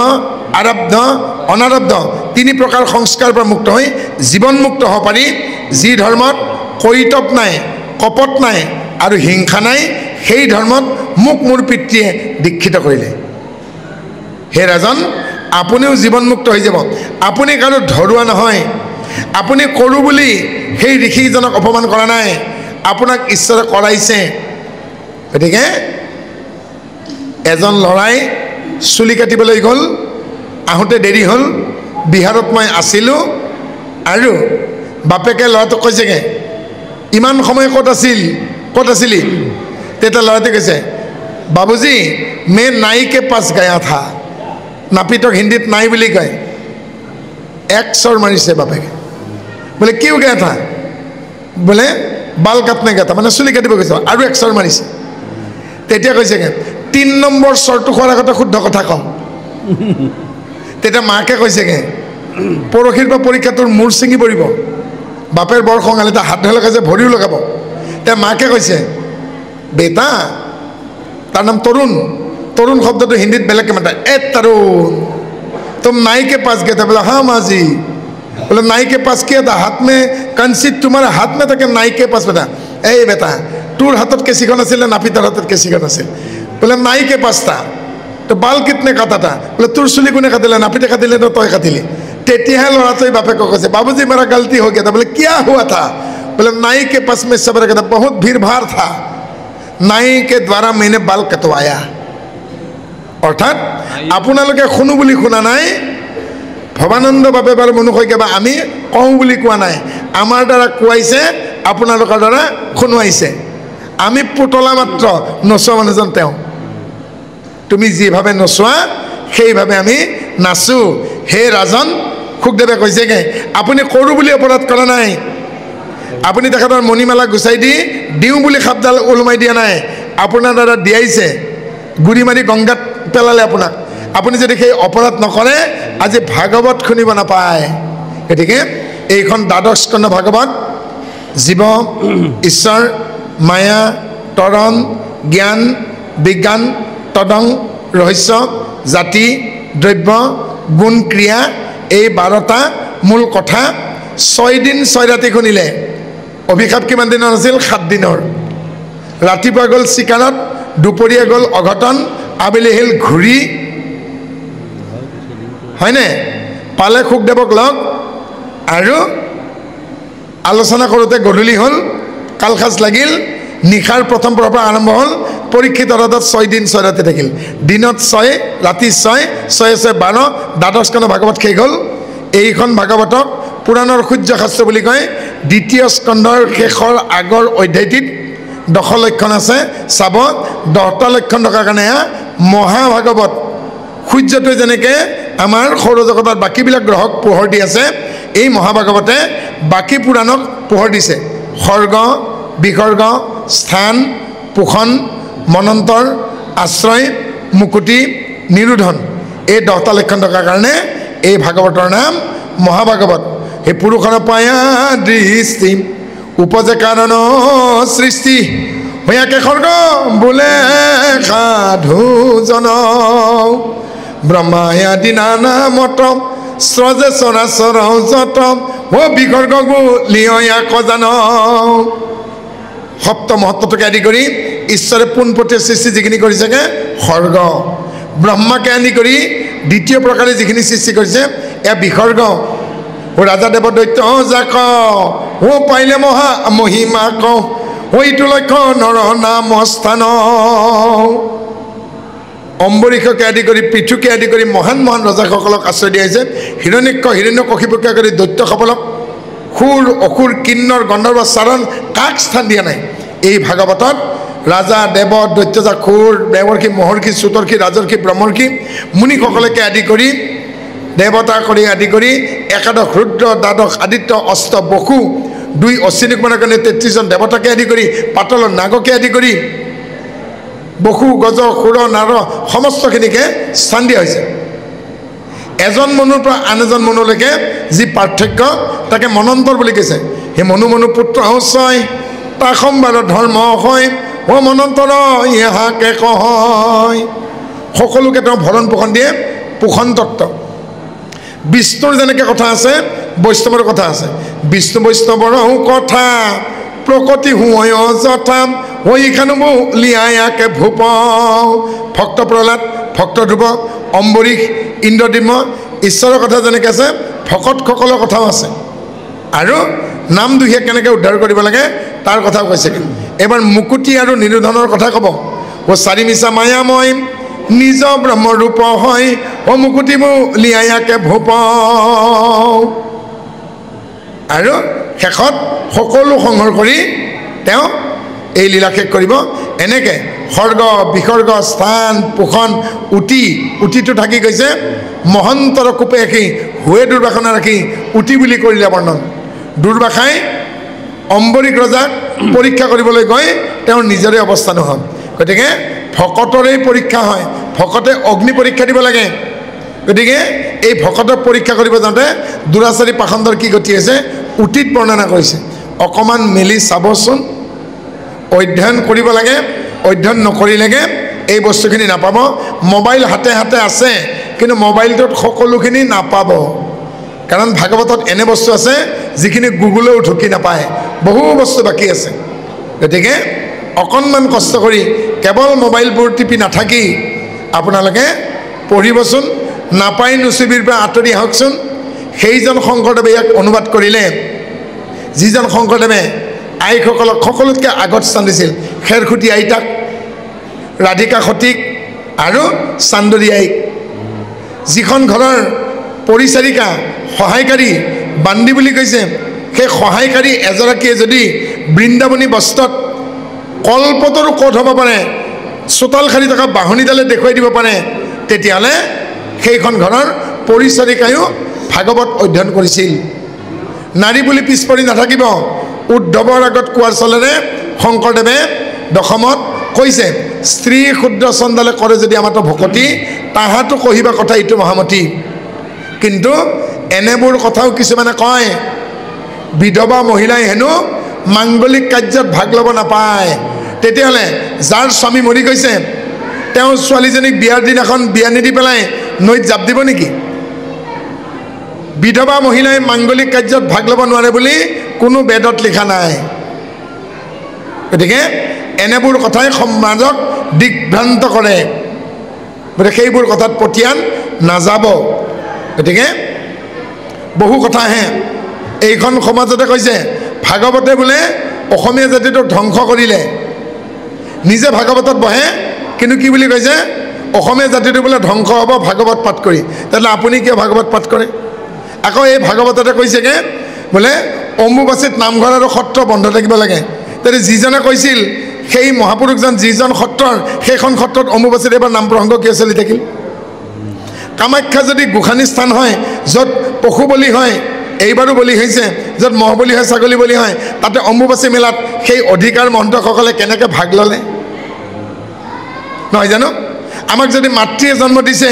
আৰব্ধ, অনাৰব্ধ 3 প্ৰকাৰ সংস্কাৰৰ পৰা মুক্ত হৈ জীৱনমুক্ত হ'ব পাৰি। যি ধৰ্মত কৈতৱ নাই, কপট নাই আৰু হিংসা নাই, সেই ধৰ্মত মোক মোৰ পিতৃয়ে দীক্ষিত কৰিলে। হে ৰাজন, আপুনিও জীৱনমুক্ত হৈ যাব। আপুনি কাৰো ধৰুৱা নহয়, আপুনি কৰোঁ বুলি সেই ঋষিজনক অপমান কৰা নাই, আপোনাক ঈশ্বৰে কৰাইছে। গতিকে এজন ল'ৰাই চুলি কাটিবলৈ গ'ল, আহোঁতে দেৰি হ'ল, বিহাৰত মই আছিলোঁ, আৰু বাপেকে ল'ৰাটোক কৈছেগৈ ইমান সময় ক'ত আছিলি? তেতিয়া ল'ৰাটোৱে কৈছে বাবুজি মে নাই কে পাছ গয়া থা। নাপিতক হিন্দীত নাই বুলি কয়। 1 চৰ মাৰিছে বাপেকে। বোলে কিয় গয়া থা? বোলে বাল কাটনে গয়া থা, মানে চুলি কাটিব গৈছে, আৰু 1 চৰ মাৰিছে। তেতিয়া কৈছেগৈ 3 নম্বৰ চৰটো খোৱাৰ আগতে শুদ্ধ কথা কওঁ। তেতিয়া মাকে কৈছেগৈ পৰহিৰ পৰা পৰীক্ষাটোৰ মূৰ ছিঙি পৰিব। বাপেৰ বৰ খঙালে, তাৰ হাত ধৰা লগাইছে, ভৰিও লগাব। এতিয়া মাকে কৈছে বেটা, তাৰ নাম তৰুণ, তৰুণ শব্দটো হিন্দীত বেলেগকৈ মাতে, তৰুণ तुम नाई के पास गए थे? बोला हाँ माँ जी। बोले नाई के पास किया था, हाथ में कंसी तुम्हारे हाथ में था कि नाई के पास बेटा? ए बेटा তোৰ হাতত কেঁচিখন আছিল নে নাপিতৰ হাতত কেঁচিখন আছিল? বোলে নাই কে পাছ था। তো বাল কিতনে কাটা था? বোলে তোৰ চুলি কোনে কাটিলে? নাপিতে কাটিলে নে তই কাটিলি? তেতিয়াহে ল'ৰাটোৱে বাপেকক কৈছে বাবুজি মেৰা গলতি হৈ গया था। बोले क्या हुआ था? बोले नाई के पास में सब रखा था, बहुत भीड़ भाड़ था, नाई के द्वारा मैंने बाल कटवाया। অৰ্থাৎ আপোনালোকে শুনো বুলি শুনা নাই, ভৱানন্দ বাপে বাৰু মনুষ্যকে বা আমি কওঁ বুলি কোৱা নাই, আমাৰ দ্বাৰা কোৱাইছে, আপোনালোকৰ দ্বাৰা শুনোৱাইছে। আমি পুতলা মাত্ৰ, নচোৱা মানুহজন তেওঁ। তুমি যিভাৱে নচোৱা সেইভাৱে আমি নাচো। হে ৰাজন, সুখদেৱে কৈছেগে আপুনি কৰোঁ বুলি অপৰাধ কৰা নাই, আপুনি তেখেতৰ মণিমালা গুচাই দি দিওঁ বুলি সাপডাল ওলমাই দিয়া নাই, আপোনাৰ দ্বাৰা দিয়াইছে, গুৰি মাৰি গংগাত পেলালে আপোনাক। আপুনি যদি সেই অপৰাধ নকৰে আজি ভাগৱত শুনিব নাপায়। গতিকে এইখন দ্বাদশ স্কন্ধ ভাগৱত জীৱ, ঈশ্বৰ, মায়া, তৰণ, জ্ঞান, বিজ্ঞান, তদং, ৰহস্য, জাতি, দ্ৰব্য, গুণ, ক্ৰিয়া, এই 12টা মূল কথা 6 দিন 6 ৰাতি শুনিলে। অভিশাপ কিমান দিনৰ আছিল? 7 দিনৰ। ৰাতিপুৱা গ'ল চিকাৰত, দুপৰীয়া গ'ল অঘটন, আবেলি আহিল ঘূৰি, হয়নে? পালে সুখদেৱক লগ, আৰু আলোচনা কৰোঁতে গধূলি হ'ল, কালসাজ লাগিল, নিশাৰ প্ৰথম পৰৰ পৰা আৰম্ভ হ'ল। পৰীক্ষিত ৰথত 6 দিন 6 ৰাতি থাকিল, দিনত 6 ৰাতি 6, 6 6 12, দ্বাদশ স্কন্ধ ভাগৱত শেষ হ'ল। এইখন ভাগৱতক পুৰাণৰ সূৰ্য শাস্ত্ৰ বুলি কয়। দ্বিতীয় স্কন্ধৰ শেষৰ আগৰ অধ্যায়টিত 10 লক্ষণ আছে, চাব। 10টা লক্ষণ থকাৰ কাৰণে মহাভাগৱত। সূৰ্যটোৱে যেনেকৈ আমাৰ সৌৰজগতৰ বাকীবিলাক গ্ৰহক পোহৰ দি আছে, এই মহাভাগৱতে বাকী পুৰাণক পোহৰ দিছে। সৰ্গ, বিসৰ্গ, স্থান, পোষণ, মনন্তৰ, আশ্ৰয়, মুকুতি, নিৰোধন, এই 10টা লক্ষণ থকাৰ কাৰণে এই ভাগৱতৰ নাম মহাভাগৱত। সেই পুৰুষৰ পায়া দৃষ্টি উপজে কাৰণ সৃষ্টি ভয়াকে সৰ্গ বোলে সাধুজন ব্ৰহ্মায়াদি নানা মত স্ৰজে চৰাচৰ যত ও বিসৰ্গ লিয়াক জান। সপ্ত মহত্বটোকে আদি কৰি ঈশ্বৰে পোনপটীয়া সৃষ্টি যিখিনি কৰিছেগে সৰ্গ, ব্ৰহ্মাকে আদি কৰি দ্বিতীয় প্ৰকাৰে যিখিনি সৃষ্টি কৰিছে এয়া বিসৰ্গ। ও ৰাজাদেৱ দৈত্য যাক ও পাইলে মহা মহিমা ক ইটো লক্ষ্য নৰ নাম স্থান। অম্বৰীষকে আদি কৰি পৃথুকে আদি কৰি মহান মহান ৰজাসকলক আশ্ৰয় দিয়াইছে। হিৰণ্যক্ষ হিৰণ্যকশিপুকে কৰি দৈত্যসকলক সুৰ অসুৰ কিন্নৰ গন্ধৰ্ব চাৰণ কাক স্থান দিয়া নাই। এই ভাগৱতত ৰাজা দেৱ দৈত্যজা খুৰ দেৱৰ্ষি মহৰ্ষি চুতৰ্ষি ৰাজৰ্ষি ব্ৰহ্মৰ্ষি মুনিসকলকে আদি কৰি দেৱতা কৰি আদি কৰি 11 ৰুদ্ৰ, দ্বাদশ আদিত্য, অষ্ট বসু, 2 অশ্বিনী কুমাৰৰ কাৰণে 33জন দেৱতাকে আদি কৰি পাতল নাগকে আদি কৰি বসু, গজ, সুৰ, নাৰ সমস্তখিনিকে স্থান দিয়া হৈছে। এজন মনুৰ পৰা আন এজন মনুলৈকে যি পাৰ্থক্য তাকে মনন্তৰ বুলি কৈছে। সেই মনু পুত্ৰ ছয় তা সম্বাদ ধৰ্ম হয় ও মনন্তৰ ইহাকে কয়। সকলোকে তেওঁ ভৰণ পোষণ দিয়ে, পোষণ তত্ত্ব। বিষ্ণুৰ যেনেকৈ কথা আছে বৈষ্ণৱৰ কথা আছে। বিষ্ণু বৈষ্ণৱৰ কথা প্ৰকৃতি হুঁয় যথা ওইখানো লিয়াকে ভূপ। ভক্ত প্ৰহ্লাদ, ভক্ত ধ্ৰুৱ, অম্বৰীশ, ইন্দ্ৰদ্যুম্ন, ঈশ্বৰৰ কথা যেনেকৈ আছে ভকতসকলৰ কথাও আছে। আৰু নাম দুখীয়া কেনেকৈ উদ্ধাৰ কৰিব লাগে তাৰ কথাও কৈছে। এবাৰ মুকুতি আৰু নিৰোধনৰ কথা ক'ব। ও চাৰি মিছা মায়াময় নিজ ব্ৰহ্মৰূপ হয় ও মুকুতিবোৰ লিয়াকে ভূপ। আৰু শেষত সকলো সংহাৰ কৰি তেওঁ এই লীলা শেষ কৰিব। এনেকৈ সৰ্গ, বিসৰ্গ, স্থান, পোষণ, উটিটো থাকি গৈছে মহন্তৰ কোপে ৰাখি হুৱে দুৰ্বাসনা ৰাখি উটি বুলি কৰিলে বৰ্ণন। দুৰ্বাসাই অম্বৰীক ৰজাক পৰীক্ষা কৰিবলৈ গৈ তেওঁৰ নিজৰে অৱস্থা নহ'ল। গতিকে ভকতৰেই পৰীক্ষা হয়, ভকতে অগ্নি পৰীক্ষা দিব লাগে। গতিকে এই ভকতক পৰীক্ষা কৰিব যাওঁতে দুৰাচাৰী পাখণ্ডৰ কি গতি আছে উটিত বৰ্ণনা কৰিছে। অকণমান মেলি চাবচোন, অধ্যয়ন কৰিব লাগে। অধ্যয়ন নকৰিলেগে এই বস্তুখিনি নাপাব। মোবাইল হাতে হাতে আছে কিন্তু মোবাইলটোত সকলোখিনি নাপাব। কাৰণ ভাগৱতত এনে বস্তু আছে যিখিনি গুগলেও ঢুকি নাপায়, বহু বস্তু বাকী আছে। গতিকে অকণমান কষ্ট কৰি কেৱল মোবাইলবোৰ টিপি নাথাকি আপোনালোকে পঢ়িবচোন। নাপাই নুচুবিৰ পৰা আঁতৰি আহকচোন। সেইজন শংকৰদেৱে ইয়াক অনুবাদ কৰিলে, যিজন শংকৰদেৱে আইসকলক সকলোতকৈ আগত স্থান দিছিল। খেৰখুটি আইতাক, ৰাধিকা সতীক আৰু চান্দৰিয়াই যিখন ঘৰৰ পৰিচাৰিকা সহায়কাৰী বান্দি বুলি কৈছে সেই সহায়কাৰী এগৰাকীয়ে যদি বৃন্দাবনী বস্ত্ৰত কল্পতৰু ক'ত হ'ব পাৰে চোতাল খালি থকা বাহনীডালে দেখুৱাই দিব পাৰে তেতিয়াহ'লে সেইখন ঘৰৰ পৰিচাৰিকায়ো ভাগৱত অধ্যয়ন কৰিছিল নাৰী বুলি পিছ পৰি নাথাকিব উদ্ধৱৰ আগত কোৱাৰ চলেৰে শংকৰদেৱে দশমত কৈছে স্ত্ৰী ক্ষুদ্ৰ চন্দালে কৰে যদি আমাতো ভকতি তাহাঁতো কহিবা কথা এইটো মহামতী কিন্তু এনেবোৰ কথাও কিছুমানে কয় বিধৱা মহিলাই হেনো মাংগলিক কাৰ্যত ভাগ ল'ব নাপায় তেতিয়াহ'লে যাৰ স্বামী মৰি গৈছে তেওঁ ছোৱালীজনীক বিয়াৰ দিনাখন বিয়া নিদি পেলাই নৈত জাপ দিব নেকি বিধৱা মহিলাই মাংগলিক কাৰ্যত ভাগ ল'ব নোৱাৰে বুলি কোনো বেদত লিখা নাই গতিকে এনেবোৰ কথাই সমাজক দিগ্ভ্ৰান্ত কৰে গতিকে সেইবোৰ কথাত পঠিয়ান নাযাব গতিকে বহু কথা আহে এইখন সমাজতে কৈছে ভাগৱতে বোলে অসমীয়া জাতিটোক ধ্বংস কৰিলে নিজে ভাগৱতত বহে কিন্তু কি বুলি কৈছে অসমীয়া জাতিটো বোলে ধ্বংস হ'ব ভাগৱত পাঠ কৰি তেতিয়াহ'লে আপুনি কিয় ভাগৱত পাঠ কৰে আকৌ এই ভাগৱততে কৈছেগৈ বোলে অম্বুবাচীত নামঘৰ আৰু সত্ৰ বন্ধ থাকিব লাগে তেতিয়া যিজনে কৈছিল সেই মহাপুৰুষজন যিজন সত্ৰৰ সেইখন সত্ৰত অম্বুবাচীত এবাৰ নাম প্ৰসংগ কিয় চলি থাকিল কামাখ্যা যদি গোসানী স্থান হয় য'ত পশু বলি হয় এইবাৰো বলি হৈছে য'ত মহ বলি হয় ছাগলী বলি হয় তাতে অম্বুবাচী মেলাত সেই অধিকাৰ মহন্তসকলে কেনেকৈ ভাগ ল'লে নহয় জানো আমাক যদি মাতৃয়ে জন্ম দিছে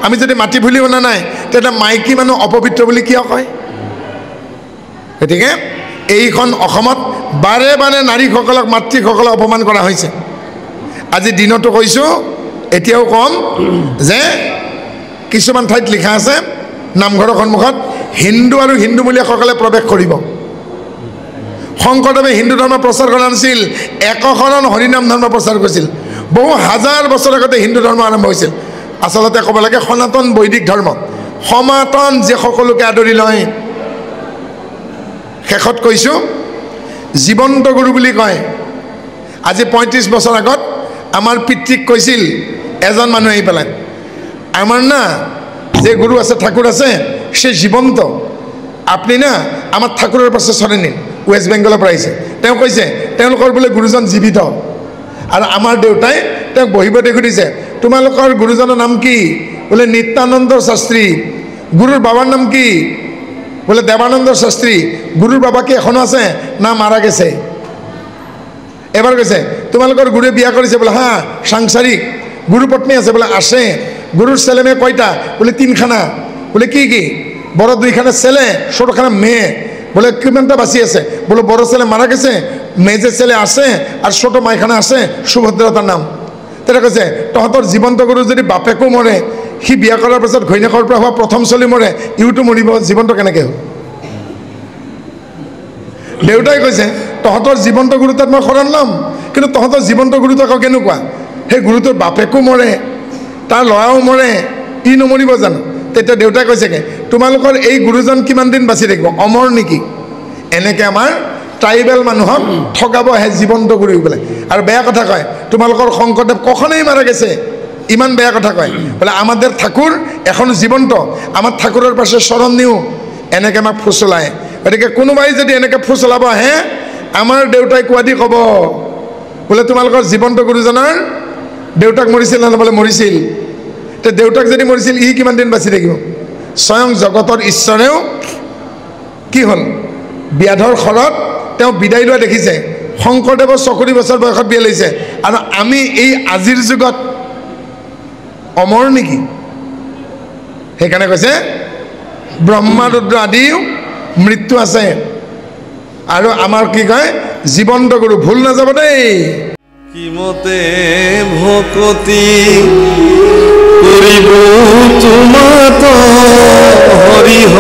আমি যদি মাতৃ ভুলি শুনা নাই তেতিয়া মাইকী মানুহ অপবিত্ৰ বুলি কিয় কয় গতিকে এইখন অসমত বাৰে বাৰে নাৰীসকলক মাতৃসকলক অপমান কৰা হৈছে আজি দিনতো কৈছোঁ এতিয়াও কম যে কিছুমান ঠাইত লিখা আছে নামঘৰৰ সন্মুখত হিন্দু আৰু হিন্দুমূলীয়াসকলে প্ৰৱেশ কৰিব শংকৰদেৱে হিন্দু ধৰ্ম প্ৰচাৰ কৰা নাছিল একশৰণ হৰিনাম ধৰ্ম প্ৰচাৰ কৰিছিল বহু হাজাৰ বছৰ আগতে হিন্দু ধৰ্ম আৰম্ভ হৈছিল আচলতে ক'ব লাগে সনাতন বৈদিক ধৰ্ম সনাতন যে সকলোকে আদৰি লয় শেষত কৈছোঁ জীৱন্ত গুৰু বুলি কয় আজি ৩৫ বছৰ আগত আমাৰ পিতৃক কৈছিল এজন মানুহ আহি পেলাই আমার না যে গুরু আছে ঠাকুর আছে সে জীবন্ত আপনি না আমার ঠাকুরের পাশে সরে নিন ওয়েস্ট বেঙ্গলের পৰা আহিছে তেওঁ কৈছে তেওঁলোকৰ বোলে গুৰুজন জীবিত আৰু আমাৰ দেউতাই তেওঁক বহিব দেখি দিছে তোমালোকৰ গুৰুজনৰ নাম কি বোলে নিত্যানন্দ শাস্ত্ৰী গুৰুৰ বাবাৰ নাম কি বোলে দেৱানন্দ শাস্ত্ৰী গুৰুৰ বাবা কি এখনো আছে না মাৰা গেছে এবাৰ কৈছে তোমালোকৰ গুৰুৱে বিয়া কৰিছে বোলে হা সাংসাৰিক গুৰু পত্নী আছে বোলে আসে গুরুর ছেলে মেয়ে কয়টা বলে 3খানা বলে কি কি বড় 2খানা ছেলে ছোটখানা মেয়ে বলে কিমানটা বাঁচি আছে বলে বড় ছেলে মারা গেছে মেয়ে ছেলে আছে আর ছোট মাইখানা আছে সুভদ্রা তার নাম তেরা কৈছে তহঁতৰ জীৱন্ত গুৰু যদি বাপেকো মৰে সি বিয়া কৰাৰ পাছত ঘৈণীয়েকৰ পৰা হোৱা প্ৰথম চলি মৰে ইউটো মৰিব জীৱন্ত কেনেকৈ হ'ল দেউতাই কৈছে তহঁতৰ জীৱন্ত গুৰু তাত মই শৰণ ল'ম কিন্তু তহঁতৰ জীৱন্ত গুৰুটো আকৌ কেনেকুৱা সেই গুৰুটোৰ বাপেকো মৰে তাৰ ল'ৰাও মৰে ই নমৰিব জানো তেতিয়া দেউতাই কৈছেগৈ তোমালোকৰ এই গুৰুজন কিমান দিন বাচি থাকিব অমৰ নেকি এনেকৈ আমাৰ ট্ৰাইবেল মানুহক ঠগাব আহে জীৱন্ত গুৰু বোলে আৰু বেয়া কথা কয় তোমালোকৰ শংকৰদেৱ কখনেই মাৰা গেছে ইমান বেয়া কথা কয় বোলে আমাদের ঠাকুর এখন জীবন্ত আমার ঠাকুরের পাশে শরণ নিও এনেকৈ আমাক ফুচলায় গতিকে কোনোবাই যদি এনেকৈ ফুচলাব আহে আমাৰ দেউতাই কোৱাদি ক'ব বোলে তোমালোকৰ জীৱন্ত গুৰুজনৰ দেউতাক মৰিছিল না বোলে মৰিছিল তে দেউতাক যদি মৰিছিল ই কিমান দিন বাচি থাকিব স্বয়ং জগতৰ ঈশ্বৰেও কি হ'ল ব্যাধৰ খৰত তেওঁ বিদায় লোৱা দেখিছে শংকৰদেৱৰ 40 বছৰ বয়সত বিয়া লৈছে আৰু আমি এই আজিৰ যুগত অমৰ নেকি সেইকাৰণে কৈছে ব্ৰহ্মা ৰুদ্ৰ আদিও মৃত্যু আছে আৰু আমাৰ কি কয় জীৱন্ত গুৰু ভুল নাযাব দেই কিমতে ভকতি কৰিব তোমাত হৰিহ